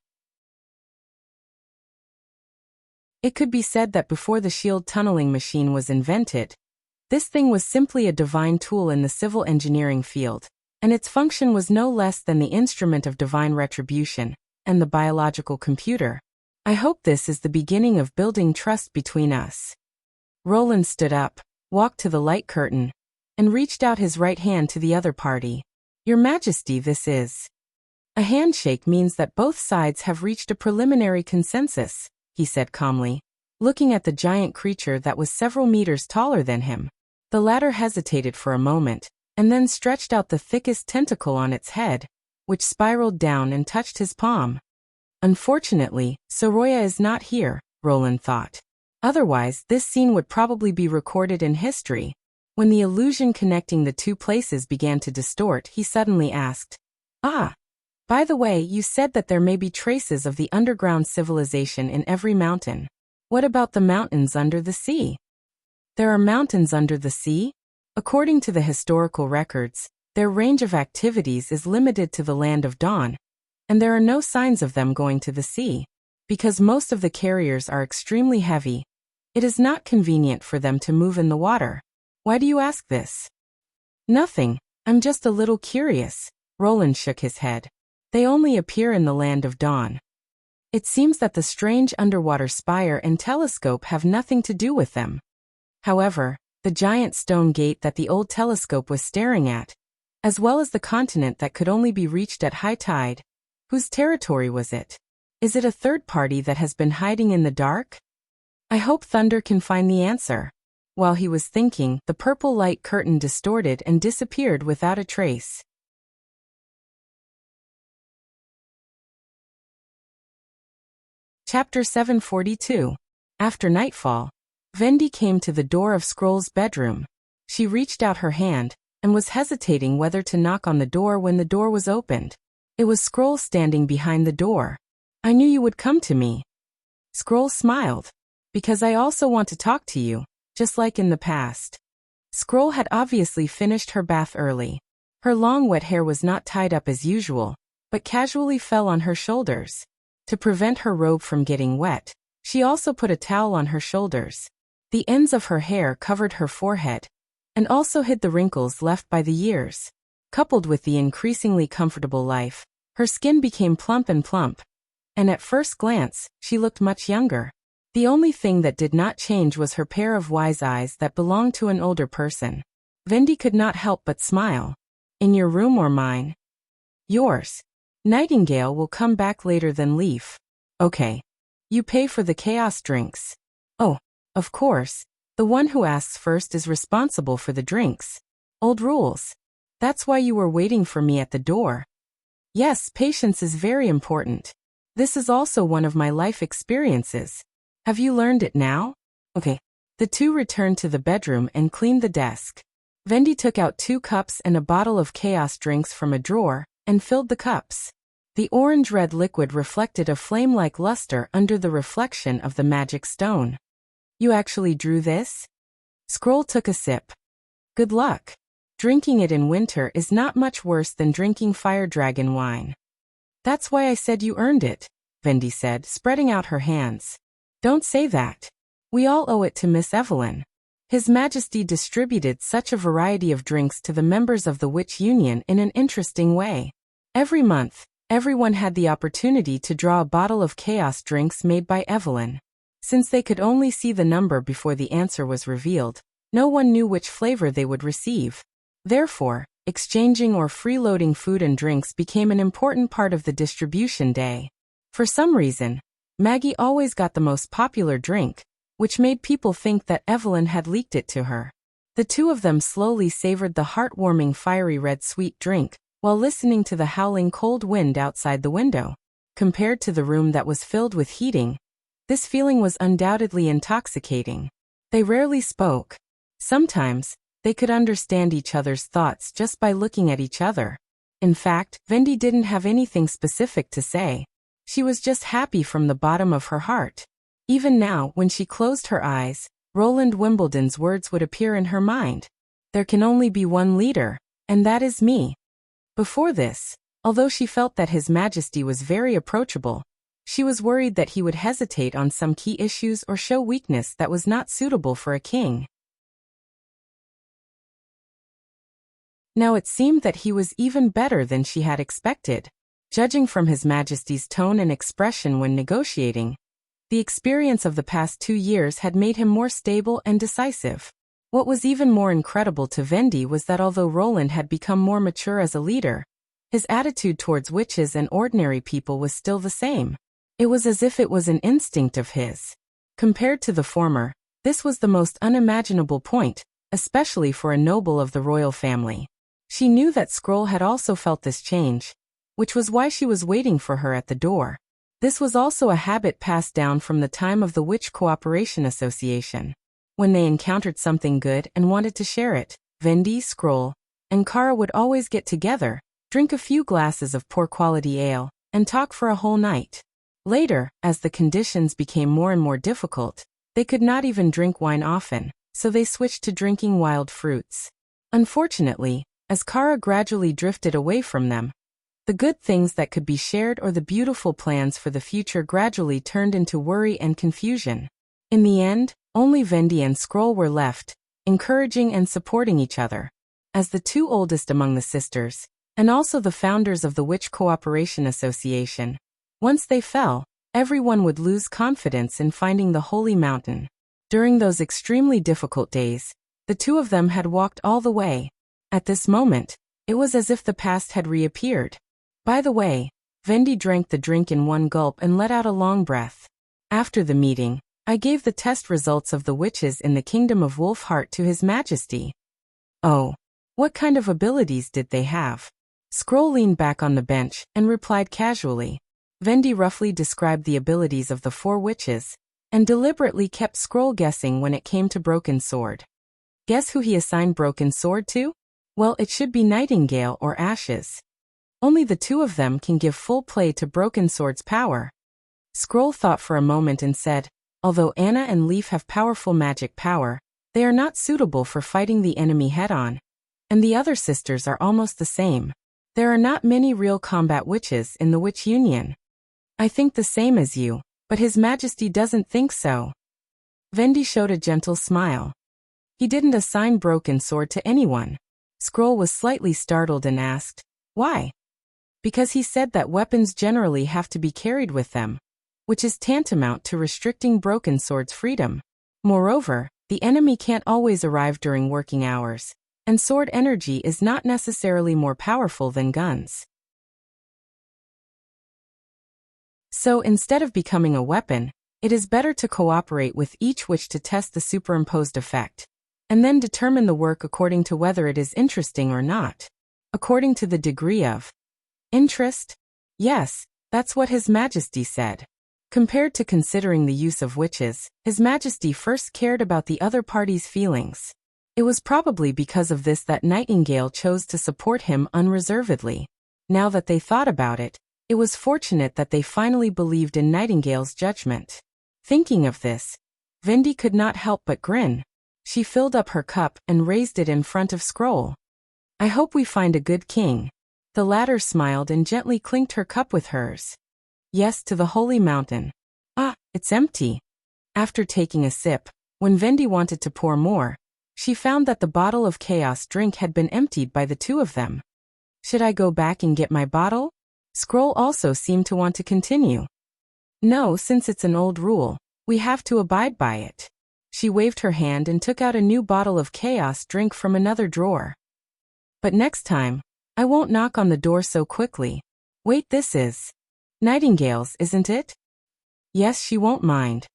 Speaker 1: It could be said that before the shield tunneling machine was invented, this thing was simply a divine tool in the civil engineering field, and its function was no less than the instrument of divine retribution and the biological computer. I hope this is the beginning of building trust between us. Roland stood up, walked to the light curtain, and reached out his right hand to the other party. Your Majesty, this is. A handshake means that both sides have reached a preliminary consensus, he said calmly, looking at the giant creature that was several meters taller than him. The latter hesitated for a moment, and then stretched out the thickest tentacle on its head, which spiraled down and touched his palm. Unfortunately, Soroya is not here, Roland thought. Otherwise, this scene would probably be recorded in history. When the illusion connecting the two places began to distort, he suddenly asked, by the way, you said that there may be traces of the underground civilization in every mountain. What about the mountains under the sea? There are mountains under the sea? According to the historical records, Their range of activities is limited to the Land of Dawn, and there are no signs of them going to the sea. Because most of the carriers are extremely heavy, it is not convenient for them to move in the water. Why do you ask this? Nothing, I'm just a little curious. Roland shook his head. They only appear in the Land of Dawn. It seems that the strange underwater spire and telescope have nothing to do with them. However, the giant stone gate that the old telescope was staring at, as well as the continent that could only be reached at high tide, whose territory was it? Is it a third party that has been hiding in the dark? I hope Thunder can find the answer. While he was thinking, the purple light curtain distorted and disappeared without a trace. Chapter 742. After nightfall, Vendi came to the door of Scroll's bedroom. She reached out her hand, and was hesitating whether to knock on the door when the door was opened. It was Scroll standing behind the door. I knew you would come to me. Scroll smiled. Because I also want to talk to you, just like in the past. Scroll had obviously finished her bath early. Her long wet hair was not tied up as usual, but casually fell on her shoulders. To prevent her robe from getting wet, she also put a towel on her shoulders. The ends of her hair covered her forehead, and also hid the wrinkles left by the years. Coupled with the increasingly comfortable life, her skin became plump, and at first glance, she looked much younger. The only thing that did not change was her pair of wise eyes that belonged to an older person. Vendi could not help but smile. In your room or mine? Yours. Nightingale will come back later than Leaf. Okay. You pay for the chaos drinks. Oh, of course. The one who asks first is responsible for the drinks. Old rules. That's why you were waiting for me at the door. Yes, patience is very important. This is also one of my life experiences. Have you learned it now? Okay. The two returned to the bedroom and cleaned the desk. Vendi took out 2 cups and a bottle of chaos drinks from a drawer, and filled the cups. The orange-red liquid reflected a flame-like luster under the reflection of the magic stone. You actually drew this? Scroll took a sip. Good luck. Drinking it in winter is not much worse than drinking fire dragon wine. That's why I said you earned it, Vendi said, spreading out her hands. Don't say that. We all owe it to Miss Evelyn. His Majesty distributed such a variety of drinks to the members of the Witch Union in an interesting way. Every month, everyone had the opportunity to draw a bottle of chaos drinks made by Evelyn. Since they could only see the number before the answer was revealed, no one knew which flavor they would receive. Therefore, exchanging or freeloading food and drinks became an important part of the distribution day. For some reason, Maggie always got the most popular drink, which made people think that Evelyn had leaked it to her. The two of them slowly savored the heartwarming fiery red sweet drink, while listening to the howling cold wind outside the window. Compared to the room that was filled with heating, this feeling was undoubtedly intoxicating. They rarely spoke. Sometimes, they could understand each other's thoughts just by looking at each other. In fact, Vendi didn't have anything specific to say. She was just happy from the bottom of her heart. Even now, when she closed her eyes, Roland Wimbledon's words would appear in her mind. There can only be one leader, and that is me. Before this, although she felt that His Majesty was very approachable, she was worried that he would hesitate on some key issues or show weakness that was not suitable for a king. Now it seemed that he was even better than she had expected. Judging from His Majesty's tone and expression when negotiating, the experience of the past 2 years had made him more stable and decisive. What was even more incredible to Vendi was that although Roland had become more mature as a leader, his attitude towards witches and ordinary people was still the same. It was as if it was an instinct of his. Compared to the former, this was the most unimaginable point, especially for a noble of the royal family. She knew that Scroll had also felt this change, which was why she was waiting for her at the door. This was also a habit passed down from the time of the Witch Cooperation Association. When they encountered something good and wanted to share it, Vendi, Scroll, and Kara would always get together, drink a few glasses of poor-quality ale, and talk for a whole night. Later, as the conditions became more and more difficult, they could not even drink wine often, so they switched to drinking wild fruits. Unfortunately, as Kara gradually drifted away from them. The good things that could be shared or the beautiful plans for the future gradually turned into worry and confusion. In the end, only Vendi and Scroll were left, encouraging and supporting each other. As the two oldest among the sisters, and also the founders of the Witch Cooperation Association, once they fell, everyone would lose confidence in finding the Holy Mountain. During those extremely difficult days, the two of them had walked all the way. At this moment, it was as if the past had reappeared. By the way, Vendi drank the drink in one gulp and let out a long breath. After the meeting, I gave the test results of the witches in the Kingdom of Wolfheart to His Majesty. Oh, what kind of abilities did they have? Scroll leaned back on the bench and replied casually. Vendi roughly described the abilities of the 4 witches, and deliberately kept Scroll guessing when it came to Broken Sword. Guess who he assigned Broken Sword to? Well, it should be Nightingale or Ashes. Only the two of them can give full play to Broken Sword's power. Scroll thought for a moment and said, although Anna and Leaf have powerful magic power, they are not suitable for fighting the enemy head-on. And the other sisters are almost the same. There are not many real combat witches in the Witch Union. I think the same as you, but His Majesty doesn't think so. Vendi showed a gentle smile. He didn't assign Broken Sword to anyone. Scroll was slightly startled and asked, why? Because he said that weapons generally have to be carried with them, which is tantamount to restricting Broken Sword's freedom. Moreover, the enemy can't always arrive during working hours, and sword energy is not necessarily more powerful than guns. So instead of becoming a weapon, it is better to cooperate with each witch to test the superimposed effect, and then determine the work according to whether it is interesting or not. According to the degree of interest? Yes, that's what His Majesty said. Compared to considering the use of witches, His Majesty first cared about the other party's feelings. It was probably because of this that Nightingale chose to support him unreservedly. Now that they thought about it, it was fortunate that they finally believed in Nightingale's judgment. Thinking of this, Vendi could not help but grin. She filled up her cup and raised it in front of Scroll. I hope we find a good king. The latter smiled and gently clinked her cup with hers. Yes, to the Holy Mountain. Ah, it's empty. After taking a sip, when Vendi wanted to pour more, she found that the bottle of chaos drink had been emptied by the two of them. Should I go back and get my bottle? Scroll also seemed to want to continue. No, since it's an old rule, we have to abide by it. She waved her hand and took out a new bottle of chaos drink from another drawer. But next time, I won't knock on the door so quickly. Wait, this is Nightingale's, isn't it? Yes, she won't mind.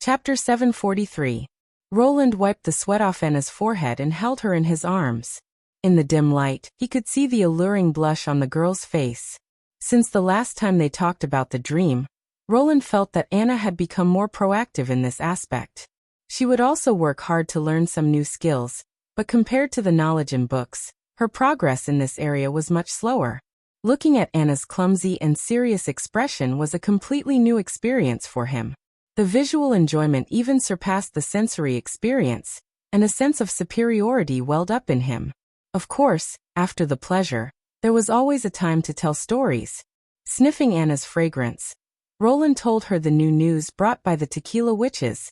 Speaker 1: Chapter 743. Roland wiped the sweat off Anna's forehead and held her in his arms. In the dim light, he could see the alluring blush on the girl's face. Since the last time they talked about the dream, Roland felt that Anna had become more proactive in this aspect. She would also work hard to learn some new skills, but compared to the knowledge in books, her progress in this area was much slower. Looking at Anna's clumsy and serious expression was a completely new experience for him. The visual enjoyment even surpassed the sensory experience, and a sense of superiority welled up in him. Of course, after the pleasure, there was always a time to tell stories. Sniffing Anna's fragrance, Roland told her the new news brought by the Tequila Witches,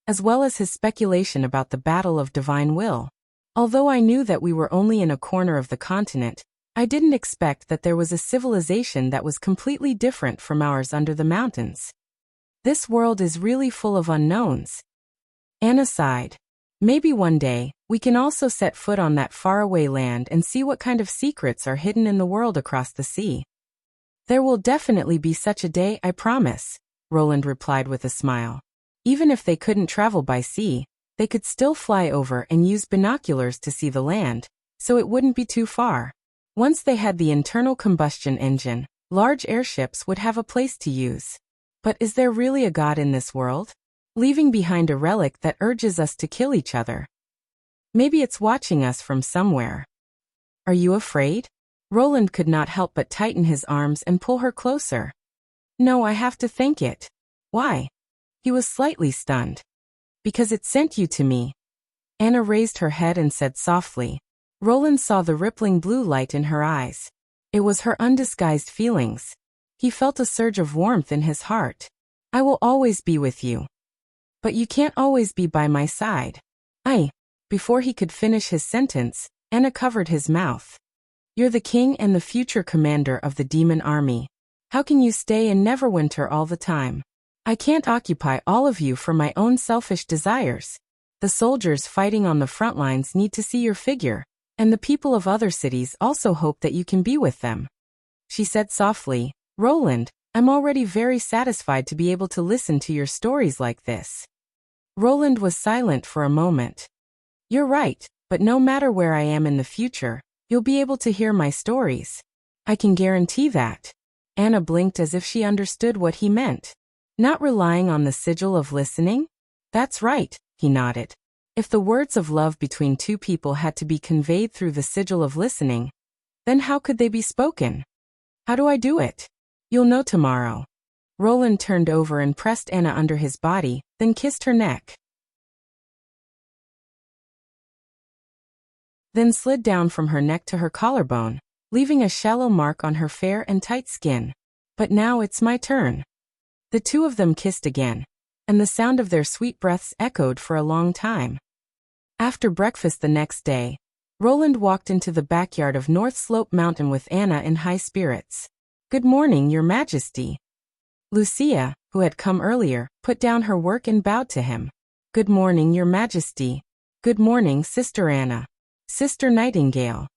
Speaker 1: as well as his speculation about the Battle of Divine Will. Although I knew that we were only in a corner of the continent, I didn't expect that there was a civilization that was completely different from ours under the mountains. This world is really full of unknowns. Anna sighed. Maybe one day, we can also set foot on that faraway land and see what kind of secrets are hidden in the world across the sea. There will definitely be such a day, I promise, Roland replied with a smile. Even if they couldn't travel by sea, they could still fly over and use binoculars to see the land, so it wouldn't be too far. Once they had the internal combustion engine, large airships would have a place to use. But is there really a God in this world? Leaving behind a relic that urges us to kill each other. Maybe it's watching us from somewhere. Are you afraid? Roland could not help but tighten his arms and pull her closer. No, I have to think it. Why? He was slightly stunned. Because it sent you to me. Anna raised her head and said softly. Roland saw the rippling blue light in her eyes. It was her undisguised feelings. He felt a surge of warmth in his heart. I will always be with you. But you can't always be by my side. Before he could finish his sentence, Anna covered his mouth. You're the king and the future commander of the demon army. How can you stay in Neverwinter all the time? I can't occupy all of you for my own selfish desires. The soldiers fighting on the front lines need to see your figure, and the people of other cities also hope that you can be with them. She said softly, Roland, I'm already very satisfied to be able to listen to your stories like this. Roland was silent for a moment. You're right, but no matter where I am in the future, you'll be able to hear my stories. I can guarantee that. Anna blinked as if she understood what he meant. Not relying on the sigil of listening? That's right, he nodded. If the words of love between two people had to be conveyed through the sigil of listening, then how could they be spoken? How do I do it? You'll know tomorrow. Roland turned over and pressed Anna under his body, then kissed her neck. Then slid down from her neck to her collarbone, leaving a shallow mark on her fair and tight skin. But now it's my turn. The two of them kissed again, and the sound of their sweet breaths echoed for a long time. After breakfast the next day, Roland walked into the backyard of North Slope Mountain with Anna in high spirits. Good morning, Your Majesty. Lucia, who had come earlier, put down her work and bowed to him. Good morning, Your Majesty. Good morning, Sister Anna. Sister Nightingale.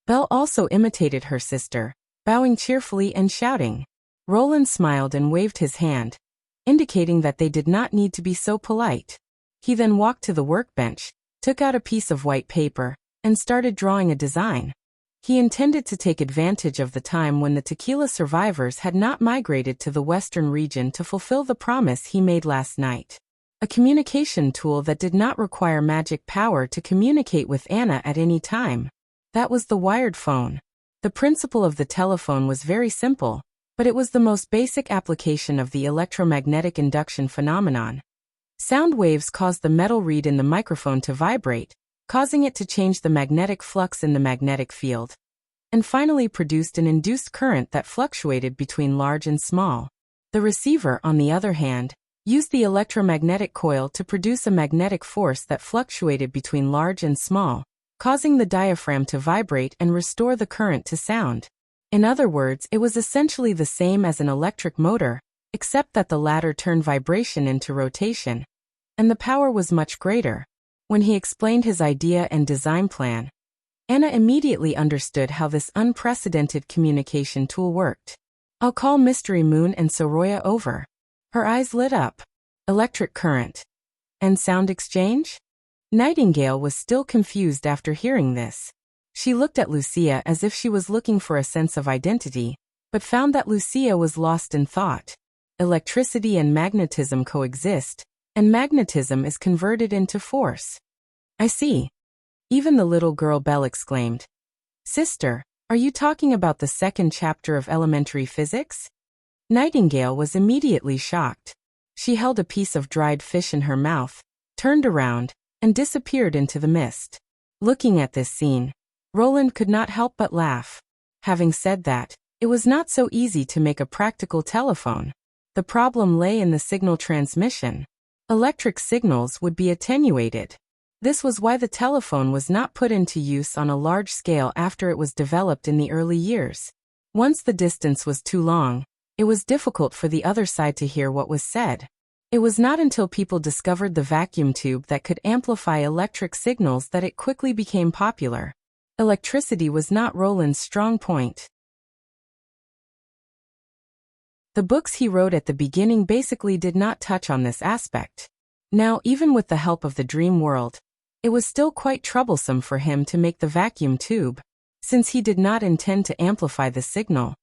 Speaker 1: Belle also imitated her sister, bowing cheerfully and shouting. Roland smiled and waved his hand, indicating that they did not need to be so polite. He then walked to the workbench, took out a piece of white paper, and started drawing a design. He intended to take advantage of the time when the tequila survivors had not migrated to the western region to fulfill the promise he made last night. A communication tool that did not require magic power to communicate with Anna at any time. That was the wired phone. The principle of the telephone was very simple, but it was the most basic application of the electromagnetic induction phenomenon. Sound waves caused the metal reed in the microphone to vibrate, causing it to change the magnetic flux in the magnetic field, and finally produced an induced current that fluctuated between large and small. The receiver, on the other hand, used the electromagnetic coil to produce a magnetic force that fluctuated between large and small, causing the diaphragm to vibrate and restore the current to sound. In other words, it was essentially the same as an electric motor, except that the latter turned vibration into rotation, and the power was much greater. When he explained his idea and design plan, Anna immediately understood how this unprecedented communication tool worked. I'll call Mystery Moon and Soroya over. Her eyes lit up. Electric current. And sound exchange? Nightingale was still confused after hearing this. She looked at Lucia as if she was looking for a sense of identity, but found that Lucia was lost in thought. Electricity and magnetism coexist, and magnetism is converted into force. I see. Even the little girl Belle exclaimed. Sister, are you talking about the second chapter of elementary physics? Nightingale was immediately shocked. She held a piece of dried fish in her mouth, turned around, and disappeared into the mist. Looking at this scene, Roland could not help but laugh. Having said that, it was not so easy to make a practical telephone. The problem lay in the signal transmission. Electric signals would be attenuated. This was why the telephone was not put into use on a large scale after it was developed in the early years. Once the distance was too long, it was difficult for the other side to hear what was said. It was not until people discovered the vacuum tube that could amplify electric signals that it quickly became popular. Electricity was not Roland's strong point. The books he wrote at the beginning basically did not touch on this aspect. Now, even with the help of the dream world, it was still quite troublesome for him to make the vacuum tube. Since he did not intend to amplify the signal,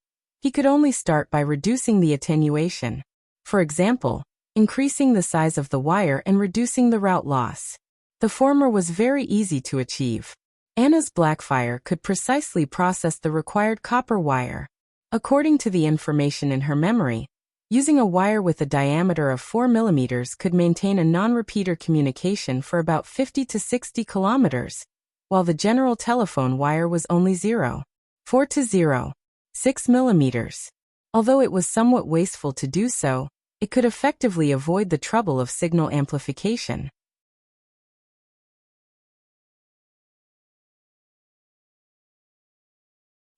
Speaker 1: he could only start by reducing the attenuation. For example, increasing the size of the wire and reducing the route loss. The former was very easy to achieve. Anna's Blackfire could precisely process the required copper wire. According to the information in her memory, Using a wire with a diameter of 4 millimeters could maintain a non-repeater communication for about 50 to 60 kilometers, while the general telephone wire was only 0.4 to 0.6 millimeters. Although it was somewhat wasteful to do so, it could effectively avoid the trouble of signal amplification.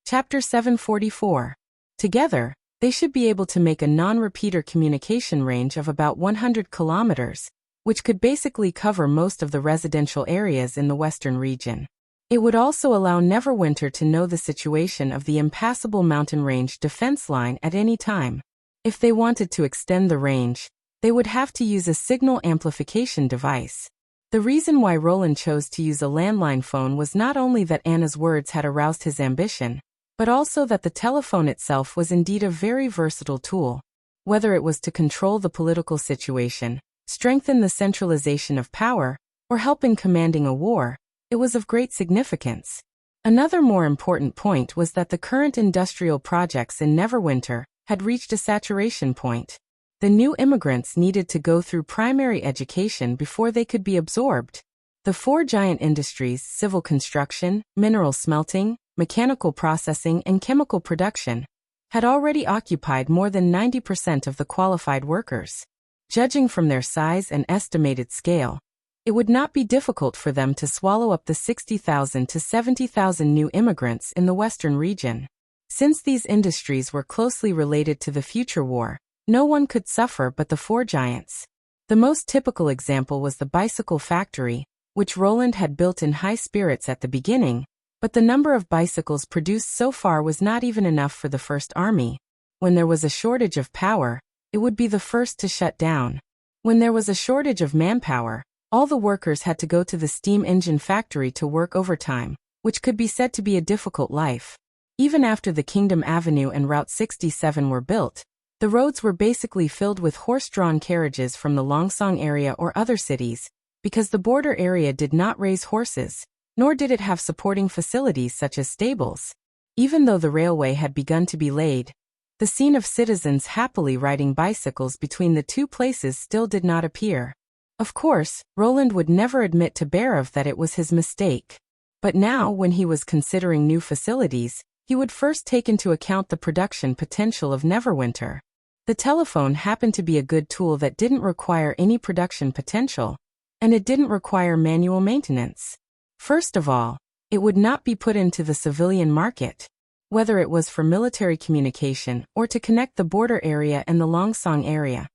Speaker 1: Chapter 744. Together, they should be able to make a non-repeater communication range of about 100 kilometers, which could basically cover most of the residential areas in the western region. It would also allow Neverwinter to know the situation of the impassable mountain range defense line at any time. If they wanted to extend the range, they would have to use a signal amplification device. The reason why Roland chose to use a landline phone was not only that Anna's words had aroused his ambition, but also that the telephone itself was indeed a very versatile tool. Whether it was to control the political situation, strengthen the centralization of power, or help in commanding a war, it was of great significance. Another more important point was that the current industrial projects in Neverwinter had reached a saturation point. The new immigrants needed to go through primary education before they could be absorbed. The four giant industries, civil construction, mineral smelting, mechanical processing, and chemical production, had already occupied more than 90% of the qualified workers. Judging from their size and estimated scale, it would not be difficult for them to swallow up the 60,000 to 70,000 new immigrants in the western region. Since these industries were closely related to the future war, no one could suffer but the four giants. The most typical example was the bicycle factory, which Roland had built in high spirits at the beginning, but the number of bicycles produced so far was not even enough for the First Army. When there was a shortage of power, it would be the first to shut down. When there was a shortage of manpower, all the workers had to go to the steam engine factory to work overtime, which could be said to be a difficult life. Even after the Kingdom Avenue and Route 67 were built, the roads were basically filled with horse-drawn carriages from the Longsong area or other cities, because the border area did not raise horses, nor did it have supporting facilities such as stables. Even though the railway had begun to be laid, the scene of citizens happily riding bicycles between the two places still did not appear. Of course, Roland would never admit to Barov that it was his mistake. But now, when he was considering new facilities, he would first take into account the production potential of Neverwinter. The telephone happened to be a good tool that didn't require any production potential, and it didn't require manual maintenance. First of all, it would not be put into the civilian market. Whether it was for military communication or to connect the border area and the Longsong area,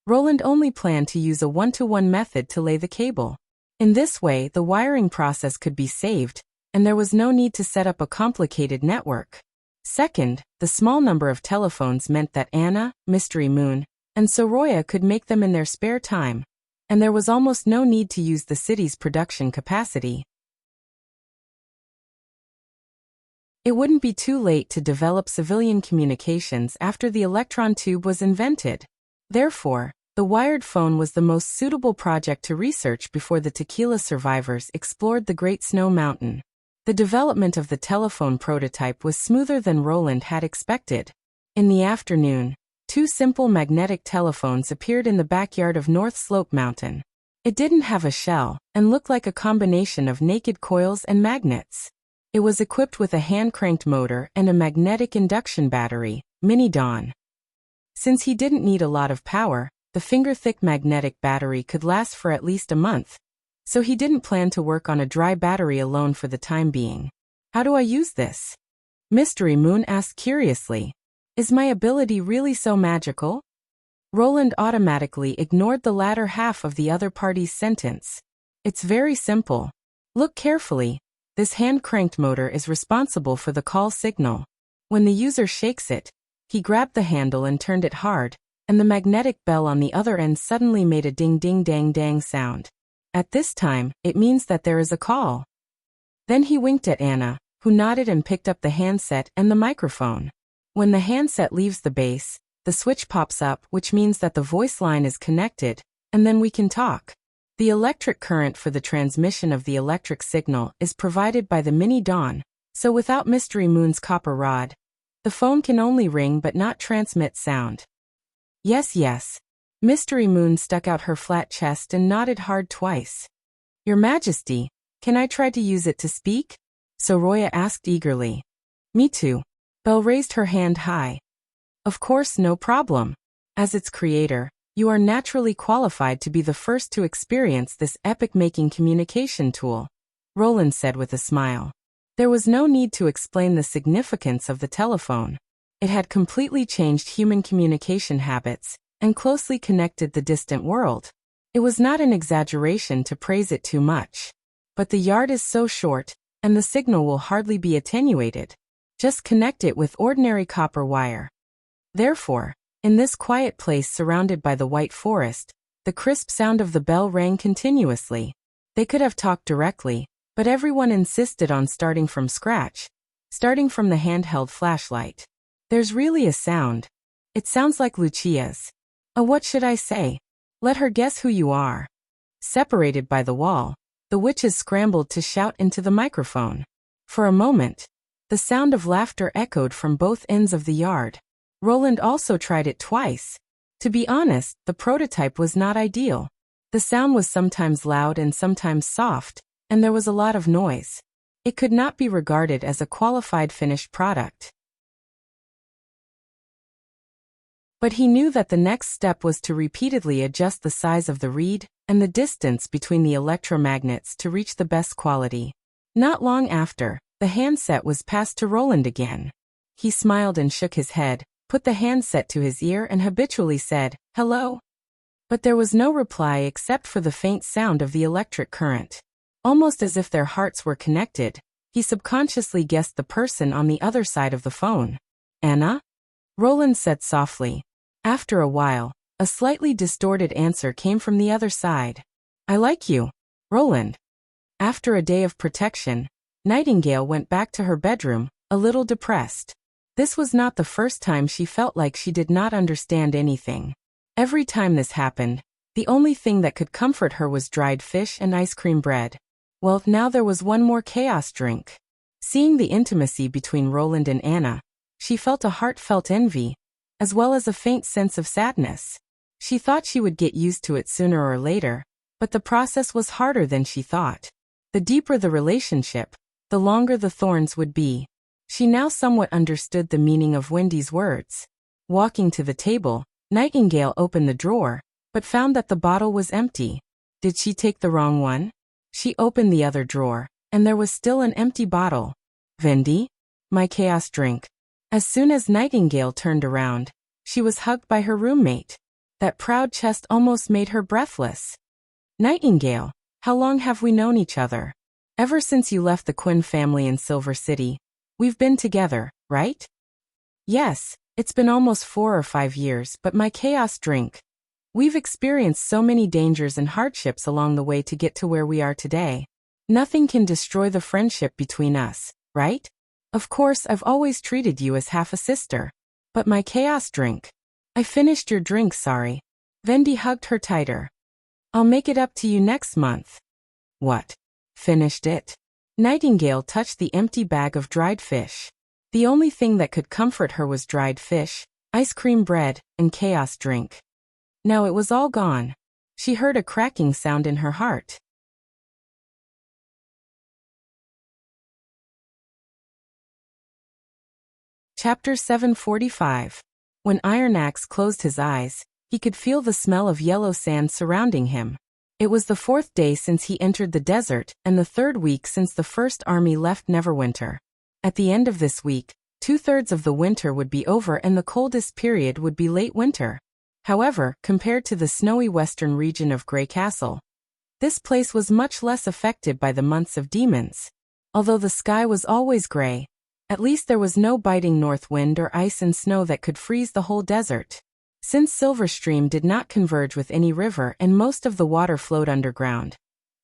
Speaker 1: Roland only planned to use a one-to-one method to lay the cable. In this way, the wiring process could be saved, and there was no need to set up a complicated network. Second, the small number of telephones meant that Anna, Mystery Moon, and Soroya could make them in their spare time, and there was almost no need to use the city's production capacity. It wouldn't be too late to develop civilian communications after the electron tube was invented. Therefore, the wired phone was the most suitable project to research before the tequila survivors explored the Great Snow Mountain. The development of the telephone prototype was smoother than Roland had expected. In the afternoon, two simple magnetic telephones appeared in the backyard of North Slope Mountain. It didn't have a shell, and looked like a combination of naked coils and magnets. It was equipped with a hand-cranked motor and a magnetic induction battery, Mini Dawn. Since he didn't need a lot of power, the finger-thick magnetic battery could last for at least a month, so he didn't plan to work on a dry battery alone for the time being. How do I use this? Mystery Moon asked curiously. Is my ability really so magical? Roland automatically ignored the latter half of the other party's sentence. It's very simple. Look carefully. This hand-cranked motor is responsible for the call signal. When the user shakes it, he grabbed the handle and turned it hard, and the magnetic bell on the other end suddenly made a ding-ding-dang-dang sound. At this time, it means that there is a call. Then he winked at Anna, who nodded and picked up the handset and the microphone. When the handset leaves the base, the switch pops up, which means that the voice line is connected, and then we can talk. The electric current for the transmission of the electric signal is provided by the Mini Dawn, so without Mystery Moon's copper rod, the phone can only ring but not transmit sound. Yes, yes. Mystery Moon stuck out her flat chest and nodded hard twice. Your Majesty, can I try to use it to speak? Soroya asked eagerly. Me too. Belle raised her hand high. Of course, no problem. As its creator, you are naturally qualified to be the first to experience this epic-making communication tool, Roland said with a smile. There was no need to explain the significance of the telephone. It had completely changed human communication habits and closely connected the distant world. It was not an exaggeration to praise it too much. But the yard is so short, and the signal will hardly be attenuated. Just connect it with ordinary copper wire. Therefore, in this quiet place surrounded by the white forest, the crisp sound of the bell rang continuously. They could have talked directly, but everyone insisted on starting from scratch, starting from the handheld flashlight. There's really a sound. It sounds like Lucia's. Oh, what should I say? Let her guess who you are. Separated by the wall, the witches scrambled to shout into the microphone. For a moment, the sound of laughter echoed from both ends of the yard. Roland also tried it twice. To be honest, the prototype was not ideal. The sound was sometimes loud and sometimes soft, and there was a lot of noise. It could not be regarded as a qualified finished product. But he knew that the next step was to repeatedly adjust the size of the reed and the distance between the electromagnets to reach the best quality. Not long after, the handset was passed to Roland again. He smiled and shook his head, put the handset to his ear and habitually said, "Hello?" But there was no reply except for the faint sound of the electric current. Almost as if their hearts were connected, he subconsciously guessed the person on the other side of the phone. "Anna?" Roland said softly. After a while, a slightly distorted answer came from the other side. "I like you, Roland." After a day of protection, Nightingale went back to her bedroom, a little depressed. This was not the first time she felt like she did not understand anything. Every time this happened, the only thing that could comfort her was dried fish and ice cream bread. Well, now there was one more chaos drink. Seeing the intimacy between Roland and Anna, she felt a heartfelt envy, as well as a faint sense of sadness. She thought she would get used to it sooner or later, but the process was harder than she thought. The deeper the relationship, the longer the thorns would be. She now somewhat understood the meaning of Wendy's words. Walking to the table, Nightingale opened the drawer, but found that the bottle was empty. Did she take the wrong one? She opened the other drawer, and there was still an empty bottle. "Wendy? My chaos drink." As soon as Nightingale turned around, she was hugged by her roommate. That proud chest almost made her breathless. "Nightingale, how long have we known each other?" "Ever since you left the Quinn family in Silver City. We've been together, right?" "Yes, it's been almost 4 or 5 years, but my chaos drink. We've experienced so many dangers and hardships along the way to get to where we are today. Nothing can destroy the friendship between us, right? Of course, I've always treated you as half a sister. But my chaos drink. I finished your drink, sorry." Wendy hugged her tighter. "I'll make it up to you next month." "What? Finished it?" Nightingale touched the empty bag of dried fish. The only thing that could comfort her was dried fish, ice cream bread, and chaos drink. Now it was all gone. She heard a cracking sound in her heart. Chapter 745. When Ironaxe closed his eyes, he could feel the smell of yellow sand surrounding him. It was the 4th day since he entered the desert and the 3rd week since the first army left Neverwinter. At the end of this week, 2/3 of the winter would be over and the coldest period would be late winter. However, compared to the snowy western region of Grey Castle, this place was much less affected by the months of demons. Although the sky was always gray, at least there was no biting north wind or ice and snow that could freeze the whole desert. Since Silverstream did not converge with any river and most of the water flowed underground,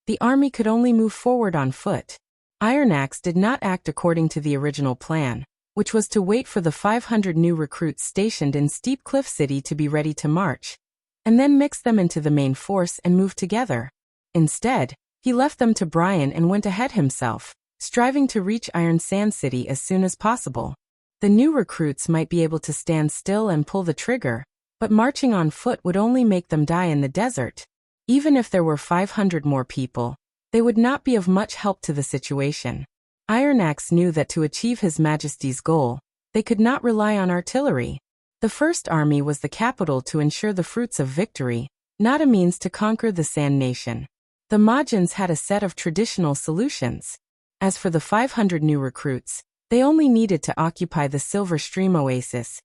Speaker 1: the army could only move forward on foot. Ironaxe did not act according to the original plan, which was to wait for the 500 new recruits stationed in Steep Cliff City to be ready to march, and then mix them into the main force and move together. Instead, he left them to Brian and went ahead himself, striving to reach Iron Sand City as soon as possible. The new recruits might be able to stand still and pull the trigger, But marching on foot would only make them die in the desert. Even if there were 500 more people, they would not be of much help to the situation. Iron Axe knew that to achieve His Majesty's goal, they could not rely on artillery. The First Army was the capital to ensure the fruits of victory, not a means to conquer the Sand Nation. The Majins had a set of traditional solutions. As for the 500 new recruits, they only needed to occupy the Silver Stream Oasis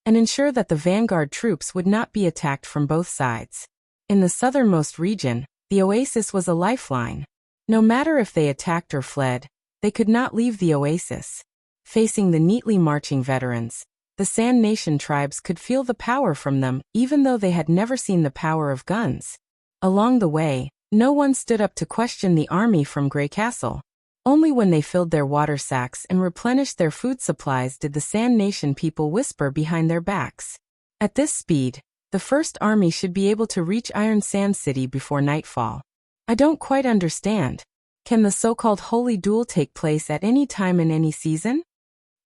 Speaker 1: and ensure that the vanguard troops would not be attacked from both sides. In the southernmost region, the oasis was a lifeline. No matter if they attacked or fled, they could not leave the oasis. Facing the neatly marching veterans, the Sand Nation tribes could feel the power from them even though they had never seen the power of guns. Along the way, no one stood up to question the army from Grey Castle. Only when they filled their water sacks and replenished their food supplies did the Sand Nation people whisper behind their backs. At this speed, the First Army should be able to reach Iron Sand City before nightfall. I don't quite understand. Can the so-called holy duel take place at any time in any season?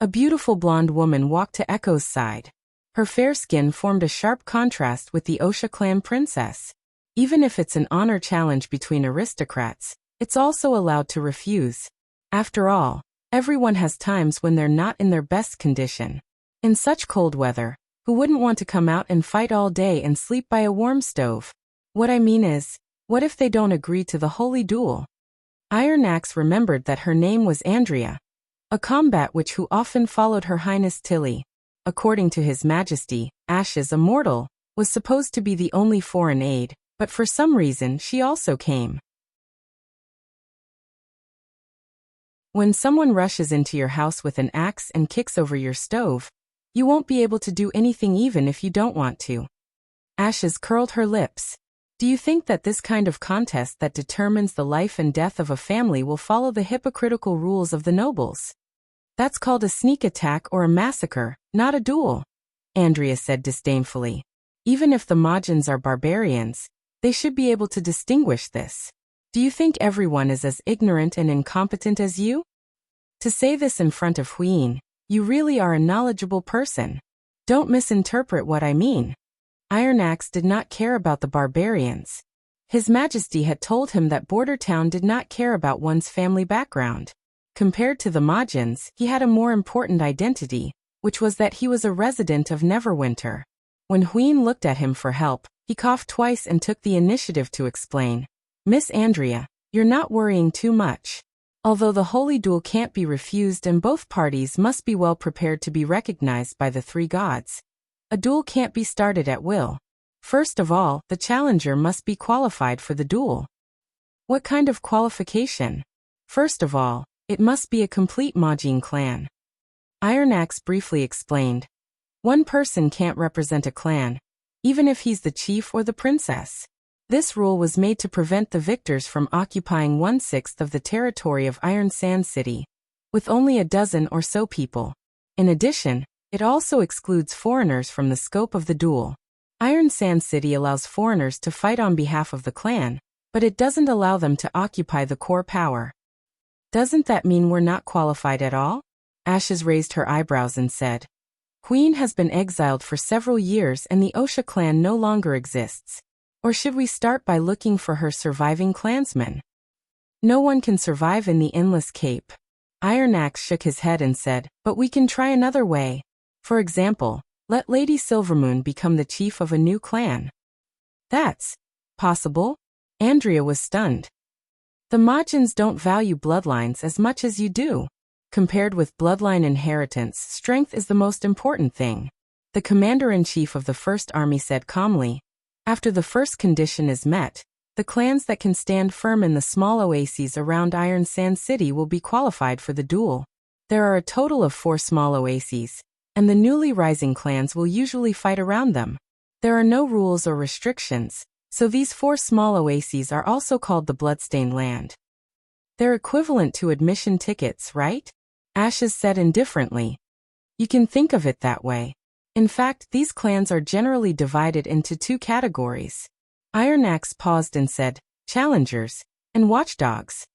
Speaker 1: A beautiful blonde woman walked to Echo's side. Her fair skin formed a sharp contrast with the Wuxia clan princess. Even if it's an honor challenge between aristocrats, it's also allowed to refuse. After all, everyone has times when they're not in their best condition. In such cold weather, who wouldn't want to come out and fight all day and sleep by a warm stove? What I mean is, what if they don't agree to the holy duel? Iron Axe remembered that her name was Andrea, a combat witch who often followed Her Highness Tilly. According to His Majesty, Ashes, a mortal, was supposed to be the only foreign aid, but for some reason she also came. When someone rushes into your house with an axe and kicks over your stove, you won't be able to do anything even if you don't want to. Ashes curled her lips. Do you think that this kind of contest that determines the life and death of a family will follow the hypocritical rules of the nobles? That's called a sneak attack or a massacre, not a duel, Andrea said disdainfully. Even if the Majins are barbarians, they should be able to distinguish this. Do you think everyone is as ignorant and incompetent as you? To say this in front of Huyin, you really are a knowledgeable person. Don't misinterpret what I mean. Iron Axe did not care about the barbarians. His Majesty had told him that Border Town did not care about one's family background. Compared to the Majins, he had a more important identity, which was that he was a resident of Neverwinter. When Huyin looked at him for help, he coughed twice and took the initiative to explain. Miss Andrea, you're not worrying too much. Although the holy duel can't be refused and both parties must be well prepared to be recognized by the three gods, a duel can't be started at will. First of all, the challenger must be qualified for the duel. What kind of qualification? First of all, it must be a complete Majin clan. Iron Axe briefly explained. One person can't represent a clan, even if he's the chief or the princess. This rule was made to prevent the victors from occupying 1/6 of the territory of Iron Sand City, with only a dozen or so people. In addition, it also excludes foreigners from the scope of the duel. Iron Sand City allows foreigners to fight on behalf of the clan, but it doesn't allow them to occupy the core power. Doesn't that mean we're not qualified at all? Ashes raised her eyebrows and said. Queen has been exiled for several years and the Wuxia clan no longer exists. Or should we start by looking for her surviving clansmen? No one can survive in the Endless Cape. Iron Axe shook his head and said, but we can try another way. For example, let Lady Silvermoon become the chief of a new clan. That's possible? Andrea was stunned. The Majins don't value bloodlines as much as you do. Compared with bloodline inheritance, strength is the most important thing. The commander-in-chief of the First Army said calmly. After the first condition is met, the clans that can stand firm in the small oases around Iron Sand City will be qualified for the duel. There are a total of 4 small oases, and the newly rising clans will usually fight around them. There are no rules or restrictions, so these 4 small oases are also called the Bloodstained Land. They're equivalent to admission tickets, right? Ashes said indifferently. You can think of it that way. In fact, these clans are generally divided into 2 categories. Iron Axe paused and said, challengers, and watchdogs.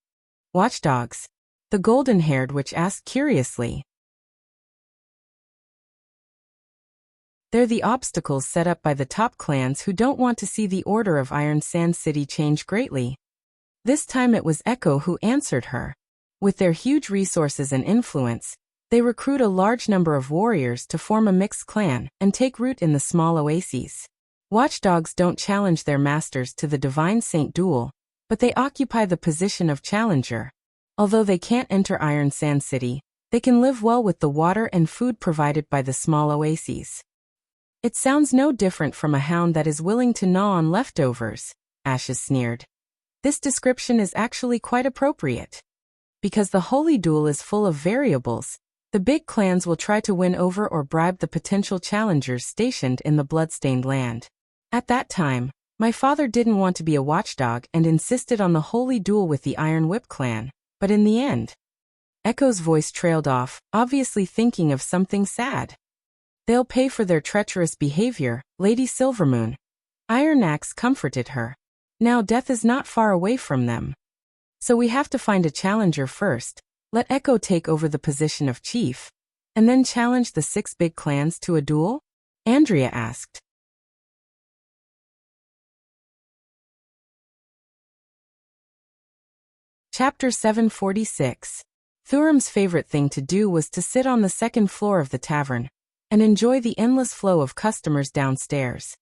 Speaker 1: Watchdogs? The golden-haired witch asked curiously. They're the obstacles set up by the top clans who don't want to see the order of Iron Sand City change greatly. This time it was Echo who answered her. With their huge resources and influence, they recruit a large number of warriors to form a mixed clan and take root in the small oases. Watchdogs don't challenge their masters to the Divine Saint duel, but they occupy the position of challenger. Although they can't enter Iron Sand City, they can live well with the water and food provided by the small oases. It sounds no different from a hound that is willing to gnaw on leftovers, Ashes sneered. This description is actually quite appropriate. Because the holy duel is full of variables, the big clans will try to win over or bribe the potential challengers stationed in the bloodstained land. At that time, my father didn't want to be a watchdog and insisted on the holy duel with the Iron Whip clan, but in the end... Echo's voice trailed off, obviously thinking of something sad. They'll pay for their treacherous behavior, Lady Silvermoon. Iron Axe comforted her. Now death is not far away from them. So we have to find a challenger first, let Echo take over the position of chief, and then challenge the 6 big clans to a duel? Andrea asked. Chapter 746. Thuram's favorite thing to do was to sit on the second floor of the tavern and enjoy the endless flow of customers downstairs.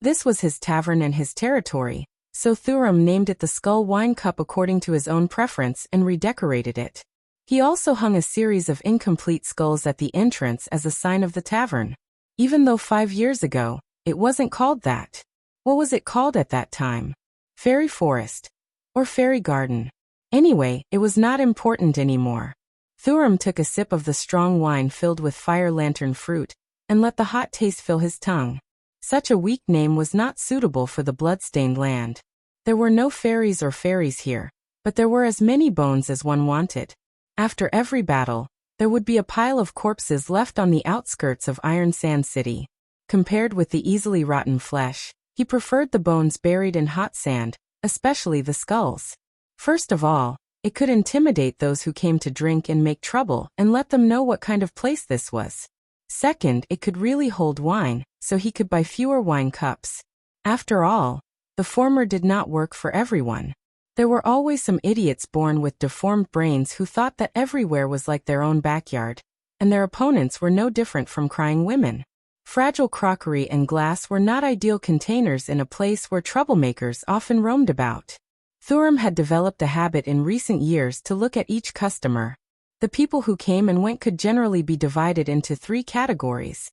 Speaker 1: This was his tavern and his territory, so Thuram named it the Skull Wine Cup according to his own preference and redecorated it. He also hung a series of incomplete skulls at the entrance as a sign of the tavern. Even though 5 years ago, it wasn't called that. What was it called at that time? Fairy Forest. Or Fairy Garden. Anyway, it was not important anymore. Thuram took a sip of the strong wine filled with fire lantern fruit, and let the hot taste fill his tongue. Such a weak name was not suitable for the bloodstained land. There were no fairies or fairies here, but there were as many bones as one wanted. After every battle, there would be a pile of corpses left on the outskirts of Iron Sand City. Compared with the easily rotten flesh, he preferred the bones buried in hot sand, especially the skulls. First of all, it could intimidate those who came to drink and make trouble and let them know what kind of place this was. Second, it could really hold wine, so he could buy fewer wine cups. After all, the former did not work for everyone. There were always some idiots born with deformed brains who thought that everywhere was like their own backyard, and their opponents were no different from crying women. Fragile crockery and glass were not ideal containers in a place where troublemakers often roamed about. Thuram had developed a habit in recent years to look at each customer. The people who came and went could generally be divided into 3 categories: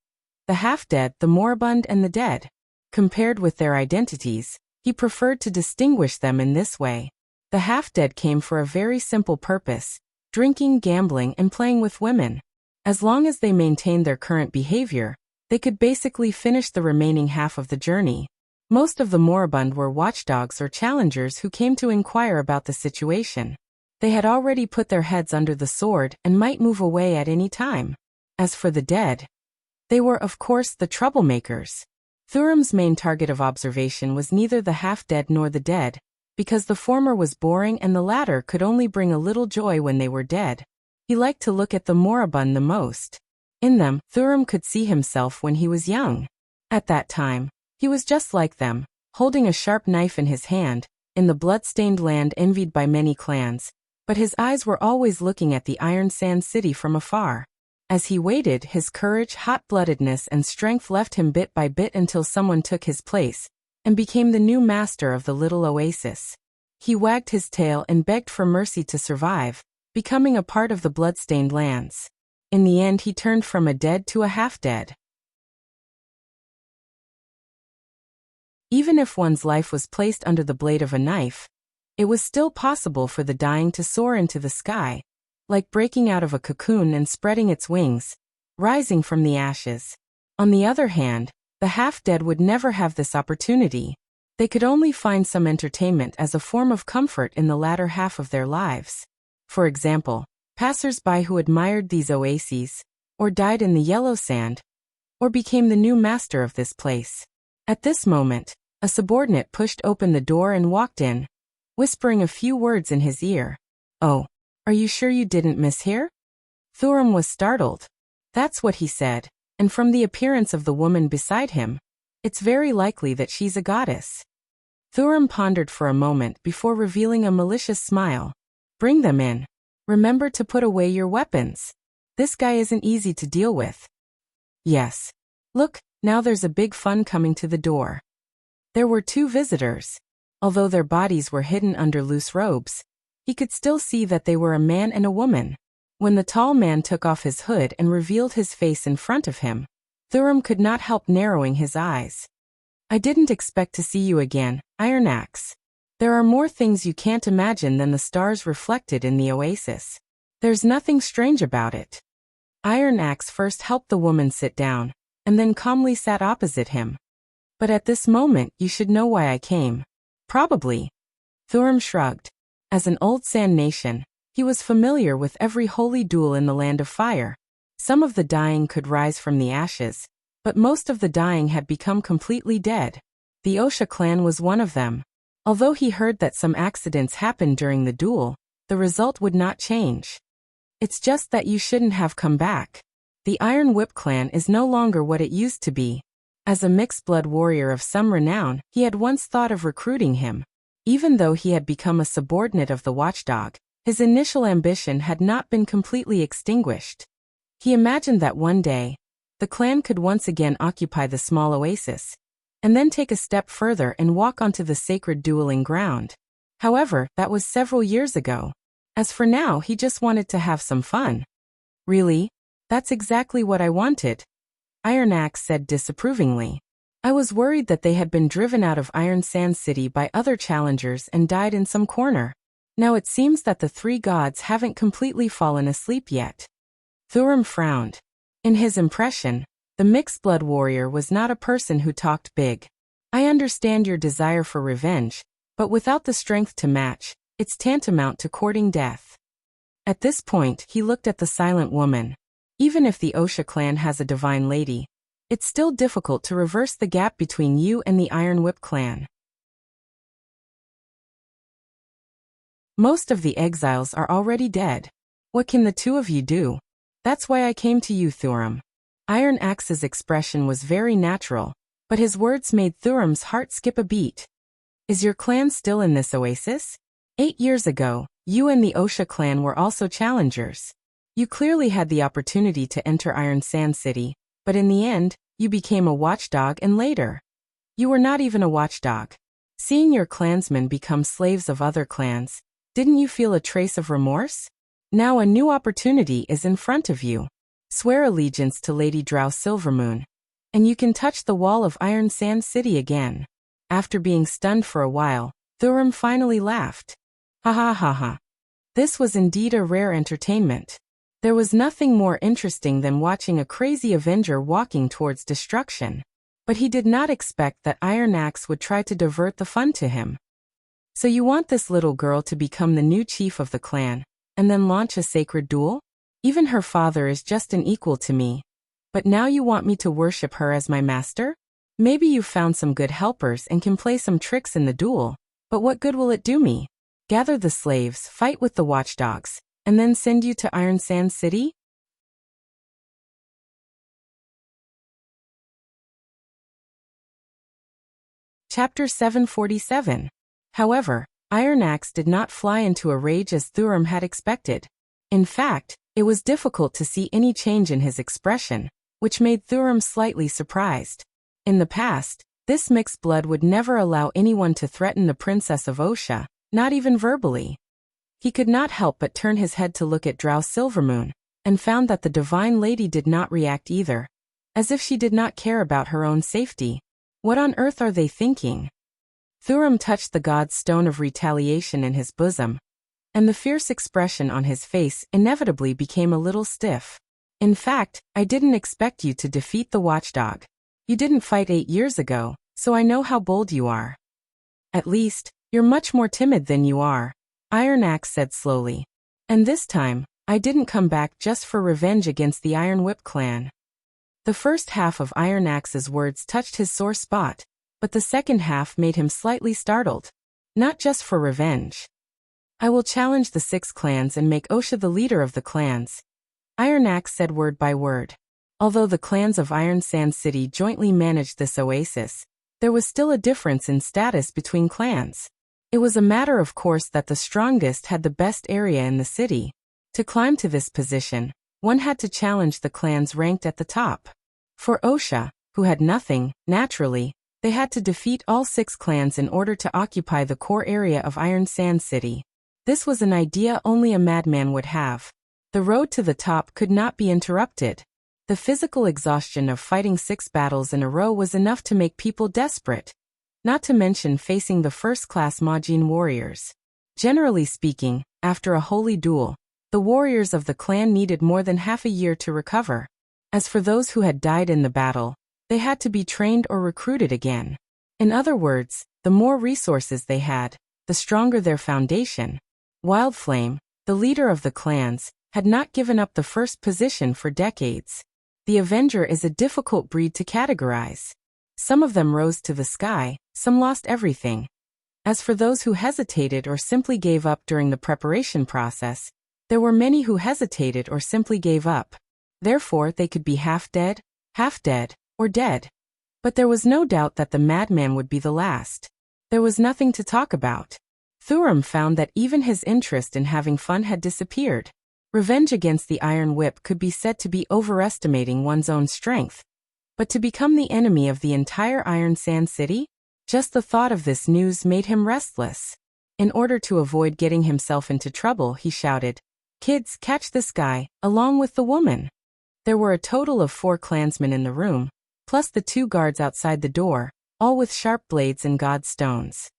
Speaker 1: the half-dead, the moribund, and the dead. Compared with their identities, he preferred to distinguish them in this way. The half-dead came for a very simple purpose: drinking, gambling, and playing with women. As long as they maintained their current behavior, they could basically finish the remaining half of the journey. Most of the moribund were watchdogs or challengers who came to inquire about the situation. They had already put their heads under the sword and might move away at any time. As for the dead, they were of course the troublemakers. Thuram's main target of observation was neither the half-dead nor the dead, because the former was boring and the latter could only bring a little joy when they were dead. He liked to look at the moribund the most. In them, Thuram could see himself when he was young. At that time, he was just like them, holding a sharp knife in his hand, in the blood-stained land envied by many clans, but his eyes were always looking at the Iron Sand City from afar. As he waited, his courage, hot-bloodedness, and strength left him bit by bit until someone took his place, and became the new master of the little oasis. He wagged his tail and begged for mercy to survive, becoming a part of the blood-stained lands. In the end, he turned from a dead to a half-dead. Even if one's life was placed under the blade of a knife, it was still possible for the dying to soar into the sky, like breaking out of a cocoon and spreading its wings, rising from the ashes. On the other hand, the half-dead would never have this opportunity. They could only find some entertainment as a form of comfort in the latter half of their lives. For example, passers-by who admired these oases, or died in the yellow sand, or became the new master of this place. At this moment, a subordinate pushed open the door and walked in, whispering a few words in his ear. "Oh, are you sure you didn't miss here?" Thuram was startled. That's what he said. and from the appearance of the woman beside him, it's very likely that she's a goddess. Thuram pondered for a moment before revealing a malicious smile. Bring them in. Remember to put away your weapons. This guy isn't easy to deal with. Yes. Look, now there's a big fun coming to the door. There were two visitors. Although their bodies were hidden under loose robes, he could still see that they were a man and a woman. When the tall man took off his hood and revealed his face in front of him, Thuram could not help narrowing his eyes. I didn't expect to see you again, Iron Axe. There are more things you can't imagine than the stars reflected in the oasis. There's nothing strange about it. Iron Axe first helped the woman sit down, and then calmly sat opposite him. But at this moment you should know why I came. Probably. Thuram shrugged. As an old Sand Nation, he was familiar with every holy duel in the Land of Fire. Some of the dying could rise from the ashes, but most of the dying had become completely dead. The Wuxia clan was one of them. Although he heard that some accidents happened during the duel, the result would not change. It's just that you shouldn't have come back. The Iron Whip clan is no longer what it used to be. As a mixed-blood warrior of some renown, he had once thought of recruiting him. Even though he had become a subordinate of the watchdog, his initial ambition had not been completely extinguished. He imagined that one day, the clan could once again occupy the small oasis, and then take a step further and walk onto the sacred dueling ground. However, that was several years ago. As for now, he just wanted to have some fun. Really? That's exactly what I wanted. Iron Axe said disapprovingly. I was worried that they had been driven out of Iron Sand City by other challengers and died in some corner. Now it seems that the three gods haven't completely fallen asleep yet. Thuram frowned. In his impression, the mixed-blood warrior was not a person who talked big. I understand your desire for revenge, but without the strength to match, it's tantamount to courting death. At this point, he looked at the silent woman. Even if the Wuxia clan has a divine lady, it's still difficult to reverse the gap between you and the Iron Whip clan. Most of the exiles are already dead. What can the two of you do? That's why I came to you, Thuram. Iron Axe's expression was very natural, but his words made Thuram's heart skip a beat. Is your clan still in this oasis? 8 years ago, you and the Wuxia clan were also challengers. You clearly had the opportunity to enter Iron Sand City, but in the end, you became a watchdog and later. You were not even a watchdog. Seeing your clansmen become slaves of other clans, didn't you feel a trace of remorse? Now a new opportunity is in front of you. Swear allegiance to Lady Drow Silvermoon, and you can touch the wall of Iron Sand City again. After being stunned for a while, Thuram finally laughed. Ha ha ha ha. This was indeed a rare entertainment. There was nothing more interesting than watching a crazy Avenger walking towards destruction. But he did not expect that Iron Axe would try to divert the fun to him. So you want this little girl to become the new chief of the clan, and then launch a sacred duel? Even her father is just an equal to me. But now you want me to worship her as my master? Maybe you've found some good helpers and can play some tricks in the duel, but what good will it do me? Gather the slaves, fight with the watchdogs, and then send you to Iron Sand City? Chapter 747. However, Iron Axe did not fly into a rage as Thuram had expected. In fact, it was difficult to see any change in his expression, which made Thuram slightly surprised. In the past, this mixed blood would never allow anyone to threaten the Princess of Wuxia, not even verbally. He could not help but turn his head to look at Drow Silvermoon, and found that the Divine Lady did not react either, as if she did not care about her own safety. What on earth are they thinking? Thuram touched the god's stone of retaliation in his bosom, and the fierce expression on his face inevitably became a little stiff. In fact, I didn't expect you to defeat the watchdog. You didn't fight 8 years ago, so I know how bold you are. At least, you're much more timid than you are, Iron Axe said slowly. And this time, I didn't come back just for revenge against the Iron Whip clan. The first half of Iron Axe's words touched his sore spot, but the second half made him slightly startled. Not just for revenge. I will challenge the 6 clans and make Wuxia the leader of the clans. Iron Axe said word by word. Although the clans of Iron Sand City jointly managed this oasis, there was still a difference in status between clans. It was a matter of course that the strongest had the best area in the city. To climb to this position, one had to challenge the clans ranked at the top. For Wuxia, who had nothing, naturally, they had to defeat all 6 clans in order to occupy the core area of Iron Sand City. This was an idea only a madman would have. The road to the top could not be interrupted. The physical exhaustion of fighting 6 battles in a row was enough to make people desperate. Not to mention facing the first-class Majin warriors. Generally speaking, after a holy duel, the warriors of the clan needed more than half a year to recover. As for those who had died in the battle, they had to be trained or recruited again. In other words, the more resources they had, the stronger their foundation. Wildflame, the leader of the clans, had not given up the first position for decades. The Avenger is a difficult breed to categorize. Some of them rose to the sky, some lost everything. As for those who hesitated or simply gave up during the preparation process, there were many who hesitated or simply gave up. Therefore, they could be half dead, or dead. But there was no doubt that the madman would be the last. There was nothing to talk about. Thuram found that even his interest in having fun had disappeared. Revenge against the Iron Whip could be said to be overestimating one's own strength. But to become the enemy of the entire Iron Sand City? Just the thought of this news made him restless. In order to avoid getting himself into trouble, he shouted, "Kids, catch this guy, along with the woman." There were a total of 4 clansmen in the room, plus the 2 guards outside the door, all with sharp blades and god stones.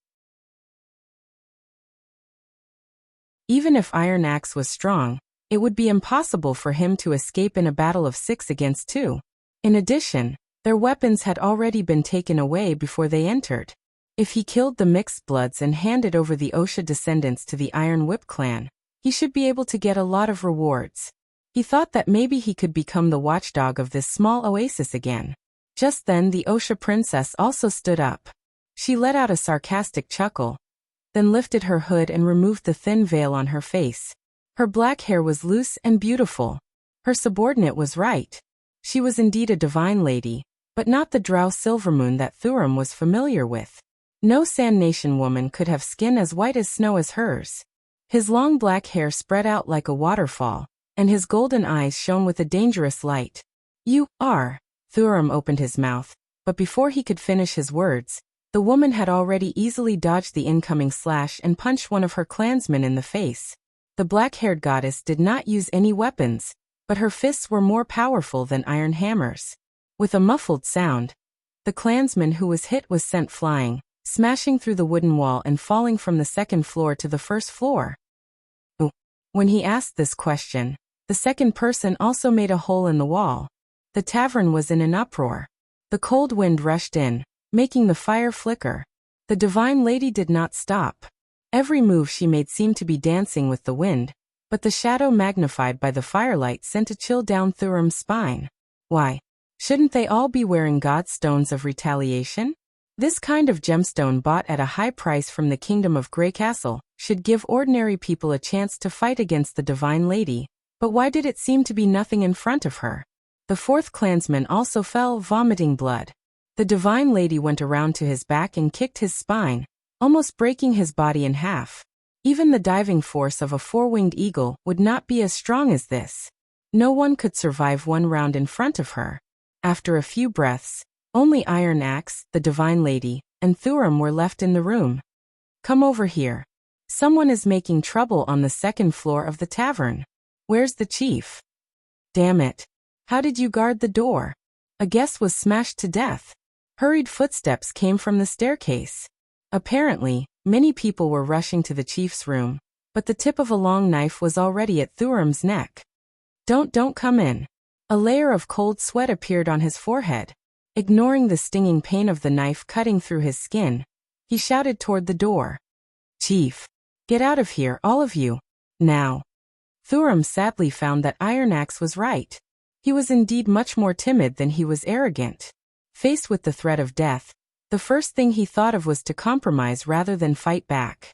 Speaker 1: Even if Iron Axe was strong, it would be impossible for him to escape in a battle of 6 against 2. In addition, their weapons had already been taken away before they entered. If he killed the mixed bloods and handed over the Wuxia descendants to the Iron Whip clan, he should be able to get a lot of rewards. He thought that maybe he could become the watchdog of this small oasis again. Just then the Wuxia princess also stood up. She let out a sarcastic chuckle, then lifted her hood and removed the thin veil on her face. Her black hair was loose and beautiful. Her subordinate was right. She was indeed a divine lady, but not the Drow Silvermoon that Thuram was familiar with. No Sand Nation woman could have skin as white as snow as hers. His long black hair spread out like a waterfall, and his golden eyes shone with a dangerous light. "You are." Thuram opened his mouth, but before he could finish his words, the woman had already easily dodged the incoming slash and punched one of her clansmen in the face. The black-haired goddess did not use any weapons, but her fists were more powerful than iron hammers. With a muffled sound, the clansman who was hit was sent flying, smashing through the wooden wall and falling from the 2nd floor to the 1st floor. When he asked this question, the second person also made a hole in the wall. The tavern was in an uproar. The cold wind rushed in, making the fire flicker. The divine lady did not stop. Every move she made seemed to be dancing with the wind, but the shadow magnified by the firelight sent a chill down Thuram's spine. Why? Shouldn't they all be wearing god stones of retaliation? This kind of gemstone bought at a high price from the kingdom of Grey Castle should give ordinary people a chance to fight against the divine lady, but why did it seem to be nothing in front of her? The 4th clansman also fell, vomiting blood. The divine lady went around to his back and kicked his spine, almost breaking his body in half. Even the diving force of a 4-winged eagle would not be as strong as this. No one could survive 1 round in front of her. After a few breaths, only Iron Axe, the divine lady, and Thuram were left in the room. "Come over here. Someone is making trouble on the 2nd floor of the tavern. Where's the chief?" "Damn it. How did you guard the door? A guest was smashed to death." Hurried footsteps came from the staircase. Apparently, many people were rushing to the chief's room, but the tip of a long knife was already at Thuram's neck. Don't come in." A layer of cold sweat appeared on his forehead. Ignoring the stinging pain of the knife cutting through his skin, he shouted toward the door. "Chief, get out of here, all of you, now." Thuram sadly found that Iron Axe was right. He was indeed much more timid than he was arrogant. Faced with the threat of death, the first thing he thought of was to compromise rather than fight back.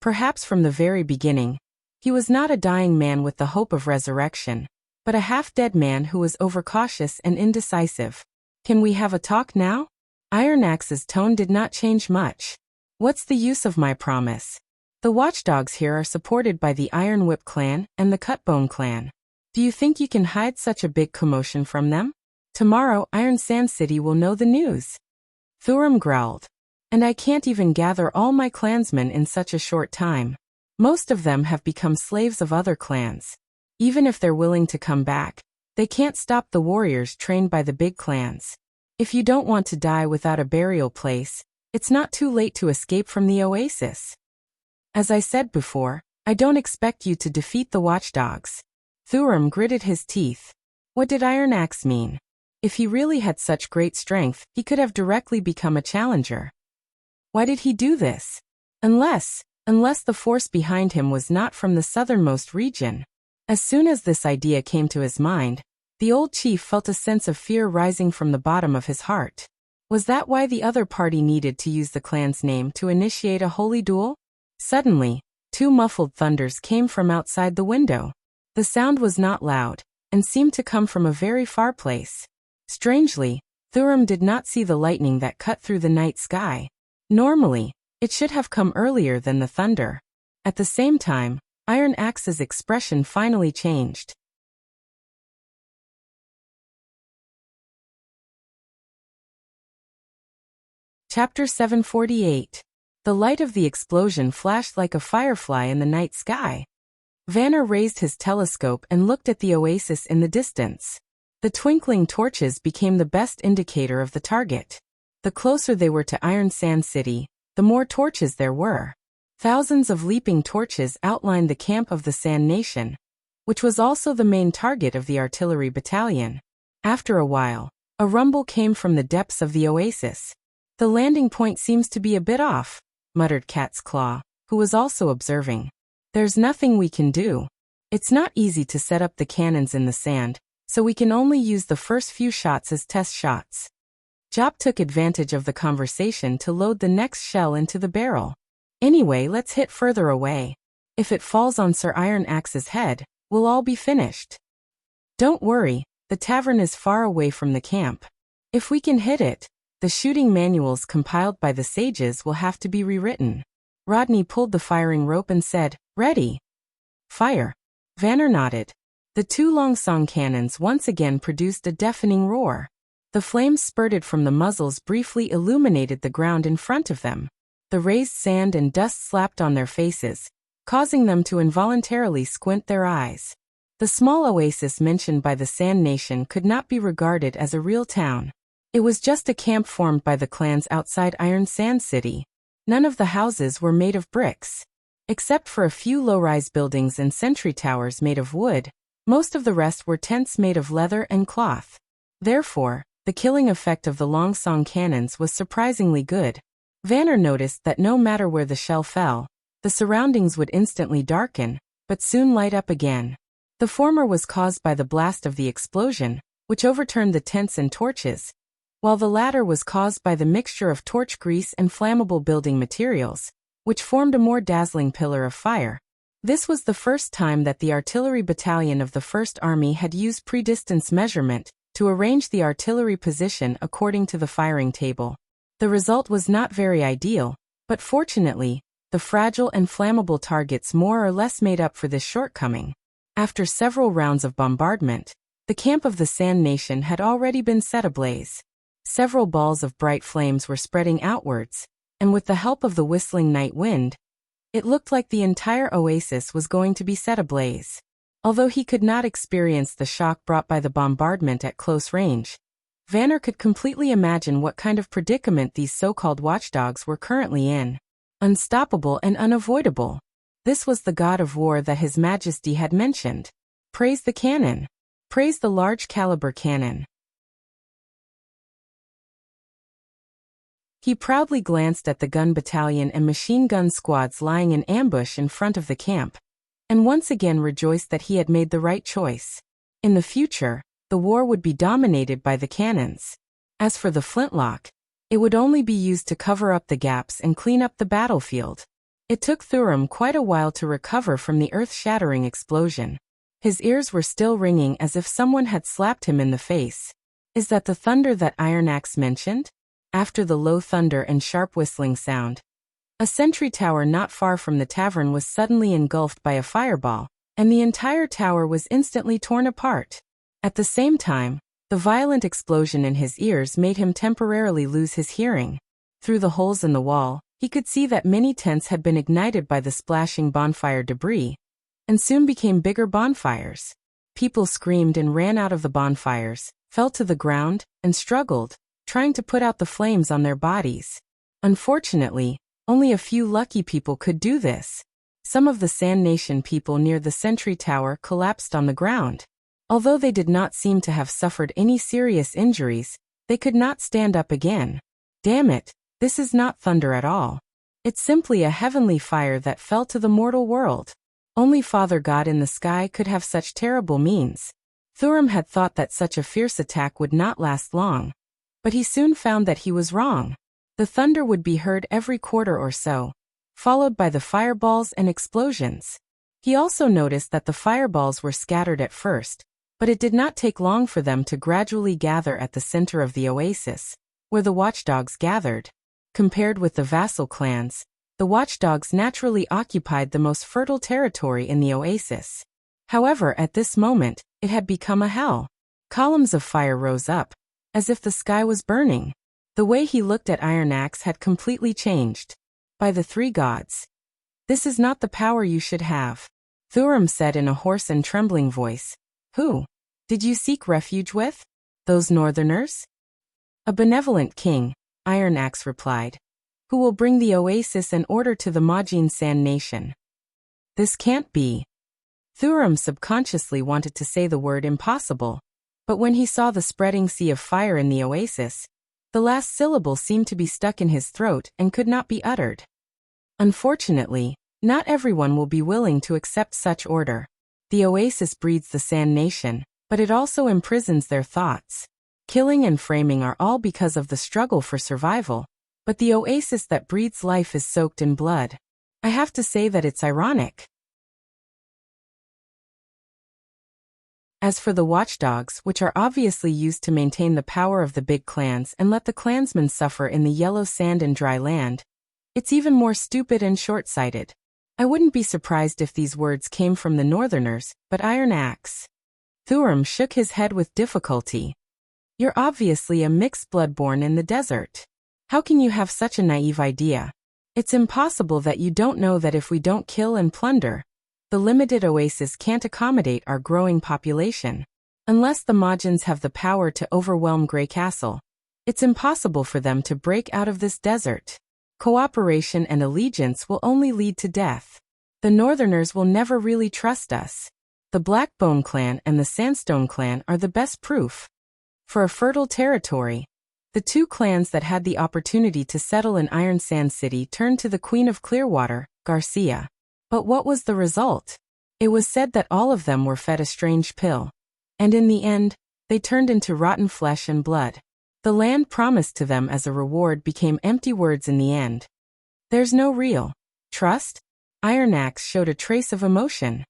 Speaker 1: Perhaps from the very beginning, He was not a dying man with the hope of resurrection, but a half-dead man who was overcautious and indecisive. "Can we have a talk now?" Iron Axe's tone did not change much. "What's the use of my promise? The watchdogs here are supported by the Iron Whip clan and the Cutbone clan. Do you think you can hide such a big commotion from them? Tomorrow, Iron Sand City will know the news." Thuram growled. "And I can't even gather all my clansmen in such a short time. Most of them have become slaves of other clans. Even if they're willing to come back, they can't stop the warriors trained by the big clans. If you don't want to die without a burial place, it's not too late to escape from the oasis. As I said before, I don't expect you to defeat the watchdogs." Thuram gritted his teeth. What did Iron Axe mean? If he really had such great strength, he could have directly become a challenger. Why did he do this? Unless the force behind him was not from the southernmost region. As soon as this idea came to his mind, the old chief felt a sense of fear rising from the bottom of his heart. Was that why the other party needed to use the clan's name to initiate a holy duel? Suddenly, two muffled thunders came from outside the window. The sound was not loud, and seemed to come from a very far place. Strangely, Thuram did not see the lightning that cut through the night sky. Normally, it should have come earlier than the thunder. At the same time, Iron Axe's expression finally changed. Chapter 748. The light of the explosion flashed like a firefly in the night sky. Vanner raised his telescope and looked at the oasis in the distance. The twinkling torches became the best indicator of the target. The closer they were to Iron Sand City, the more torches there were. Thousands of leaping torches outlined the camp of the Sand Nation, which was also the main target of the artillery battalion. After a while, a rumble came from the depths of the oasis. "The landing point seems to be a bit off," muttered Cat's Claw, who was also observing. "There's nothing we can do. It's not easy to set up the cannons in the sand, so we can only use the first few shots as test shots." Jop took advantage of the conversation to load the next shell into the barrel. "Anyway, let's hit further away. If it falls on Sir Iron Axe's head, we'll all be finished." "Don't worry, the tavern is far away from the camp. If we can hit it, the shooting manuals compiled by the sages will have to be rewritten." Rodney pulled the firing rope and said, "Ready." "Fire." Vanner nodded. The two Longsong cannons once again produced a deafening roar. The flames spurted from the muzzles briefly illuminated the ground in front of them. The raised sand and dust slapped on their faces, causing them to involuntarily squint their eyes. The small oasis mentioned by the Sand Nation could not be regarded as a real town. It was just a camp formed by the clans outside Iron Sand City. None of the houses were made of bricks. Except for a few low-rise buildings and sentry towers made of wood, most of the rest were tents made of leather and cloth. Therefore, the killing effect of the Longsong cannons was surprisingly good. Vanner noticed that no matter where the shell fell, the surroundings would instantly darken, but soon light up again. The former was caused by the blast of the explosion, which overturned the tents and torches, while the latter was caused by the mixture of torch grease and flammable building materials, which formed a more dazzling pillar of fire. This was the first time that the artillery battalion of the 1st Army had used pre-distance measurement to arrange the artillery position according to the firing table. The result was not very ideal, but fortunately, the fragile and flammable targets more or less made up for this shortcoming. After several rounds of bombardment, the camp of the Sand Nation had already been set ablaze. Several balls of bright flames were spreading outwards, and with the help of the whistling night wind, it looked like the entire oasis was going to be set ablaze. Although he could not experience the shock brought by the bombardment at close range, Vanner could completely imagine what kind of predicament these so-called watchdogs were currently in. Unstoppable and unavoidable. This was the god of war that His Majesty had mentioned. Praise the cannon. Praise the large caliber cannon. He proudly glanced at the gun battalion and machine gun squads lying in ambush in front of the camp, and once again rejoiced that he had made the right choice. In the future, the war would be dominated by the cannons. As for the flintlock, it would only be used to cover up the gaps and clean up the battlefield. It took Thurum quite a while to recover from the earth-shattering explosion. His ears were still ringing as if someone had slapped him in the face. Is that the thunder that Iron Axe mentioned? After the low thunder and sharp whistling sound, a sentry tower not far from the tavern was suddenly engulfed by a fireball, and the entire tower was instantly torn apart. At the same time, the violent explosion in his ears made him temporarily lose his hearing. Through the holes in the wall, he could see that many tents had been ignited by the splashing bonfire debris, and soon became bigger bonfires. People screamed and ran out of the bonfires, fell to the ground, and struggled, trying to put out the flames on their bodies. Unfortunately, only a few lucky people could do this. Some of the Sand Nation people near the sentry tower collapsed on the ground. Although they did not seem to have suffered any serious injuries, they could not stand up again. Damn it, this is not thunder at all. It's simply a heavenly fire that fell to the mortal world. Only Father God in the sky could have such terrible means. Thurum had thought that such a fierce attack would not last long. But he soon found that he was wrong. The thunder would be heard every quarter or so, followed by the fireballs and explosions. He also noticed that the fireballs were scattered at first, but it did not take long for them to gradually gather at the center of the oasis, where the watchdogs gathered. Compared with the vassal clans, the watchdogs naturally occupied the most fertile territory in the oasis. However, at this moment, it had become a hell. Columns of fire rose up, as if the sky was burning. The way he looked at Iron Axe had completely changed. By the three gods, this is not the power you should have, Thurum said in a hoarse and trembling voice. Who did you seek refuge with? Those northerners? A benevolent king, Iron Axe replied, who will bring the oasis and order to the Majin Sand Nation. This can't be. Thurum subconsciously wanted to say the word impossible, but when he saw the spreading sea of fire in the oasis, the last syllable seemed to be stuck in his throat and could not be uttered. Unfortunately, not everyone will be willing to accept such order. The oasis breeds the Sand Nation, but it also imprisons their thoughts. Killing and framing are all because of the struggle for survival, but the oasis that breathes life is soaked in blood. I have to say that it's ironic. As for the watchdogs, which are obviously used to maintain the power of the big clans and let the clansmen suffer in the yellow sand and dry land, it's even more stupid and short-sighted. I wouldn't be surprised if these words came from the northerners, but Iron Axe. Thurum shook his head with difficulty. You're obviously a mixed blood born in the desert. How can you have such a naive idea? It's impossible that you don't know that if we don't kill and plunder, the limited oasis can't accommodate our growing population. Unless the Majins have the power to overwhelm Grey Castle, it's impossible for them to break out of this desert. Cooperation and allegiance will only lead to death. The Northerners will never really trust us. The Blackbone clan and the Sandstone clan are the best proof. For a fertile territory, the two clans that had the opportunity to settle in Iron Sand City turned to the Queen of Clearwater, Garcia. But what was the result? It was said that all of them were fed a strange pill. And in the end, they turned into rotten flesh and blood. The land promised to them as a reward became empty words in the end. There's no real trust? Iron Axe showed a trace of emotion.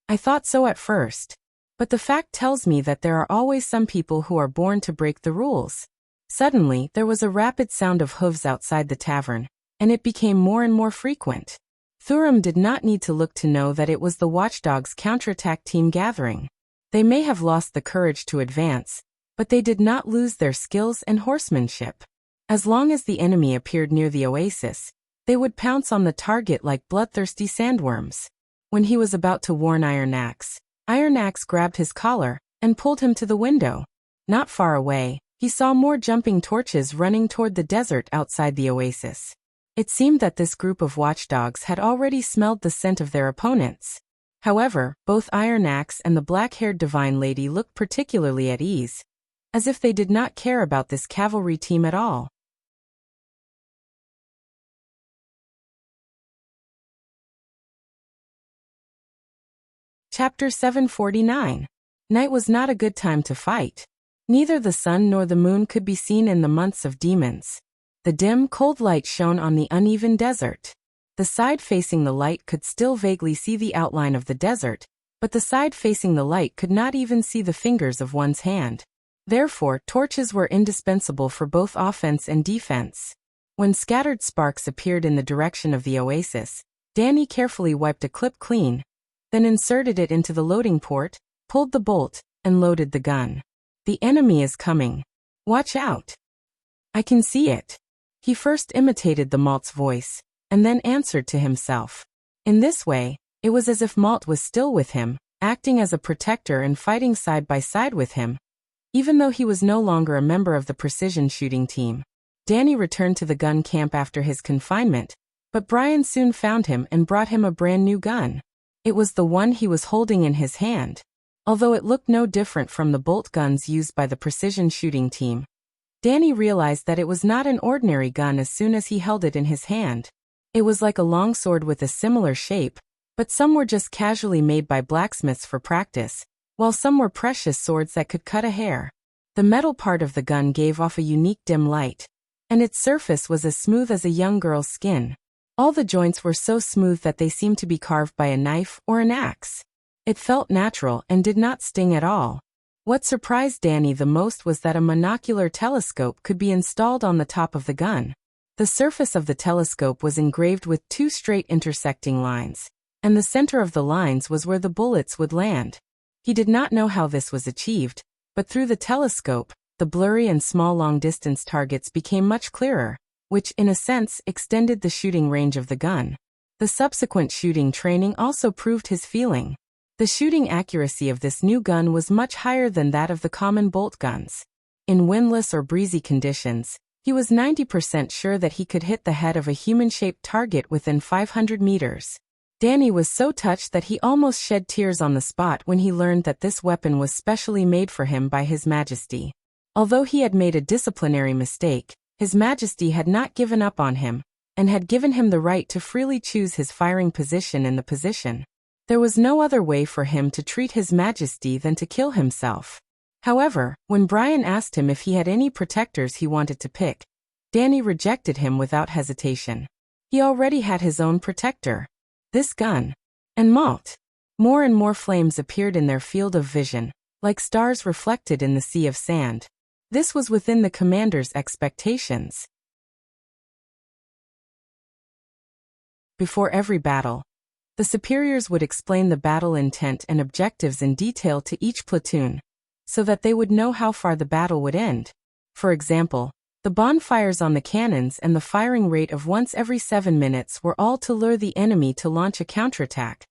Speaker 1: I thought so at first. But the fact tells me that there are always some people who are born to break the rules. Suddenly, there was a rapid sound of hooves outside the tavern, and it became more and more frequent. Thurum did not need to look to know that it was the Watchdogs' counterattack team gathering. They may have lost the courage to advance, but they did not lose their skills and horsemanship. As long as the enemy appeared near the oasis, they would pounce on the target like bloodthirsty sandworms. When he was about to warn Iron Axe grabbed his collar and pulled him to the window. Not far away, he saw more jumping torches running toward the desert outside the oasis. It seemed that this group of watchdogs had already smelled the scent of their opponents. However, both Iron Axe and the black-haired divine lady looked particularly at ease, as if they did not care about this cavalry team at all. Chapter 749. Night was not a good time to fight. Neither the sun nor the moon could be seen in the months of demons. The dim, cold light shone on the uneven desert. The side facing the light could still vaguely see the outline of the desert, but the side facing the light could not even see the fingers of one's hand. Therefore, torches were indispensable for both offense and defense. When scattered sparks appeared in the direction of the oasis, Danny carefully wiped a clip clean, then inserted it into the loading port, pulled the bolt, and loaded the gun. The enemy is coming. Watch out. I can see it. He first imitated the Malt's voice, and then answered to himself. In this way, it was as if Malt was still with him, acting as a protector and fighting side by side with him, even though he was no longer a member of the precision shooting team. Danny returned to the gun camp after his confinement, but Brian soon found him and brought him a brand new gun. It was the one he was holding in his hand. Although it looked no different from the bolt guns used by the precision shooting team, Danny realized that it was not an ordinary gun as soon as he held it in his hand. It was like a longsword with a similar shape, but some were just casually made by blacksmiths for practice, while some were precious swords that could cut a hair. The metal part of the gun gave off a unique dim light, and its surface was as smooth as a young girl's skin. All the joints were so smooth that they seemed to be carved by a knife or an axe. It felt natural and did not sting at all. What surprised Danny the most was that a monocular telescope could be installed on the top of the gun. The surface of the telescope was engraved with two straight intersecting lines, and the center of the lines was where the bullets would land. He did not know how this was achieved, but through the telescope, the blurry and small long-distance targets became much clearer, which in a sense extended the shooting range of the gun. The subsequent shooting training also proved his feeling. The shooting accuracy of this new gun was much higher than that of the common bolt guns. In windless or breezy conditions, he was 90% sure that he could hit the head of a human-shaped target within 500 meters. Danny was so touched that he almost shed tears on the spot when he learned that this weapon was specially made for him by His Majesty. Although he had made a disciplinary mistake, His Majesty had not given up on him, and had given him the right to freely choose his firing position in the position. There was no other way for him to treat His Majesty than to kill himself. However, when Brian asked him if he had any protectors he wanted to pick, Danny rejected him without hesitation. He already had his own protector. This gun. And Malt. More and more flames appeared in their field of vision, like stars reflected in the sea of sand. This was within the commander's expectations. Before every battle, the superiors would explain the battle intent and objectives in detail to each platoon, so that they would know how far the battle would end. For example, the bonfires on the cannons and the firing rate of once every 7 minutes were all to lure the enemy to launch a counterattack,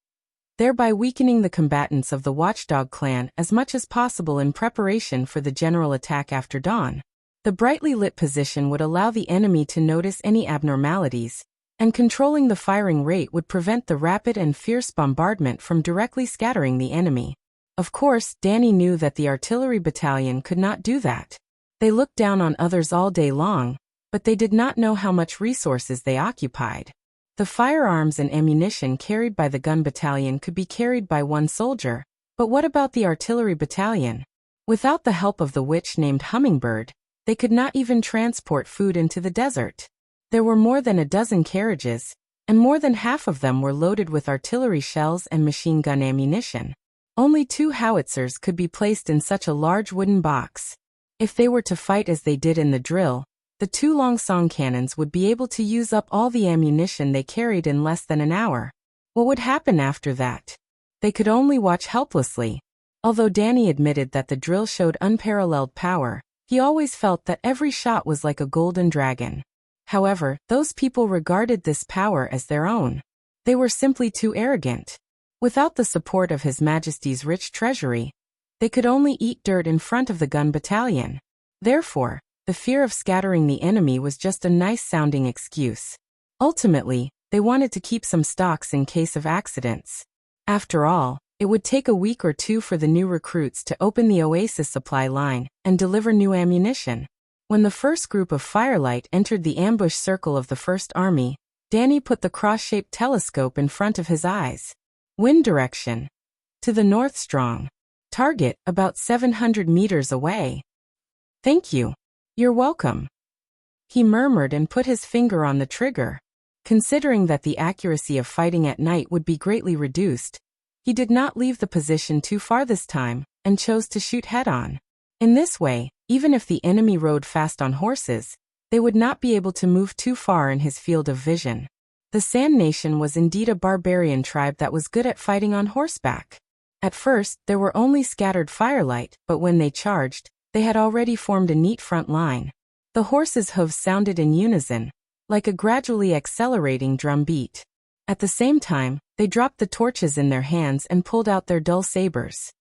Speaker 1: thereby weakening the combatants of the Watchdog clan as much as possible in preparation for the general attack after dawn. The brightly lit position would allow the enemy to notice any abnormalities, and controlling the firing rate would prevent the rapid and fierce bombardment from directly scattering the enemy. Of course, Danny knew that the artillery battalion could not do that. They looked down on others all day long, but they did not know how much resources they occupied. The firearms and ammunition carried by the gun battalion could be carried by one soldier, but what about the artillery battalion? Without the help of the witch named Hummingbird, they could not even transport food into the desert. There were more than a dozen carriages, and more than half of them were loaded with artillery shells and machine gun ammunition. Only 2 howitzers could be placed in such a large wooden box. If they were to fight as they did in the drill, the 2 long-song cannons would be able to use up all the ammunition they carried in less than an hour. What would happen after that? They could only watch helplessly. Although Danny admitted that the drill showed unparalleled power, he always felt that every shot was like a golden dragon. However, those people regarded this power as their own. They were simply too arrogant. Without the support of His Majesty's rich treasury, they could only eat dirt in front of the gun battalion. Therefore, the fear of scattering the enemy was just a nice-sounding excuse. Ultimately, they wanted to keep some stocks in case of accidents. After all, it would take a week or 2 for the new recruits to open the Oasis supply line and deliver new ammunition. When the first group of firelight entered the ambush circle of the First Army, Danny put the cross-shaped telescope in front of his eyes. Wind direction. To the north strong. Target about 700 meters away. Thank you. You're welcome. He murmured and put his finger on the trigger. Considering that the accuracy of fighting at night would be greatly reduced, he did not leave the position too far this time, and chose to shoot head-on. In this way, even if the enemy rode fast on horses, they would not be able to move too far in his field of vision. The Sand Nation was indeed a barbarian tribe that was good at fighting on horseback. At first, there were only scattered firelight, but when they charged, they had already formed a neat front line. The horses' hooves sounded in unison, like a gradually accelerating drum beat. At the same time, they dropped the torches in their hands and pulled out their dull sabers.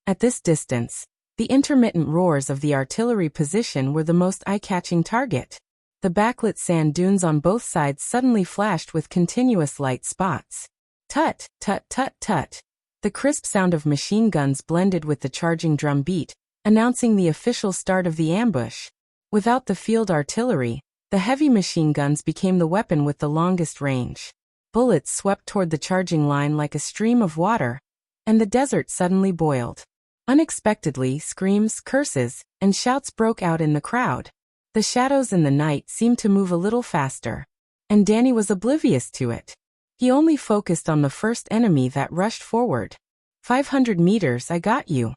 Speaker 1: At this distance, the intermittent roars of the artillery position were the most eye-catching target. The backlit sand dunes on both sides suddenly flashed with continuous light spots. Tut, tut, tut, tut. The crisp sound of machine guns blended with the charging drum beat, announcing the official start of the ambush. Without the field artillery, the heavy machine guns became the weapon with the longest range. Bullets swept toward the charging line like a stream of water, and the desert suddenly boiled. Unexpectedly, screams, curses, and shouts broke out in the crowd. The shadows in the night seemed to move a little faster, and Danny was oblivious to it. He only focused on the first enemy that rushed forward. 500 meters, I got you.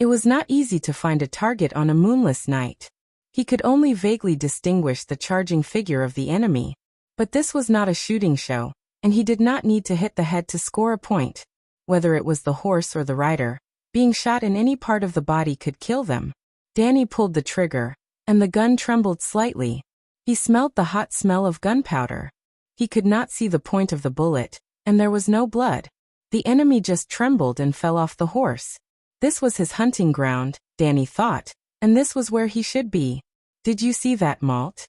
Speaker 1: It was not easy to find a target on a moonless night. He could only vaguely distinguish the charging figure of the enemy. But this was not a shooting show, and he did not need to hit the head to score a point. Whether it was the horse or the rider, being shot in any part of the body could kill them. Danny pulled the trigger, and the gun trembled slightly. He smelled the hot smell of gunpowder. He could not see the point of the bullet, and there was no blood. The enemy just trembled and fell off the horse. This was his hunting ground, Danny thought, and this was where he should be. Did you see that, Malt?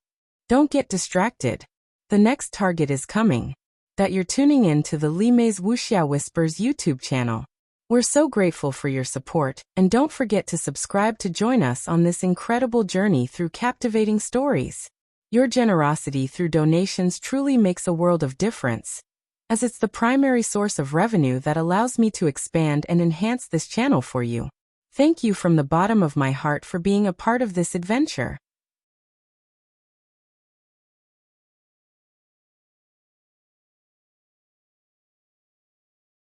Speaker 1: Don't get distracted. The next target is coming. That you're tuning in to the Lime's Wuxia Whispers YouTube channel. We're so grateful for your support, and don't forget to subscribe to join us on this incredible journey through captivating stories. Your generosity through donations truly makes a world of difference, as it's the primary source of revenue that allows me to expand and enhance this channel for you. Thank you from the bottom of my heart for being a part of this adventure.